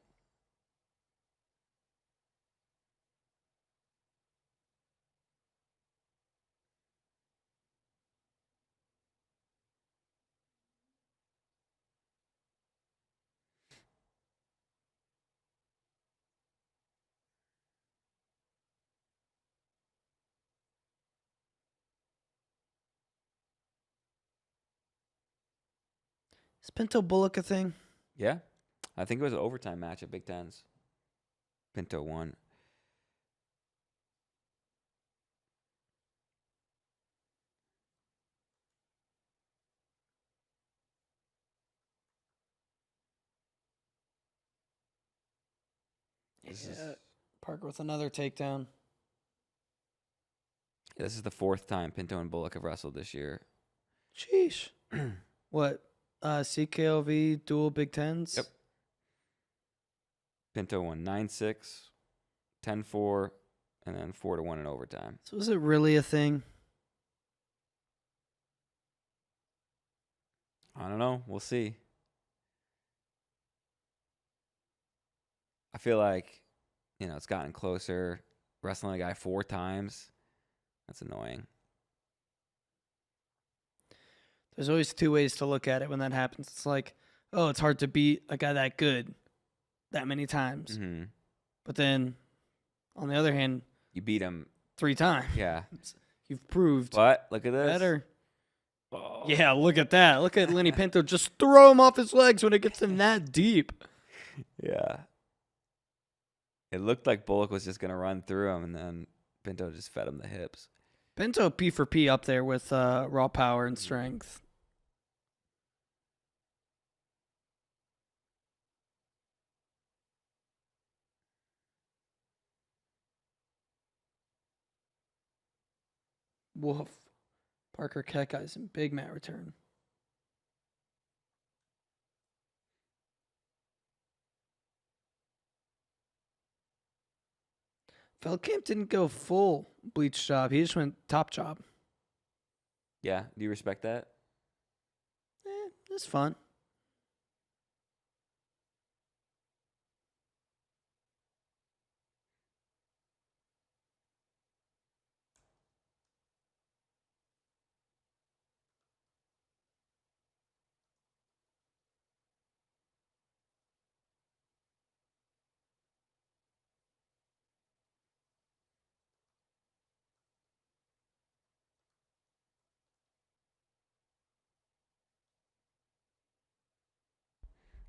Is Pinto Bullock a thing?
Yeah. I think it was an overtime match at Big Tens. Pinto won.
Parker with another takedown.
This is the 4th time Pinto and Bullock have wrestled this year.
Sheesh. What? CKLV dual Big Tens?
Yep. Pinto won 9-6, 10-4, and then 4-1 in overtime.
So is it really a thing?
I don't know. We'll see. I feel like, it's gotten closer. Wrestling a guy 4 times, that's annoying.
There's always 2 ways to look at it when that happens. It's like, oh, it's hard to beat a guy that good that many times.
Mm-hmm.
But then, on the other hand,
you beat him
3 times.
Yeah.
You've proved.
But look at this.
Better. Oh. Yeah, look at that. Look at Lenny Pinto just throw him off his legs when it gets him that deep.
Yeah. It looked like Bullock was just going to run through him, and then Pinto just fed him the hips.
Pinto P for P up there with raw power and strength. Woof. Parker Keckeisen, big mat return. Feldkamp didn't go full bleach job. He just went top job.
Yeah. Do you respect that?
It's fun.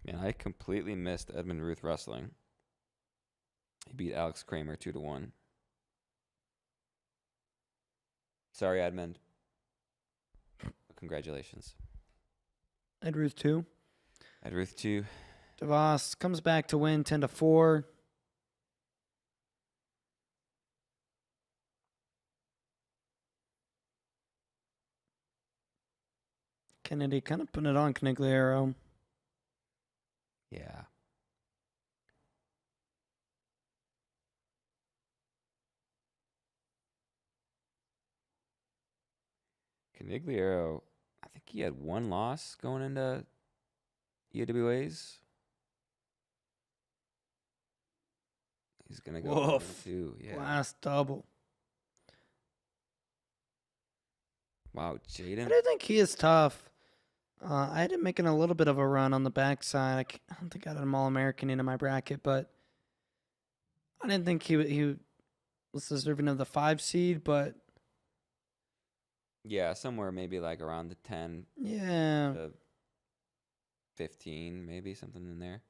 Man, I completely missed Edmund Ruth wrestling. He beat Alex Kramer 2-1. Sorry, Edmund. Congratulations.
Ed Ruth 2.
Ed Ruth 2.
DeVos comes back to win 10-4. Kennedy kind of putting it on Canigliaro.
Yeah. Canigliaro, I think he had 1 loss going into EWAs. He's going to go
Woof.
2. Yeah.
Last double.
Wow, Jaden.
I do think he is tough. I had him making a little bit of a run on the backside. I don't think I had him All-American into my bracket, but I didn't think he was deserving of the 5 seed, but
yeah, somewhere maybe like around the 10
yeah.
to 15, maybe something in there.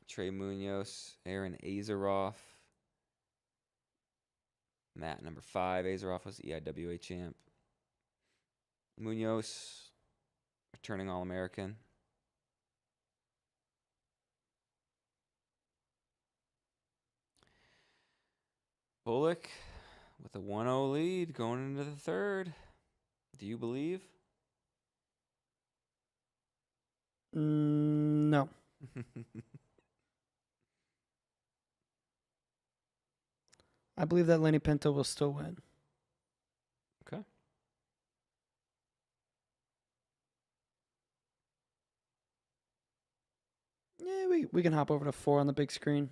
Trey Munoz, Aaron Azaroff. Matt, number 5. Azaroff was EIWA champ. Munoz, returning All-American. Bullock with a 1-0 lead going into the third. Do you believe?
No. I believe that Lenny Pinto will still win.
Okay.
Yeah, we can hop over to 4 on the big screen.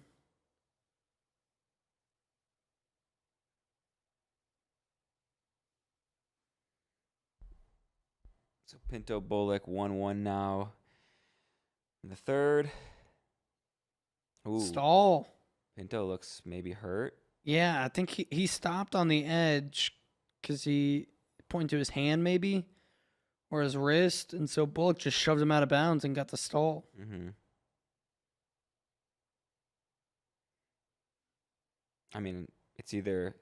So Pinto Bullock 1-1 now. In the third. Ooh.
Stall.
Pinto looks maybe hurt.
Yeah, I think he stopped on the edge because he pointed to his hand maybe or his wrist, and so Bullock just shoved him out of bounds and got the stall.
Mm-hmm. I mean, it's either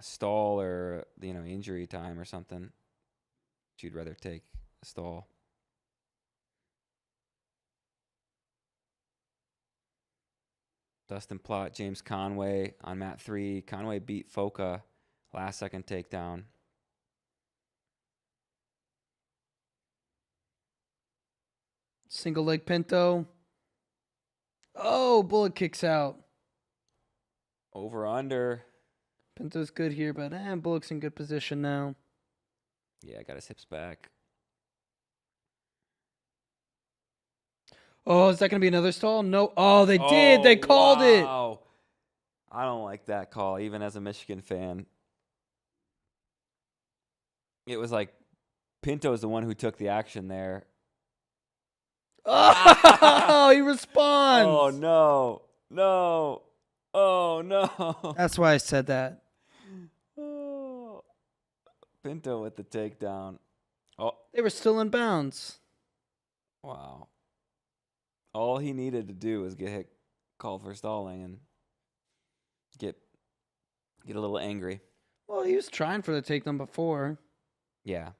a stall or, injury time or something. But you'd rather take a stall. Dustin Plott, James Conway on mat 3. Conway beat Foca last second takedown.
Single leg Pinto. Oh, Bullock kicks out.
Over under.
Pinto's good here, but Bullock's in good position now.
Yeah, got his hips back.
Oh, is that going to be another stall? No. Oh, they did. They called it.
I don't like that call, even as a Michigan fan. It was like Pinto's the one who took the action there.
Oh, he responds.
Oh, no. No. Oh, no.
That's why I said that.
Oh. Pinto with the takedown. Oh.
They were still in bounds.
Wow. All he needed to do was get called for stalling and get a little angry.
Well, he was trying for the takedown before.
Yeah.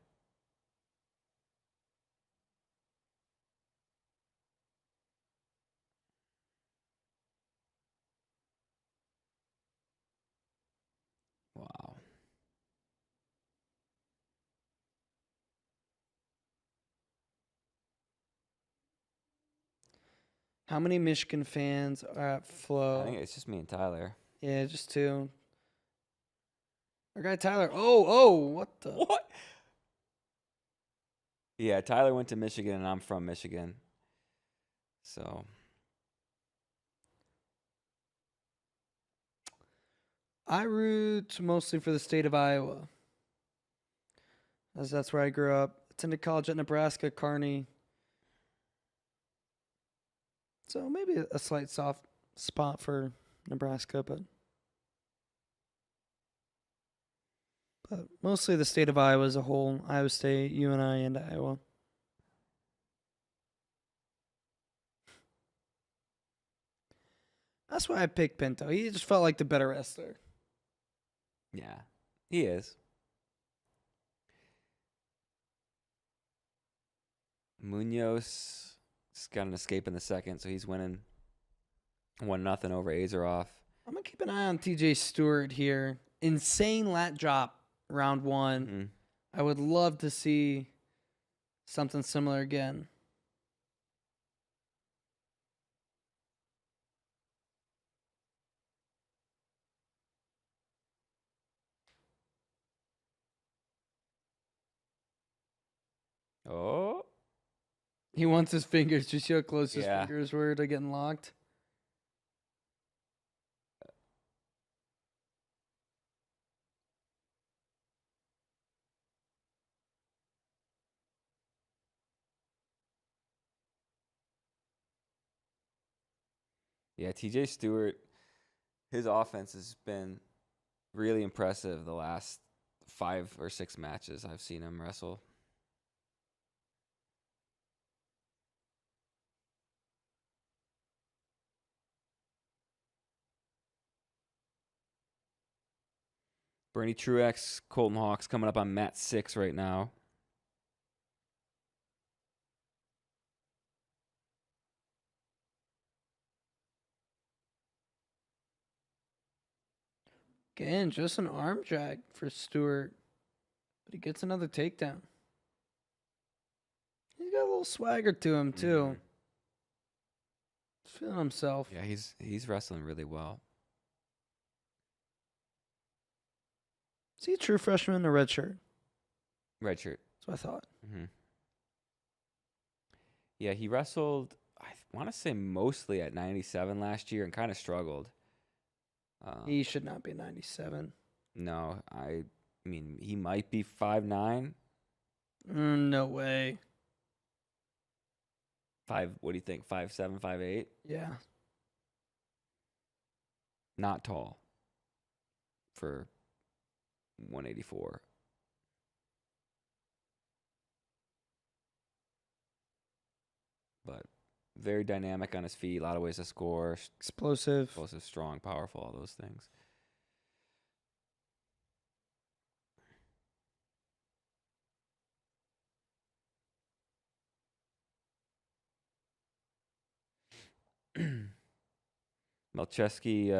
Wow.
How many Michigan fans are at Flo?
I think it's just me and Tyler.
Yeah, just 2. Our guy Tyler. Oh, what the?
What? Yeah, Tyler went to Michigan and I'm from Michigan. So.
I root mostly for the state of Iowa, as that's where I grew up. Attended college at Nebraska, Kearney. So maybe a slight soft spot for Nebraska, but mostly the state of Iowa as a whole. Iowa State, UNI, and Iowa. That's why I picked Pinto. He just felt like the better wrestler.
Yeah, he is. Munoz just got an escape in the second, so he's winning 1-0 over Azaroff.
I'm going to keep an eye on TJ Stewart here. Insane lat drop round 1.
Mm-hmm.
I would love to see something similar again.
Oh.
He wants his fingers. Do you see how close his
Yeah.
fingers were to getting locked?
Yeah, TJ Stewart, his offense has been really impressive the last 5 or 6 matches I've seen him wrestle. Bernie Truex, Colton Hawks coming up on mat 6 right now.
Again, just an arm drag for Stewart, but he gets another takedown. He's got a little swagger to him too. He's feeling himself.
Yeah, he's wrestling really well.
Is he a true freshman in a red shirt?
Red shirt.
That's what I thought.
Mm-hmm. Yeah, he wrestled, I want to say mostly at 97 last year and kind of struggled.
He should not be 97.
No, I mean, he might be 5'9".
No way.
What do you think? 5'7", 5'8"?
Yeah.
Not tall for 184. But very dynamic on his feet, a lot of ways to score.
Explosive,
strong, powerful, all those things. Malcheski,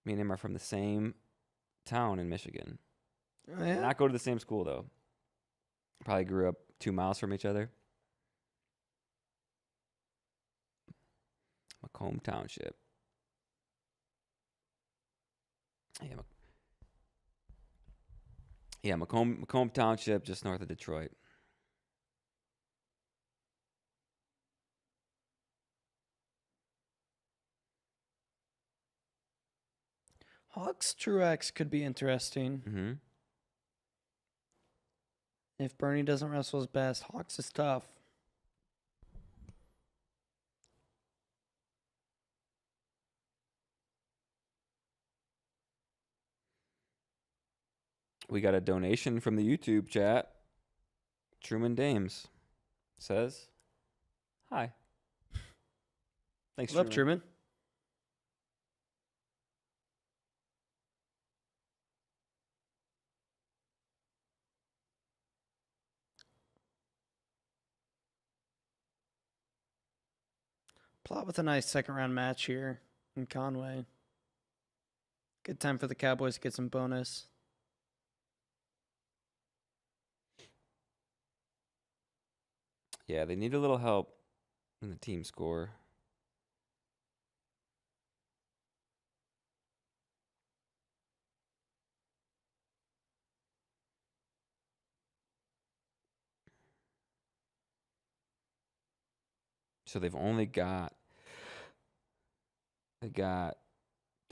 me and him are from the same town in Michigan.
Oh, yeah?
Not go to the same school, though. Probably grew up 2 miles from each other. Macomb Township. Yeah, Macomb Township, just north of Detroit.
Hawks Truex could be interesting.
Mm-hmm.
If Bernie doesn't wrestle his best, Hawks is tough.
We got a donation from the YouTube chat. Truman Dames says, hi. Thanks,
Love Truman. Plot with a nice second round match here in Conway. Good time for the Cowboys to get some bonus.
Yeah, they need a little help in the team score. So they got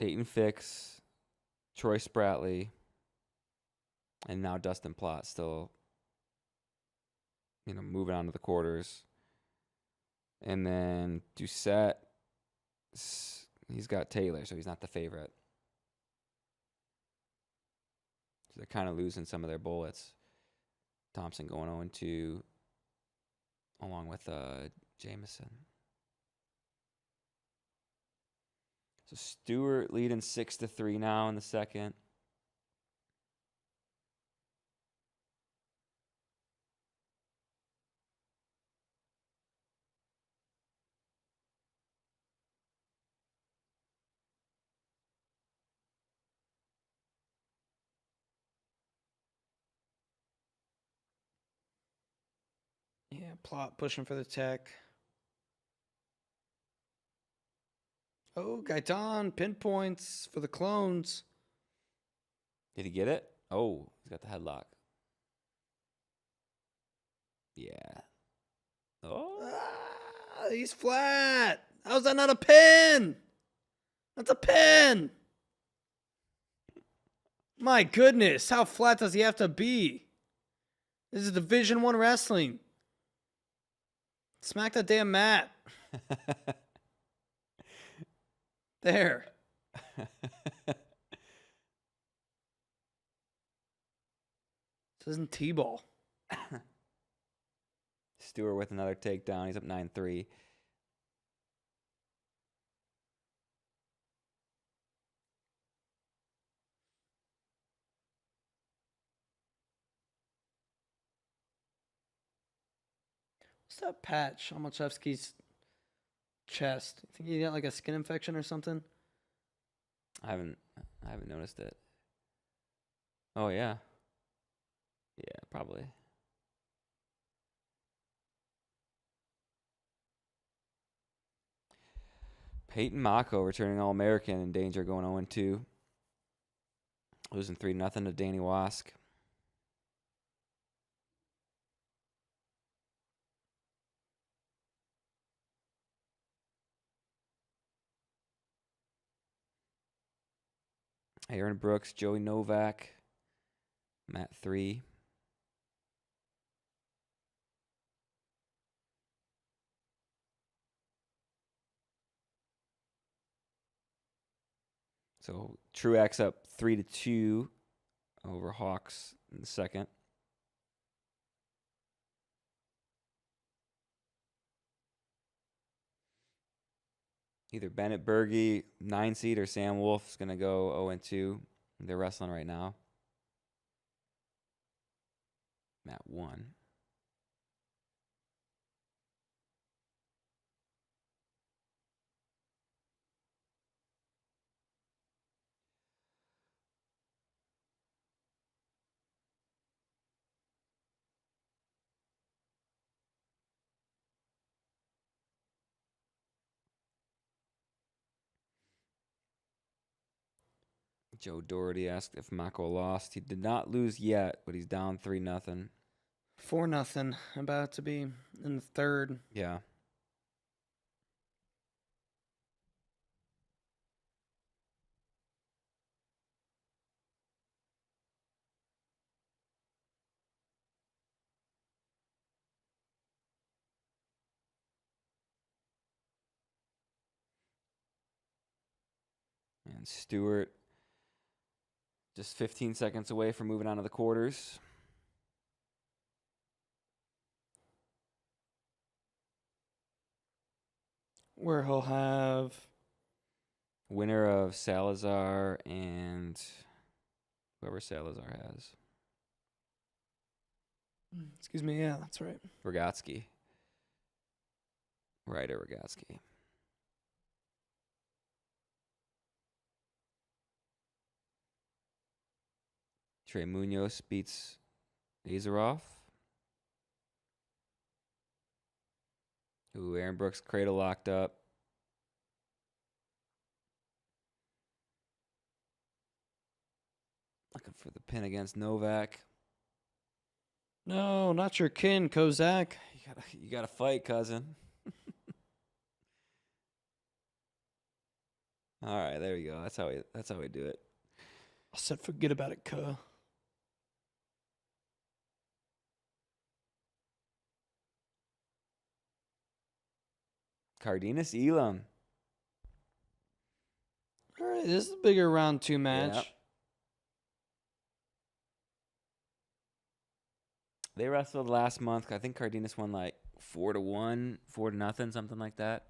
Dayton Fix, Troy Spratley, and now Dustin Plott still, moving on to the quarters. And then Doucette, he's got Taylor, so he's not the favorite. So they're kind of losing some of their bullets. Thompson going 0-2, along with Jameson. So Stewart leading 6-3 now in the second.
Yeah, Plot pushing for the tech. Oh, Gaitan, pinpoints for the clones.
Did he get it? Oh, he's got the headlock. Yeah. Oh.
He's flat. How's that not a pin? That's a pin. My goodness, how flat does he have to be? This is Division 1 wrestling. Smack that damn mat. There. This isn't T-ball.
Stewart with another takedown. He's up 9-3.
What's that patch on Machevsky's chest? You think he got like a skin infection or something?
I haven't noticed it. Oh yeah. Yeah, probably. Peyton Mako returning All-American in danger, going 0-2. Losing 3-0 to Danny Wask. Aaron Brooks, Joey Novak, Matt 3. So Truex up 3-2 over Hawks in the second. Either Bennett Berge, 9 seed, or Sam Wolf is going to go 0-2. They're wrestling right now. Matt 1. Joe Doherty asked if Mako lost. He did not lose yet, but he's down 3-0.
4-0. About to be in the third.
Yeah. And Stewart just 15 seconds away from moving on to the quarters.
Where he'll have
Winner of Salazar and whoever Salazar has.
Excuse me, yeah, that's right.
Rogatsky. Rader Rogatsky. Trey Munoz beats Azarov. Ooh, Aaron Brooks cradle locked up. Looking for the pin against Novak.
No, not your kin, Kozak.
You gotta fight, cousin. All right, there we go. That's how we do it.
I said forget about it, cuh.
Cardenas Elam.
All right, this is a bigger round 2 match.
Yep. They wrestled last month. I think Cardenas won like 4-1, 4-0, something like that.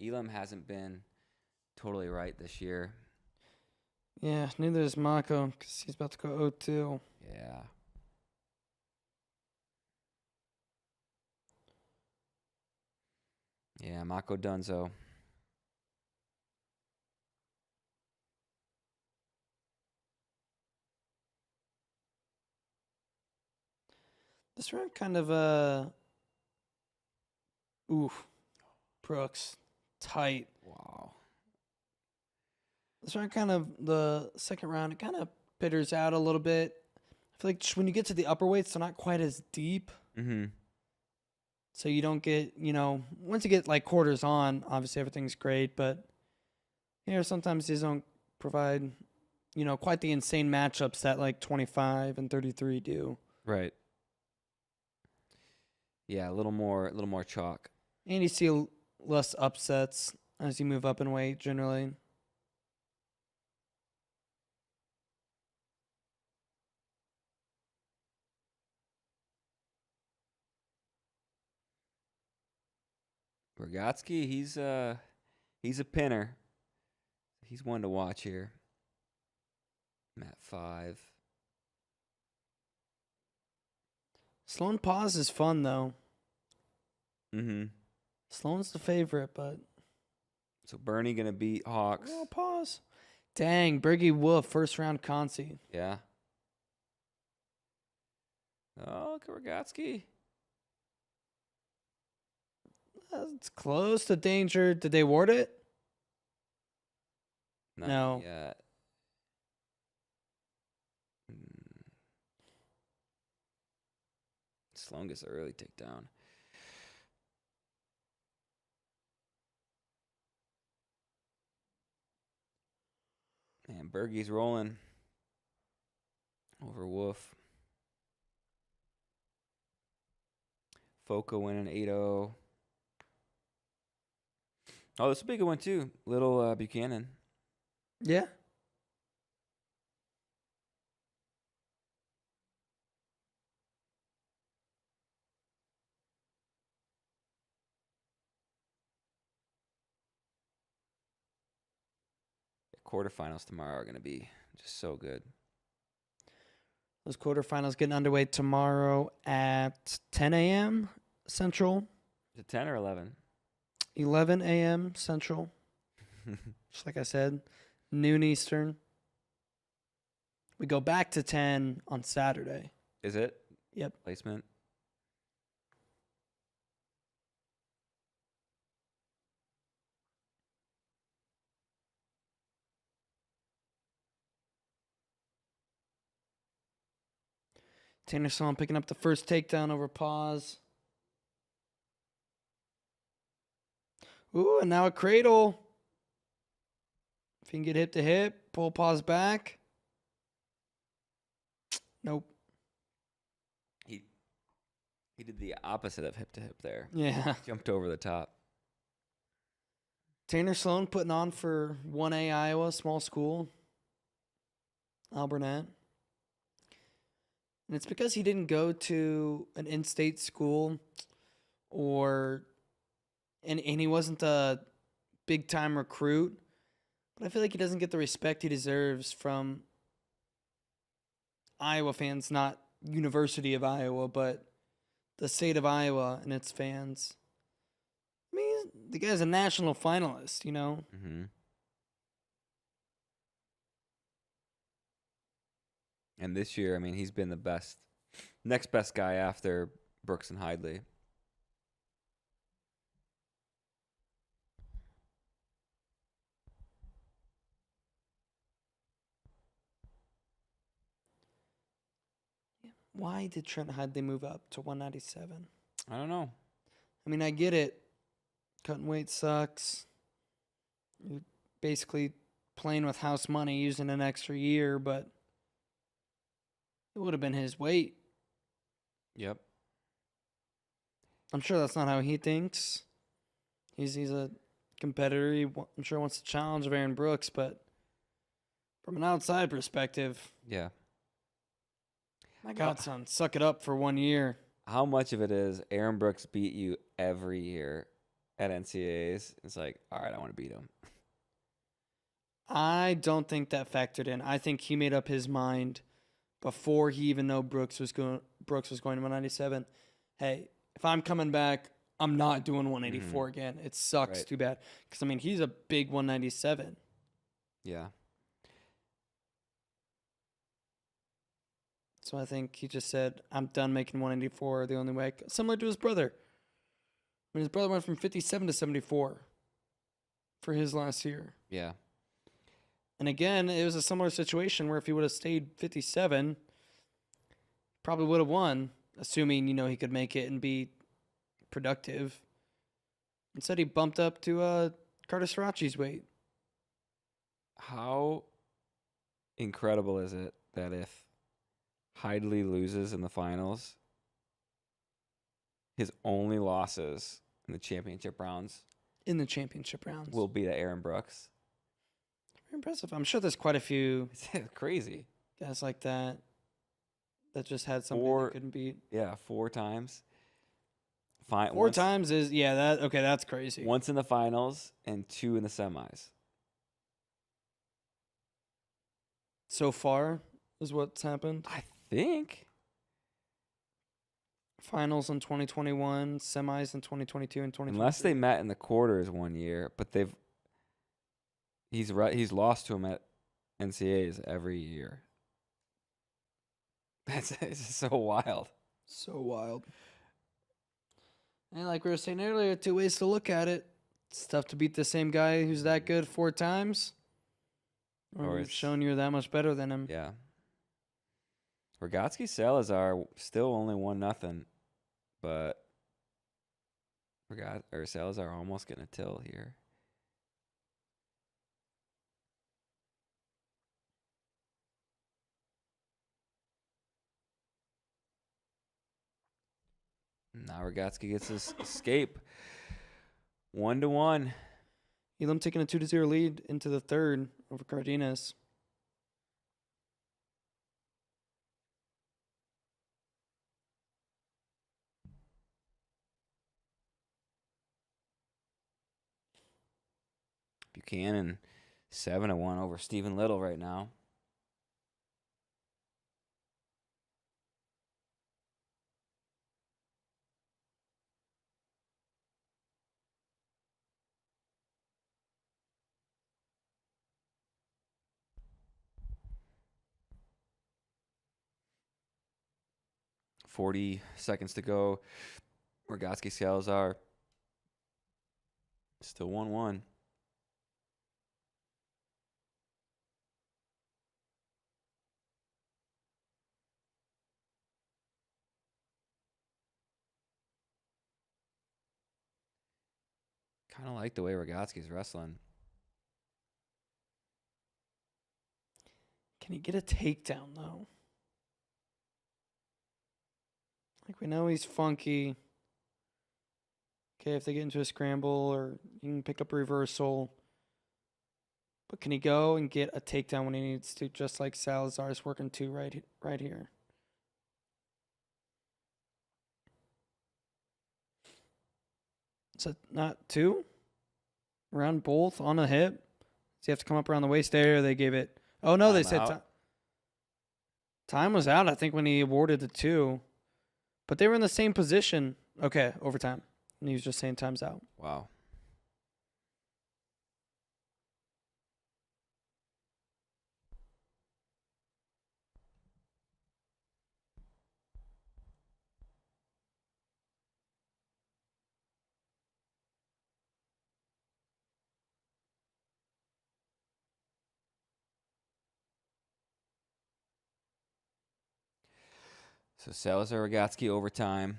Elam hasn't been totally right this year.
Yeah, neither is Mako because he's about to go 0-2.
Yeah. Yeah, Mako Dunzo.
This round kind of Brooks tight.
Wow.
This round kind of the second round it kind of pitters out a little bit. I feel like just when you get to the upper weights, they're not quite as deep.
Mm-hmm.
So you don't get, once you get like quarters on, obviously everything's great, but sometimes these don't provide, quite the insane matchups that like 25 and 33 do.
Right. Yeah, a little more chalk.
And you see less upsets. as you move up in weight generally.
Rogatsky, he's a pinner. He's one to watch here. Mat 5.
Sloan Paz is fun though.
Mm-hmm.
Sloan's the favorite, but
so Bernie gonna beat Hawks.
Oh, pause. Dang, Bergie Wolf, first round consi.
Yeah. Oh, Rogatsky.
It's close to danger. Did they award it?
Not
No.
yet. Sloan gets an early takedown. And Bergie's rolling over Wolf. Foco winning 8-0. Oh, this is a big one too. Little Buchanan.
Yeah.
The quarterfinals tomorrow are going to be just so good.
Those quarterfinals getting underway tomorrow at 10 a.m. Central.
Is it 10 or 11?
11 a.m. Central. Just like I said, noon Eastern. We go back to 10 on Saturday.
Is it?
Yep.
Placement?
Tanner Sloan picking up the first takedown over Paz. Ooh, and now a cradle. If he can get hip to hip, pull Paz back. Nope.
He did the opposite of hip to hip there.
Yeah.
Jumped over the top.
Tanner Sloan putting on for 1A Iowa, small school. Alburnett. And it's because he didn't go to an in-state school and he wasn't a big-time recruit. But I feel like he doesn't get the respect he deserves from Iowa fans, not University of Iowa, but the state of Iowa and its fans. I mean, the guy's a national finalist, you know?
Mm-hmm. And this year, I mean, he's been the best, next best guy after Brooks and Hidley.
Why did Trent Hidley move up to 197?
I don't know.
I mean, I get it. Cutting weight sucks. You're basically playing with house money, using an extra year, but it would have been his weight.
Yep.
I'm sure that's not how he thinks. He's a competitor. I'm sure wants to challenge Aaron Brooks, but from an outside perspective,
Yeah.
my God, son, suck it up for 1 year.
How much of it is Aaron Brooks beat you every year at NCAAs? It's like, all right, I want to beat him.
I don't think that factored in. I think he made up his mind before he even knew Brooks was going to 197. Hey, if I'm coming back, I'm not doing 184 again. It sucks too bad. Because, I mean, he's a big 197.
Yeah.
So I think he just said, I'm done making 184 the only way. Similar to his brother. I mean, his brother went from 57 to 74 for his last year.
Yeah.
And again, it was a similar situation where if he would have stayed 57, probably would have won, assuming, he could make it and be productive. Instead, he bumped up to Carter Sirachi's weight.
How incredible is it that if Hidley loses in the finals, his only losses in the championship rounds
in the championship rounds.
Will beat Aaron Brooks.
Very impressive. I'm sure there's quite a few
It's crazy
guys like that just had something they couldn't beat.
Yeah, 4 times.
Four times is that's crazy.
Once in the finals and 2 in the semis.
So far is what's happened.
I think.
Finals in 2021, semis in 2022 and 2023.
Unless they met in the quarters one year, but he's lost to him at NCAAs every year. It's just so wild.
So wild. And like we were saying earlier, 2 ways to look at it. It's tough to beat the same guy who's that good 4 times. Or it's shown you're that much better than him.
Yeah. Rogatsky Salazar still only 1-0, but Salazar almost getting a till here. Now Rogatsky gets his escape. 1-1.
Elam taking a 2-0 lead into the third over Cardenas.
Buchanan 7-1 over Stephen Little right now. .40 seconds to go. Rogatsky Salazar still 1-1. Kind of like the way Rogatsky's wrestling.
Can he get a takedown, though? Like, we know he's funky. Okay, if they get into a scramble or you can pick up a reversal. But can he go and get a takedown when he needs to, just like Salazar's working to right here? So not 2? Around both on the hip? Does he have to come up around the waist there? They gave it. Oh, no, they said time was out, I think, when he awarded the 2. But they were in the same position. Okay, overtime. And he was just saying time's out.
Wow. So Salazar Rogatsky overtime.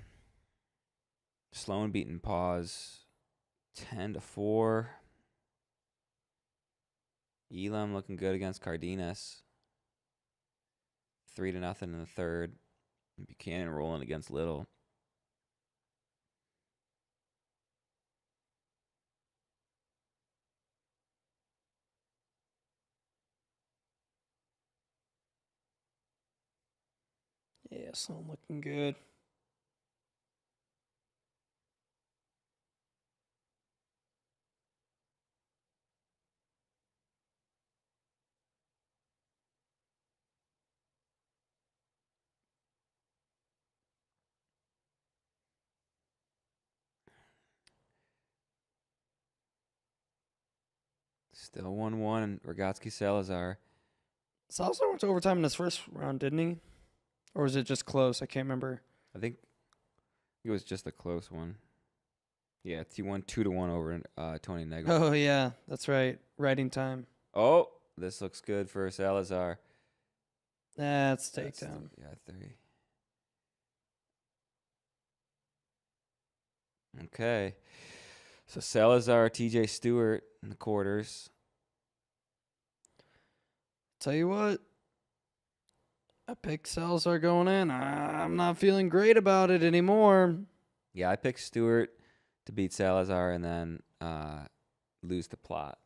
Sloan beating pause. 10-4. Elam looking good against Cardenas. 3-0 in the third. Buchanan rolling against Little.
Yeah, Sloan looking good.
Still 1-1. Rogatsky Salazar.
Salazar went to overtime in his first round, didn't he? Or was it just close? I can't remember.
I think it was just a close one. Yeah, he won 2-1 over Tony Negro.
Oh, yeah, that's right. Writing time.
Oh, this looks good for Salazar.
That's takedown.
3. Okay. So Salazar, TJ Stewart in the quarters.
Tell you what, I picked Salazar going in. I'm not feeling great about it anymore.
Yeah, I picked Stewart to beat Salazar, and then lose to Plot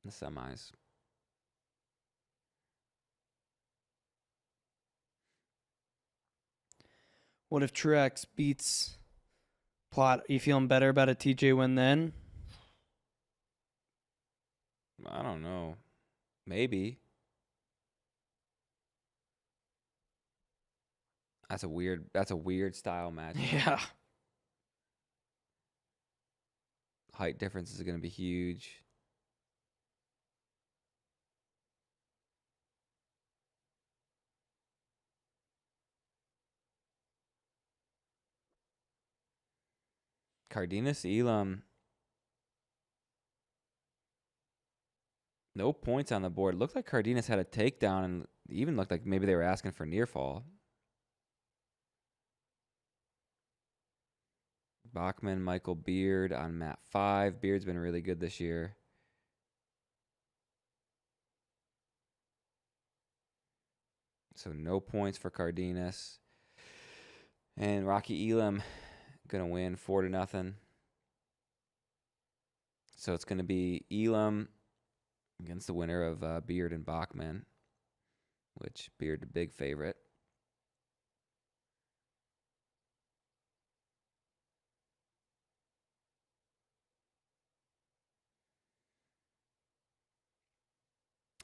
in the semis.
What if Truex beats Plot? Are you feeling better about a TJ win then?
I don't know. Maybe. That's a weird style match.
Yeah.
Height difference is going to be huge. Cardenas Elam. No points on the board. Looked like Cardenas had a takedown, and even looked like maybe they were asking for near fall. Bachman, Michael Beard on mat 5. Beard's been really good this year. So no points for Cardenas. And Rocky Elam going to win 4-0. So it's going to be Elam against the winner of Beard and Bachman, which Beard the big favorite.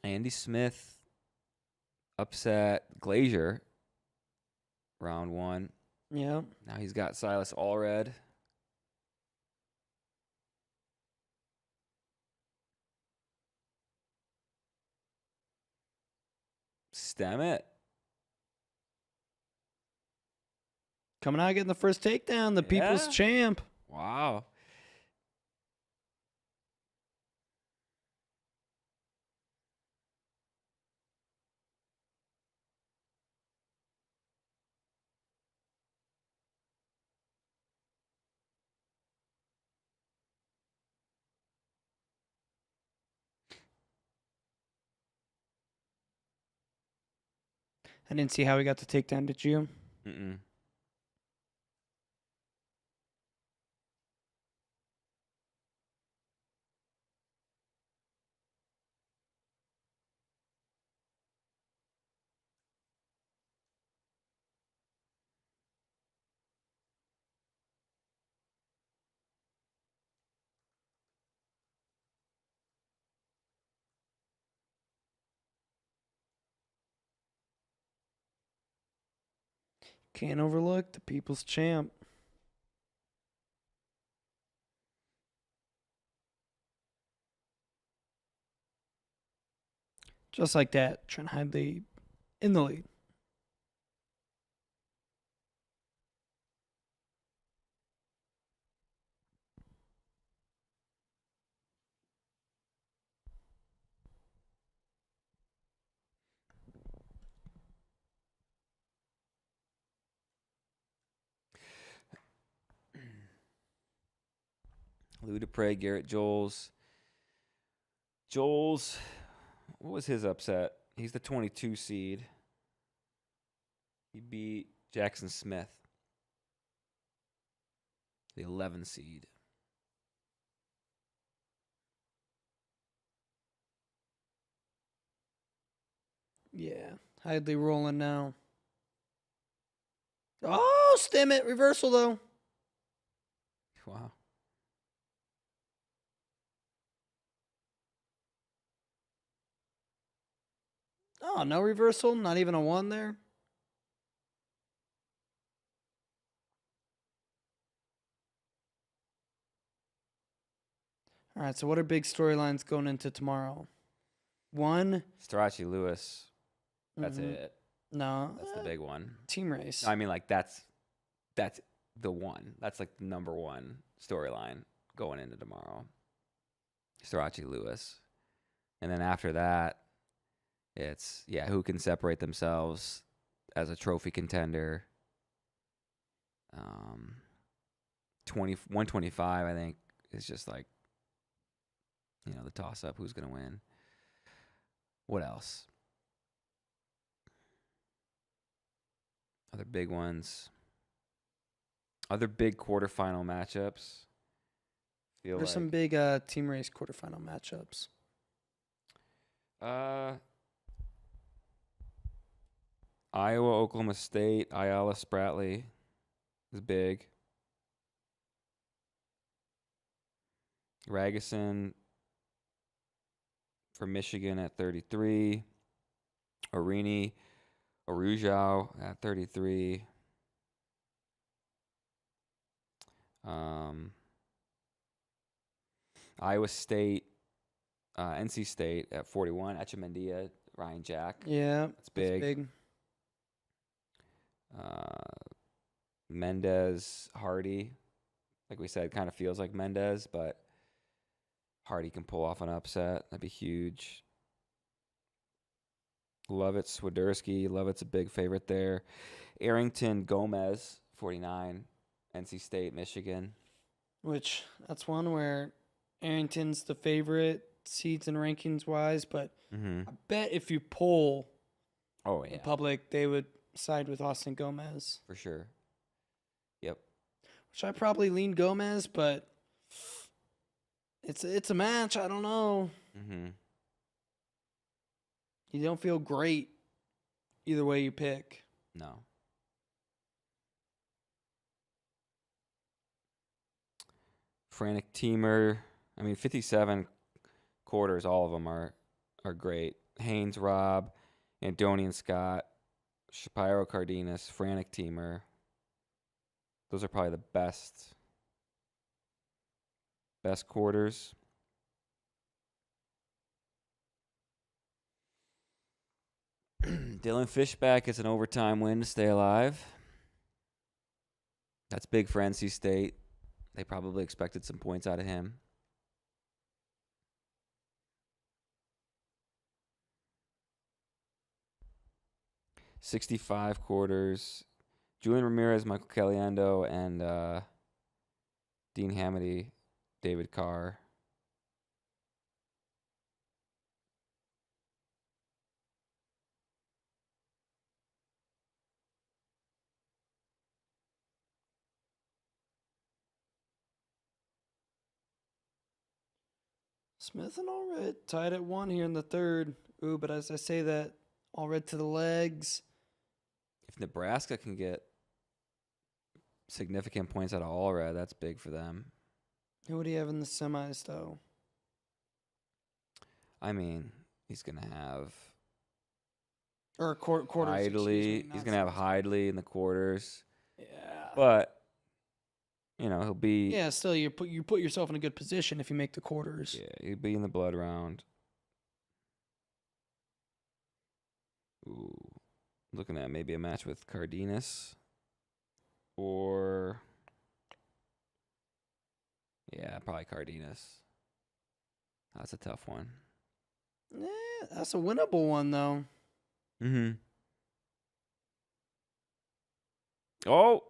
Andy Smith upset Glazier round 1.
Yeah.
Now he's got Silas Allred. Stem it.
Coming out getting the first takedown, the people's champ.
Wow.
I didn't see how he got the takedown, did you?
Mm-mm.
Can't overlook the people's champ. Just like that, trying to hide the in the lead.
Lou Dupre, Garrett Joles. Joles, what was his upset? He's the 22 seed. He beat Jackson Smith, the 11 seed.
Yeah. Hidely rolling now. Oh, stem it. Reversal, though.
Wow.
Oh, no reversal? Not even a 1 there? All right, so what are big storylines going into tomorrow? 1.
Strachey Lewis. That's it.
No.
That's the big one.
Team race.
I mean, like, that's the one. That's like the number one storyline going into tomorrow. Strachey Lewis. And then after that, it's, who can separate themselves as a trophy contender. 125, I think, is just like, the toss-up, who's going to win. What else? Other big ones. Other big quarterfinal matchups.
There's some big team race quarterfinal matchups.
Iowa, Oklahoma State, Ayala, Spratley is big. Ragusan for Michigan at 33. Arini, Arujau at 33. Iowa State, NC State at 41. Echemendia, Ryan Jack.
Yeah,
that's big. Mendez, Hardy. Like we said, kind of feels like Mendez, but Hardy can pull off an upset. That'd be huge. Lovett, Swiderski. Lovett's a big favorite there. Arrington, Gomez, 49. NC State, Michigan.
Which, that's one where Arrington's the favorite, seeds and rankings wise, but I bet if you poll the public, they would side with Austin Gomez.
For sure. Yep.
Which I probably lean Gomez, but it's a match. I don't know. You don't feel great either way you pick.
No. Frantic Teamer. 57 quarters, all of them are great. Haynes, Robb, Antonian Scott, Shapiro, Cardenas, Frantic Teamer. Those are probably the best quarters. Dylan Fishback gets an overtime win to stay alive. That's big for NC State. They probably expected some points out of him. $65 quarters. Julian Ramirez, Michael Caliendo, and Dean Hamady, David Carr.
Smith and Allred tied at 1 here in the third. Ooh, but as I say that, Allred to the legs.
If Nebraska can get significant points out of Allred, that's big for them.
Who would he have in the semis, though?
He's going to have...
Or quarters.
Hidley. He's going to have Hidley in the quarters.
Yeah.
But... he'll be...
Yeah, still, you put yourself in a good position if you make the quarters.
Yeah, he'll be in the blood round. Ooh. Looking at maybe a match with Cardenas. Or... Yeah, probably Cardenas. That's a tough one.
Yeah, that's a winnable one, though.
Oh!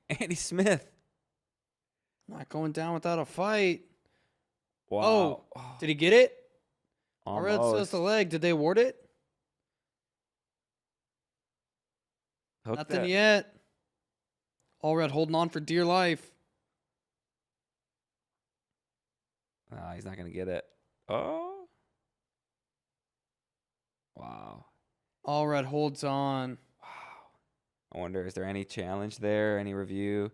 Andy Smith.
Not going down without a fight.
Wow.
Oh, did he get it?
Almost.
Allred says the leg. Did they award it? Nothing yet. Allred holding on for dear life.
He's not going to get it. Oh. Wow.
Allred holds on.
Wow. I wonder, is there any challenge there? Any review?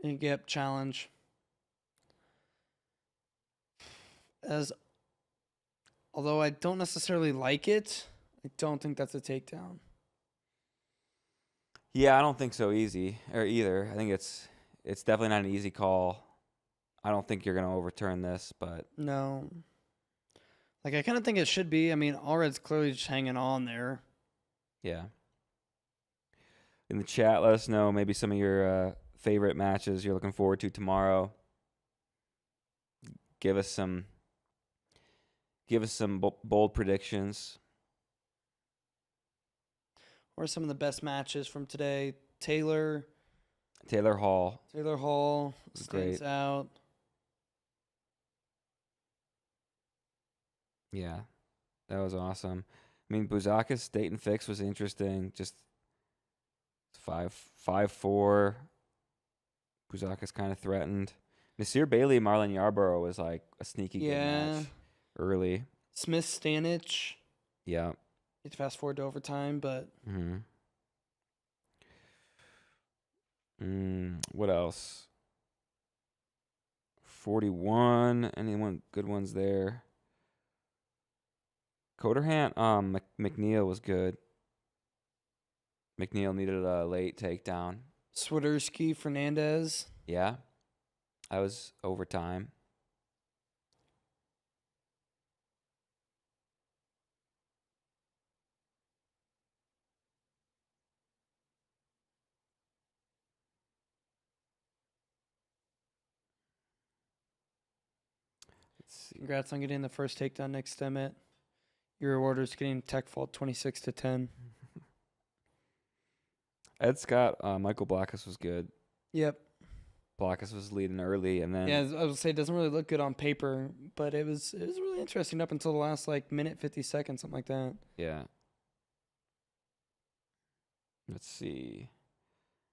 Yep, challenge. Although I don't necessarily like it, I don't think that's a takedown.
Yeah, I don't think so either. I think it's definitely not an easy call. I don't think you're going to overturn this, but...
No. I kind of think it should be. Allred's clearly just hanging on there.
Yeah. In the chat, let us know maybe some of your favorite matches you're looking forward to tomorrow. Give us some bold predictions.
Or some of the best matches from today. Taylor
Hall.
Taylor Hall stands out.
Yeah, that was awesome. Bouzakis, Dayton Fix was interesting. Just 5-4. Kozak is kind of threatened. Nasir Bailey, Marlon Yarborough was like a sneaky good match early.
Smith Stanich.
Yeah.
It's fast forward to overtime, but.
What else? 41. Anyone good ones there? Coderhant, McNeil was good. McNeil needed a late takedown.
Swiderski, Fernandez.
Yeah. That was overtime. Let's see.
Congrats on getting the first takedown next Emmett. Your reward is getting tech fault 26-10.
Ed Scott, Michael Blackus was good.
Yep.
Blackus was leading early, and then
I would say it doesn't really look good on paper, but it was really interesting up until the last minute 50 seconds, something like that.
Yeah. Let's see.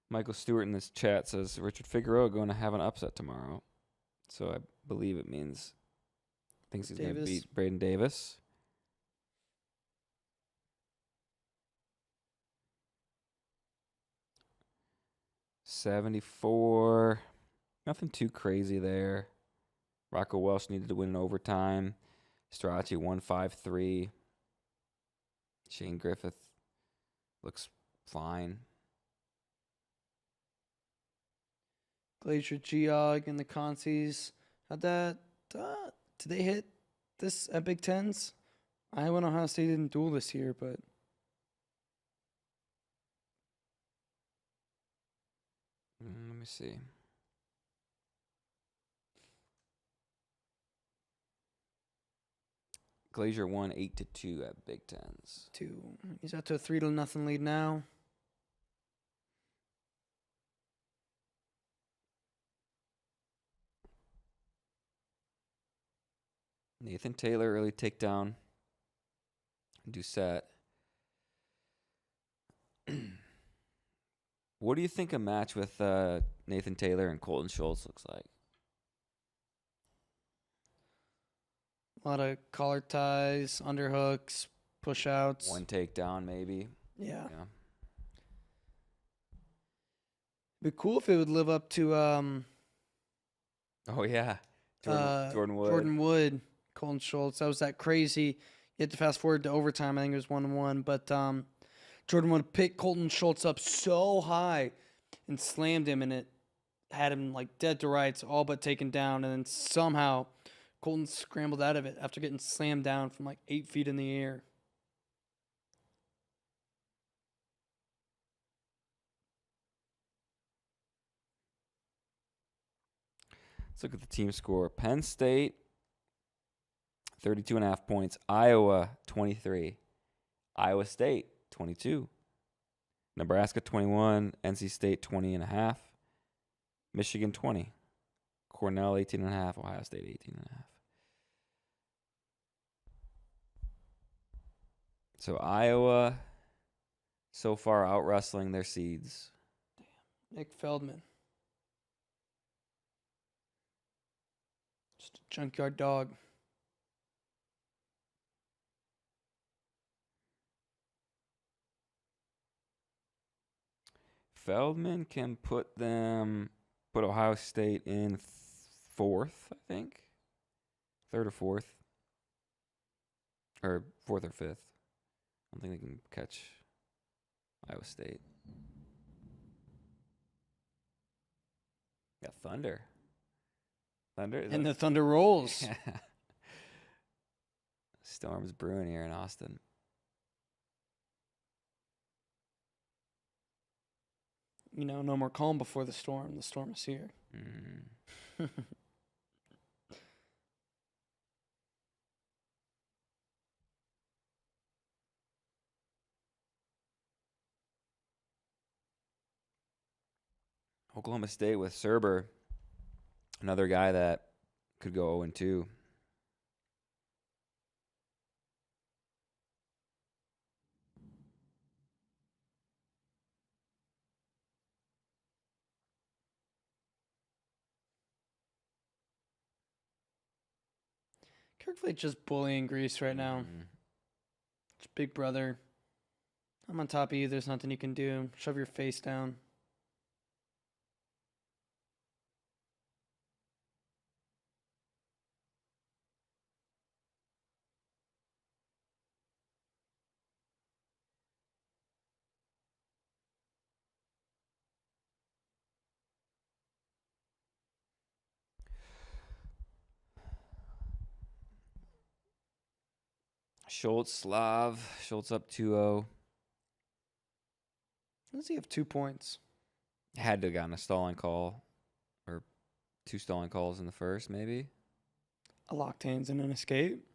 Michael Stewart in this chat says Richard Figueroa going to have an upset tomorrow, so I believe it means thinks he's going to beat Braden Davis. $74. Nothing too crazy there. Rocco Welsh needed to win in overtime. Strachey 153. Shane Griffith looks fine.
Glacier Geog and the Consies. Did they hit this at Big Tens? Iowa and Ohio State didn't duel this year, but.
Let me see. Glacier won 8-2 at Big Tens.
He's out to a 3-0 lead now.
Nathan Taylor early takedown. Doucette. What do you think a match with Nathan Taylor and Colton Schultz looks like?
A lot of collar ties, underhooks, push-outs.
One takedown, maybe.
Yeah. It'd be cool if it would live up to.
Oh yeah. Jordan Wood.
Jordan Wood, Colton Schultz. That was that crazy. You had to fast forward to overtime. I think it was 1-1, but Jordan Wood picked Colton Schultz up so high and slammed him, and it had him dead to rights, all but taken down, and then somehow Colton scrambled out of it after getting slammed down from 8 feet in the air.
Let's look at the team score. Penn State, 32.5 points. Iowa, 23. Iowa State, 22. Nebraska, 21. NC State, 20.5. Michigan, 20. Cornell, 18.5. Ohio State, 18.5. So Iowa, so far out wrestling their seeds.
Damn. Nick Feldman. Just a junkyard dog.
Feldman can put Ohio State in fourth, I think. Third or fourth. Or fourth or fifth. I don't think they can catch Iowa State. Got Thunder.
And the Thunder rolls.
Storm's brewing here in Austin.
No more calm before the storm. The storm is here.
Oklahoma State with Serber, another guy that could go 0-2.
Turkvate just bullying Greece right now. It's big brother. I'm on top of you. There's nothing you can do. Shove your face down.
Schultz up 2-0.
Does he have 2 points?
Had to have gotten a stalling call. Or 2 stalling calls in the first, maybe.
A locked hands and an escape.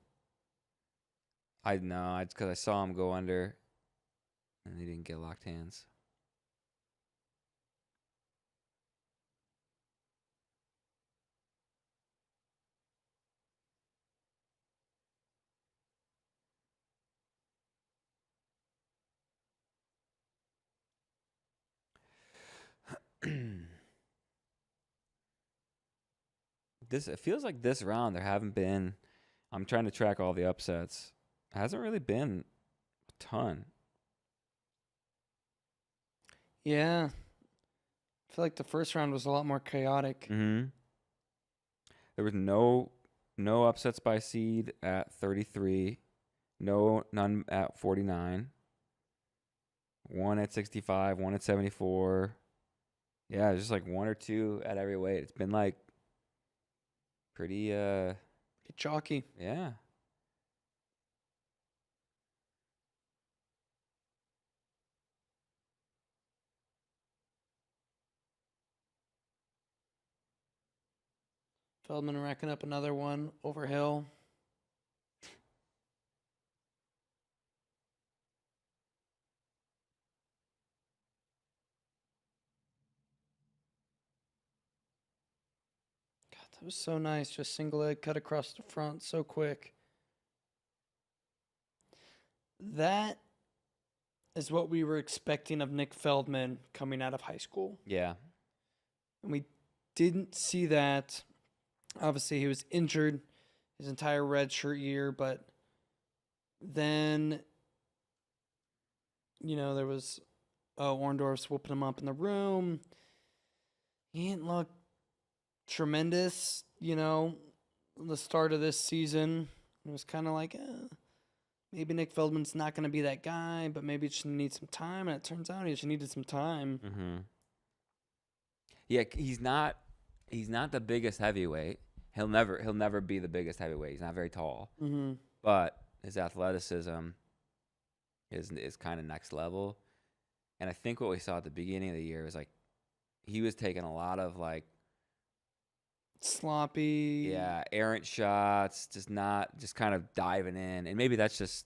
I know. It's because I saw him go under. And he didn't get locked hands. It feels like this round there haven't been. I'm trying to track all the upsets. It hasn't really been a ton.
Yeah. I feel like the first round was a lot more chaotic.
There was no upsets by seed at 33. None at 49. 1 at 65, 1 at 74. Yeah, just like 1 or 2 at every weight. It's been like pretty
chalky.
Yeah.
Feldman racking up another one over Hill. God, that was so nice. Just single leg cut across the front so quick. That is what we were expecting of Nick Feldman coming out of high school.
Yeah.
And we didn't see that. Obviously, he was injured his entire redshirt year, but then, there was Orndorff's whooping him up in the room. He didn't look tremendous, the start of this season. It was kind of like, maybe Nick Feldman's not going to be that guy, but maybe he just needs some time. And it turns out he just needed some time.
Yeah, he's not the biggest heavyweight. He'll never be the biggest heavyweight. He's not very tall. But his athleticism is kind of next level. And I think what we saw at the beginning of the year was like he was taking a lot of like
sloppy,
errant shots, just kind of diving in. And maybe that's just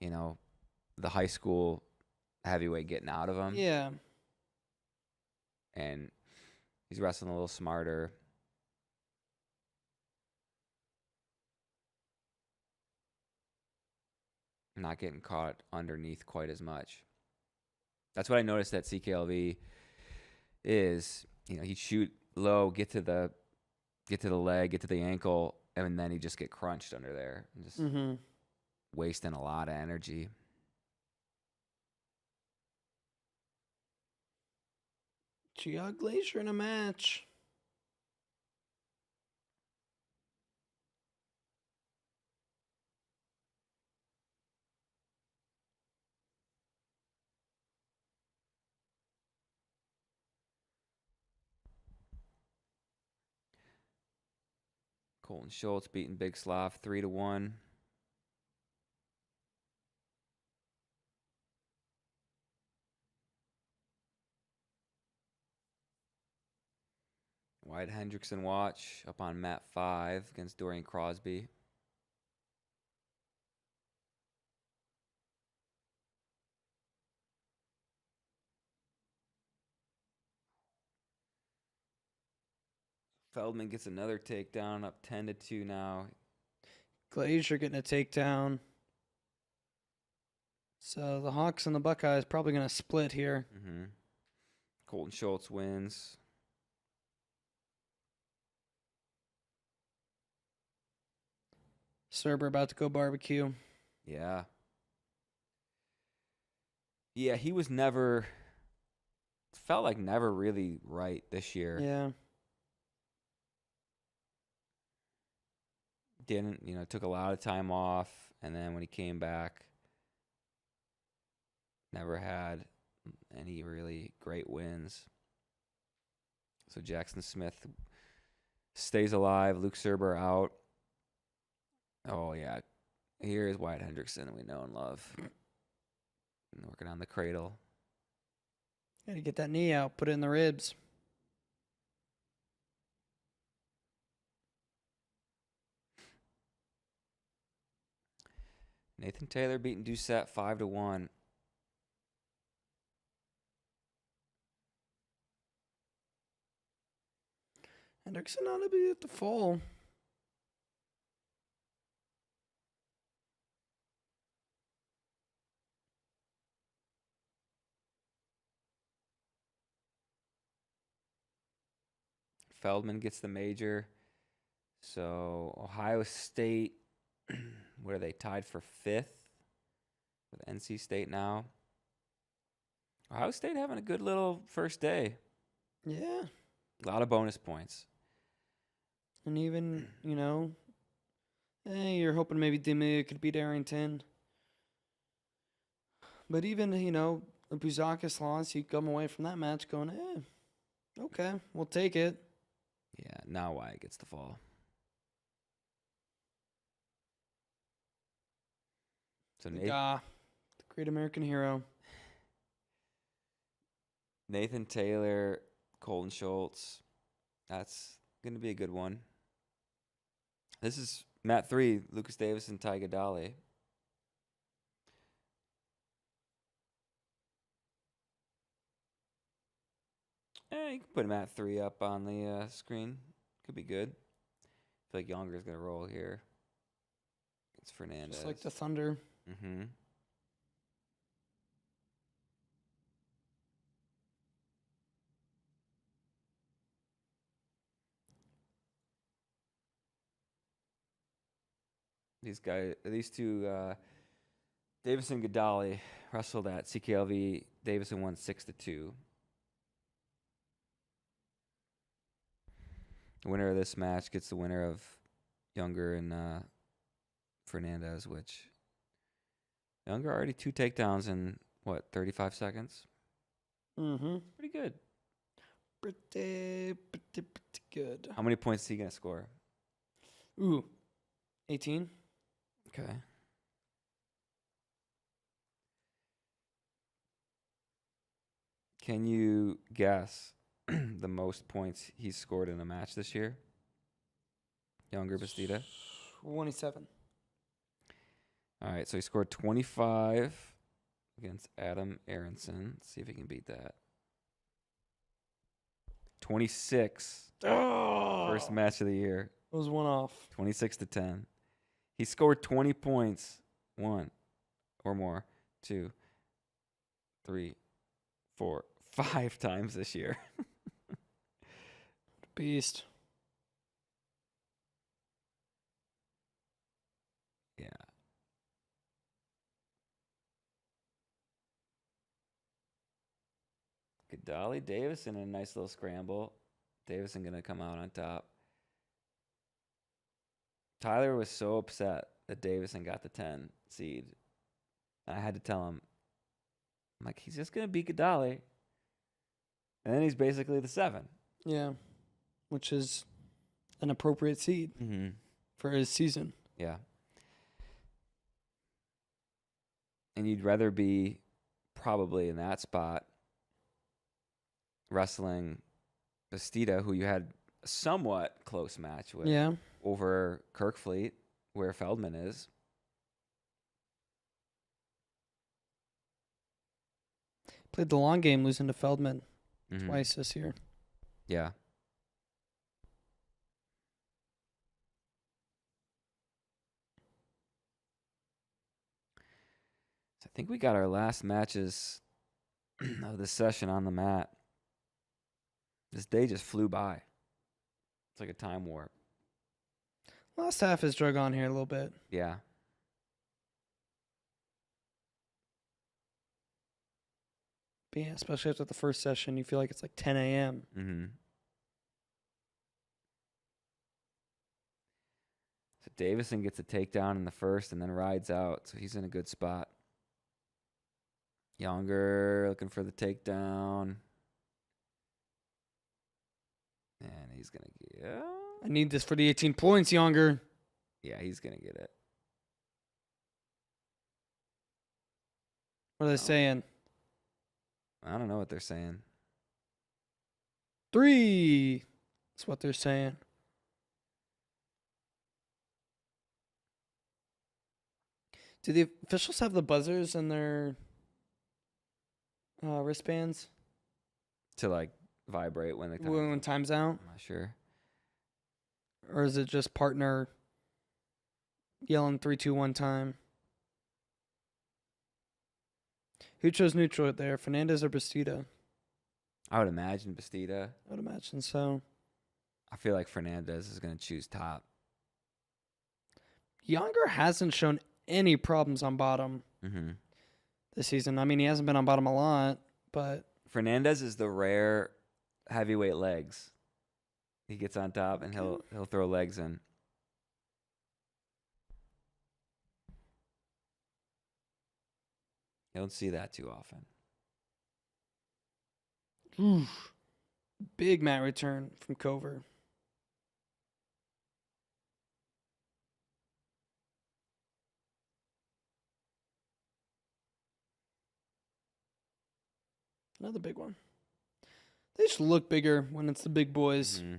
the high school heavyweight getting out of him.
Yeah.
And he's wrestling a little smarter. Not getting caught underneath quite as much. That's what I noticed at CKLV is, he'd shoot low, get to the leg, get to the ankle, and then he'd just get crunched under there. And just wasting a lot of energy.
Gia Glacier in a match.
Colton Schultz beating Big Slav 3-1. Wyatt Hendrickson watch up on mat 5 against Dorian Crosby. Feldman gets another takedown, up 10-2 now.
Glacier getting a takedown. So the Hawks and the Buckeyes probably going to split here.
Colton Schultz wins.
Serber about to go barbecue.
Yeah. Yeah, he was never, felt like never really right this year.
Yeah.
Didn't, took a lot of time off. And then when he came back, never had any really great wins. So Jackson Smith stays alive. Luke Serber out. Oh, yeah. Here is Wyatt Hendrickson we know and love. Working on the cradle.
Gotta get that knee out. Put it in the ribs.
Nathan Taylor beating Doucette 5-1.
Hendrickson ought to be at the fall.
Feldman gets the major. So Ohio State, what are they, tied for 5th with NC State now? Ohio State having a good little first day.
Yeah.
A lot of bonus points.
And even, you're hoping maybe Dimia could beat Arrington. But even, the Buzakis loss, you come away from that match going, okay, we'll take it.
Yeah, now Wyatt gets the fall. So
the great American hero.
Nathan Taylor, Colton Schultz. That's going to be a good one. This is Mat 3, Lucas Davis and Ty Gadali. You can put Mat 3 up on the screen. Could be good. I feel like Younger is going to roll here. It's Fernandez.
Just like the Thunder.
Mm-hmm. These two, Davis and Gadali wrestled at CKLV. Davison won 6-2. The winner of this match gets the winner of Younger and Fernandez, which Younger already 2 takedowns in, 35 seconds?
Mm-hmm.
Pretty good.
Pretty good.
How many points is he going to score?
Ooh, 18.
Okay. Can you guess the most points he's scored in a match this year? Younger Bastida?
27.
All right, so he scored 25 against Adam Aronson. Let's see if he can beat that. 26.
Oh!
First match of the year.
It was one off.
26-10. He scored 20 points. 1 or more. 2, 3, 4, 5 times this year.
Beast.
Yeah. Gadali, Davison in a nice little scramble. Davison going to come out on top. Tyler was so upset that Davison got the 10 seed. I had to tell him, I'm like, he's just going to beat Gadali. And then he's basically the 7.
Yeah. Which is an appropriate seed for his season.
Yeah. And you'd rather be probably in that spot wrestling Bastida, who you had a somewhat close match with, over Kirkfleet, where Feldman is.
Played the long game, losing to Feldman twice this year.
Yeah. So I think we got our last matches of this session on the mat. This day just flew by. It's like a time warp.
Last half is drug on here a little bit.
Yeah.
But yeah, especially after the first session, you feel like it's like 10 a.m.
Mm-hmm. So Davison gets a takedown in the first and then rides out, so he's in a good spot. Younger looking for the takedown. And he's going to get...
I need this for the 18 points, Younger.
Yeah, he's going to get it.
What are they saying?
I don't know what they're saying.
3. That's what they're saying. Do the officials have the buzzers in their wristbands?
To, like, vibrate when the time...
When time's out?
I'm not sure.
Or is it just partner yelling 3, 2, 1 time? Who chose neutral there, Fernandez or Bastida?
I would imagine Bastida.
I would imagine so.
I feel like Fernandez is going to choose top.
Younger hasn't shown any problems on bottom this season. I mean, he hasn't been on bottom a lot, but...
Fernandez is the rare heavyweight legs. He gets on top and he'll throw legs in. You don't see that too often.
Oof. Big mat return from Cover. Another big one. They just look bigger when it's the big boys.
Mm-hmm.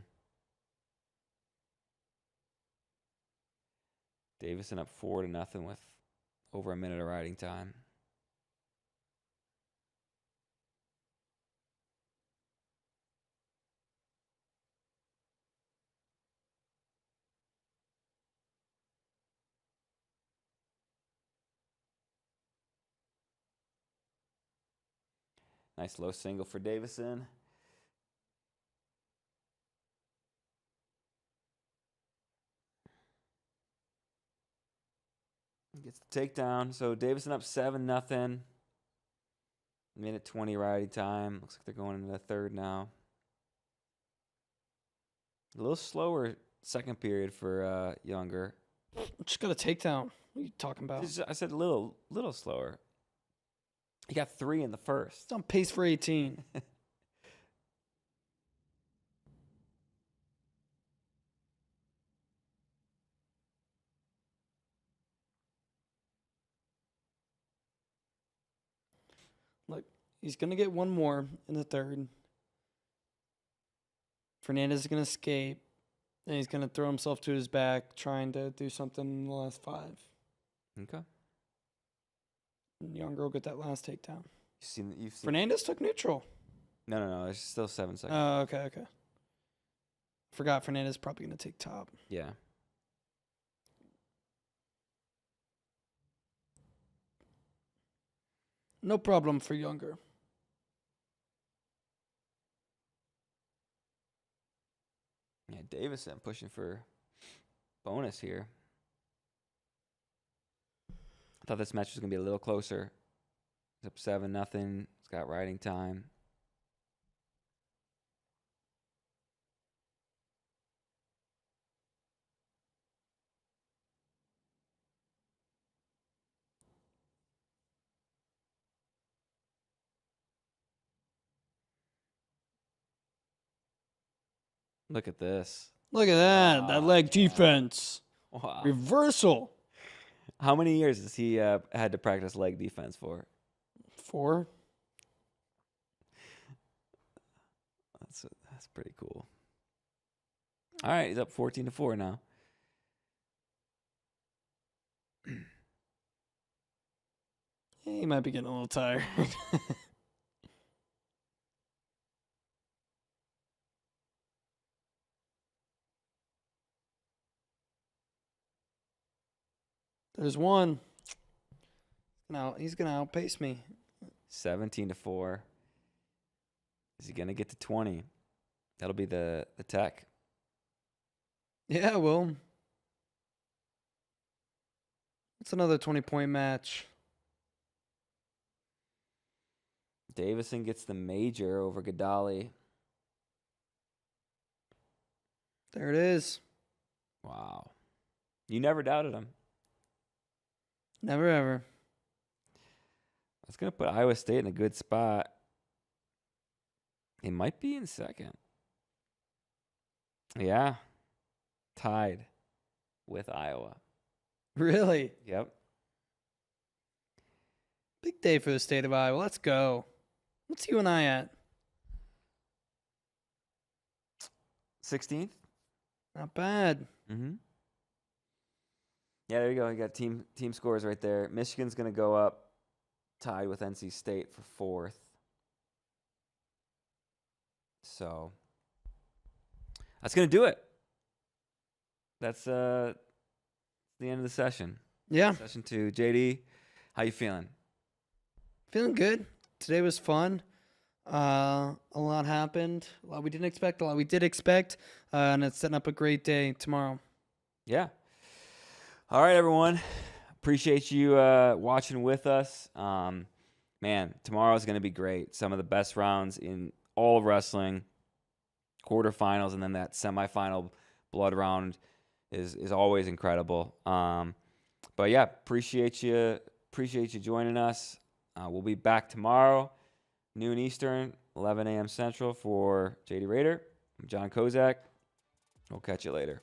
Davison up 4-0 with over a minute of riding time. Nice low single for Davison. Gets the takedown. So Davison up 7-0. Minute 20 riding time. Looks like they're going into the third now. A little slower second period for Younger.
Just got a takedown. What are you talking about?
I said a little slower. He got 3 in the first.
It's on pace for 18. Look, he's going to get one more in the third. Fernandez is going to escape. And he's going to throw himself to his back, trying to do something in the last 5.
Okay.
And Younger will get that last takedown.
You've seen
Fernandez took neutral.
No. There's still 7 seconds.
Oh, okay. Forgot Fernandez is probably going to take top.
Yeah.
No problem for Younger.
Yeah, Davison pushing for bonus here. I thought this match was going to be a little closer. It's up 7-0. It's got riding time. Look at this.
Look at that. That leg defense.
Wow.
Reversal.
How many years has he had to practice leg defense for?
4.
That's pretty cool. All right, he's up 14-4 now.
He might be getting a little tired. There's one. Now he's gonna outpace me.
17-4. Is he gonna get to 20? That'll be the tech.
Yeah, well, It's another 20-point match.
Davison gets the major over Gadali.
There it is.
Wow. You never doubted him.
Never, ever.
That's going to put Iowa State in a good spot. It might be in second. Yeah. Tied with Iowa.
Really?
Yep.
Big day for the state of Iowa. Let's go. What's you and I at?
16th?
Not bad.
Mm-hmm. Yeah, there you go. You got team scores right there. Michigan's going to go up, tied with NC State for fourth. So that's going to do it. That's the end of the session.
Yeah.
Session 2. JD, how you feeling?
Feeling good. Today was fun. A lot happened. A lot we didn't expect. A lot we did expect. And it's setting up a great day tomorrow.
Yeah. All right, everyone. Appreciate you watching with us. Man, tomorrow's going to be great. Some of the best rounds in all of wrestling, quarterfinals, and then that semifinal blood round is always incredible. But yeah, appreciate you joining us. We'll be back tomorrow, noon Eastern, 11 a.m. Central for JD Rader. I'm John Kozak. We'll catch you later.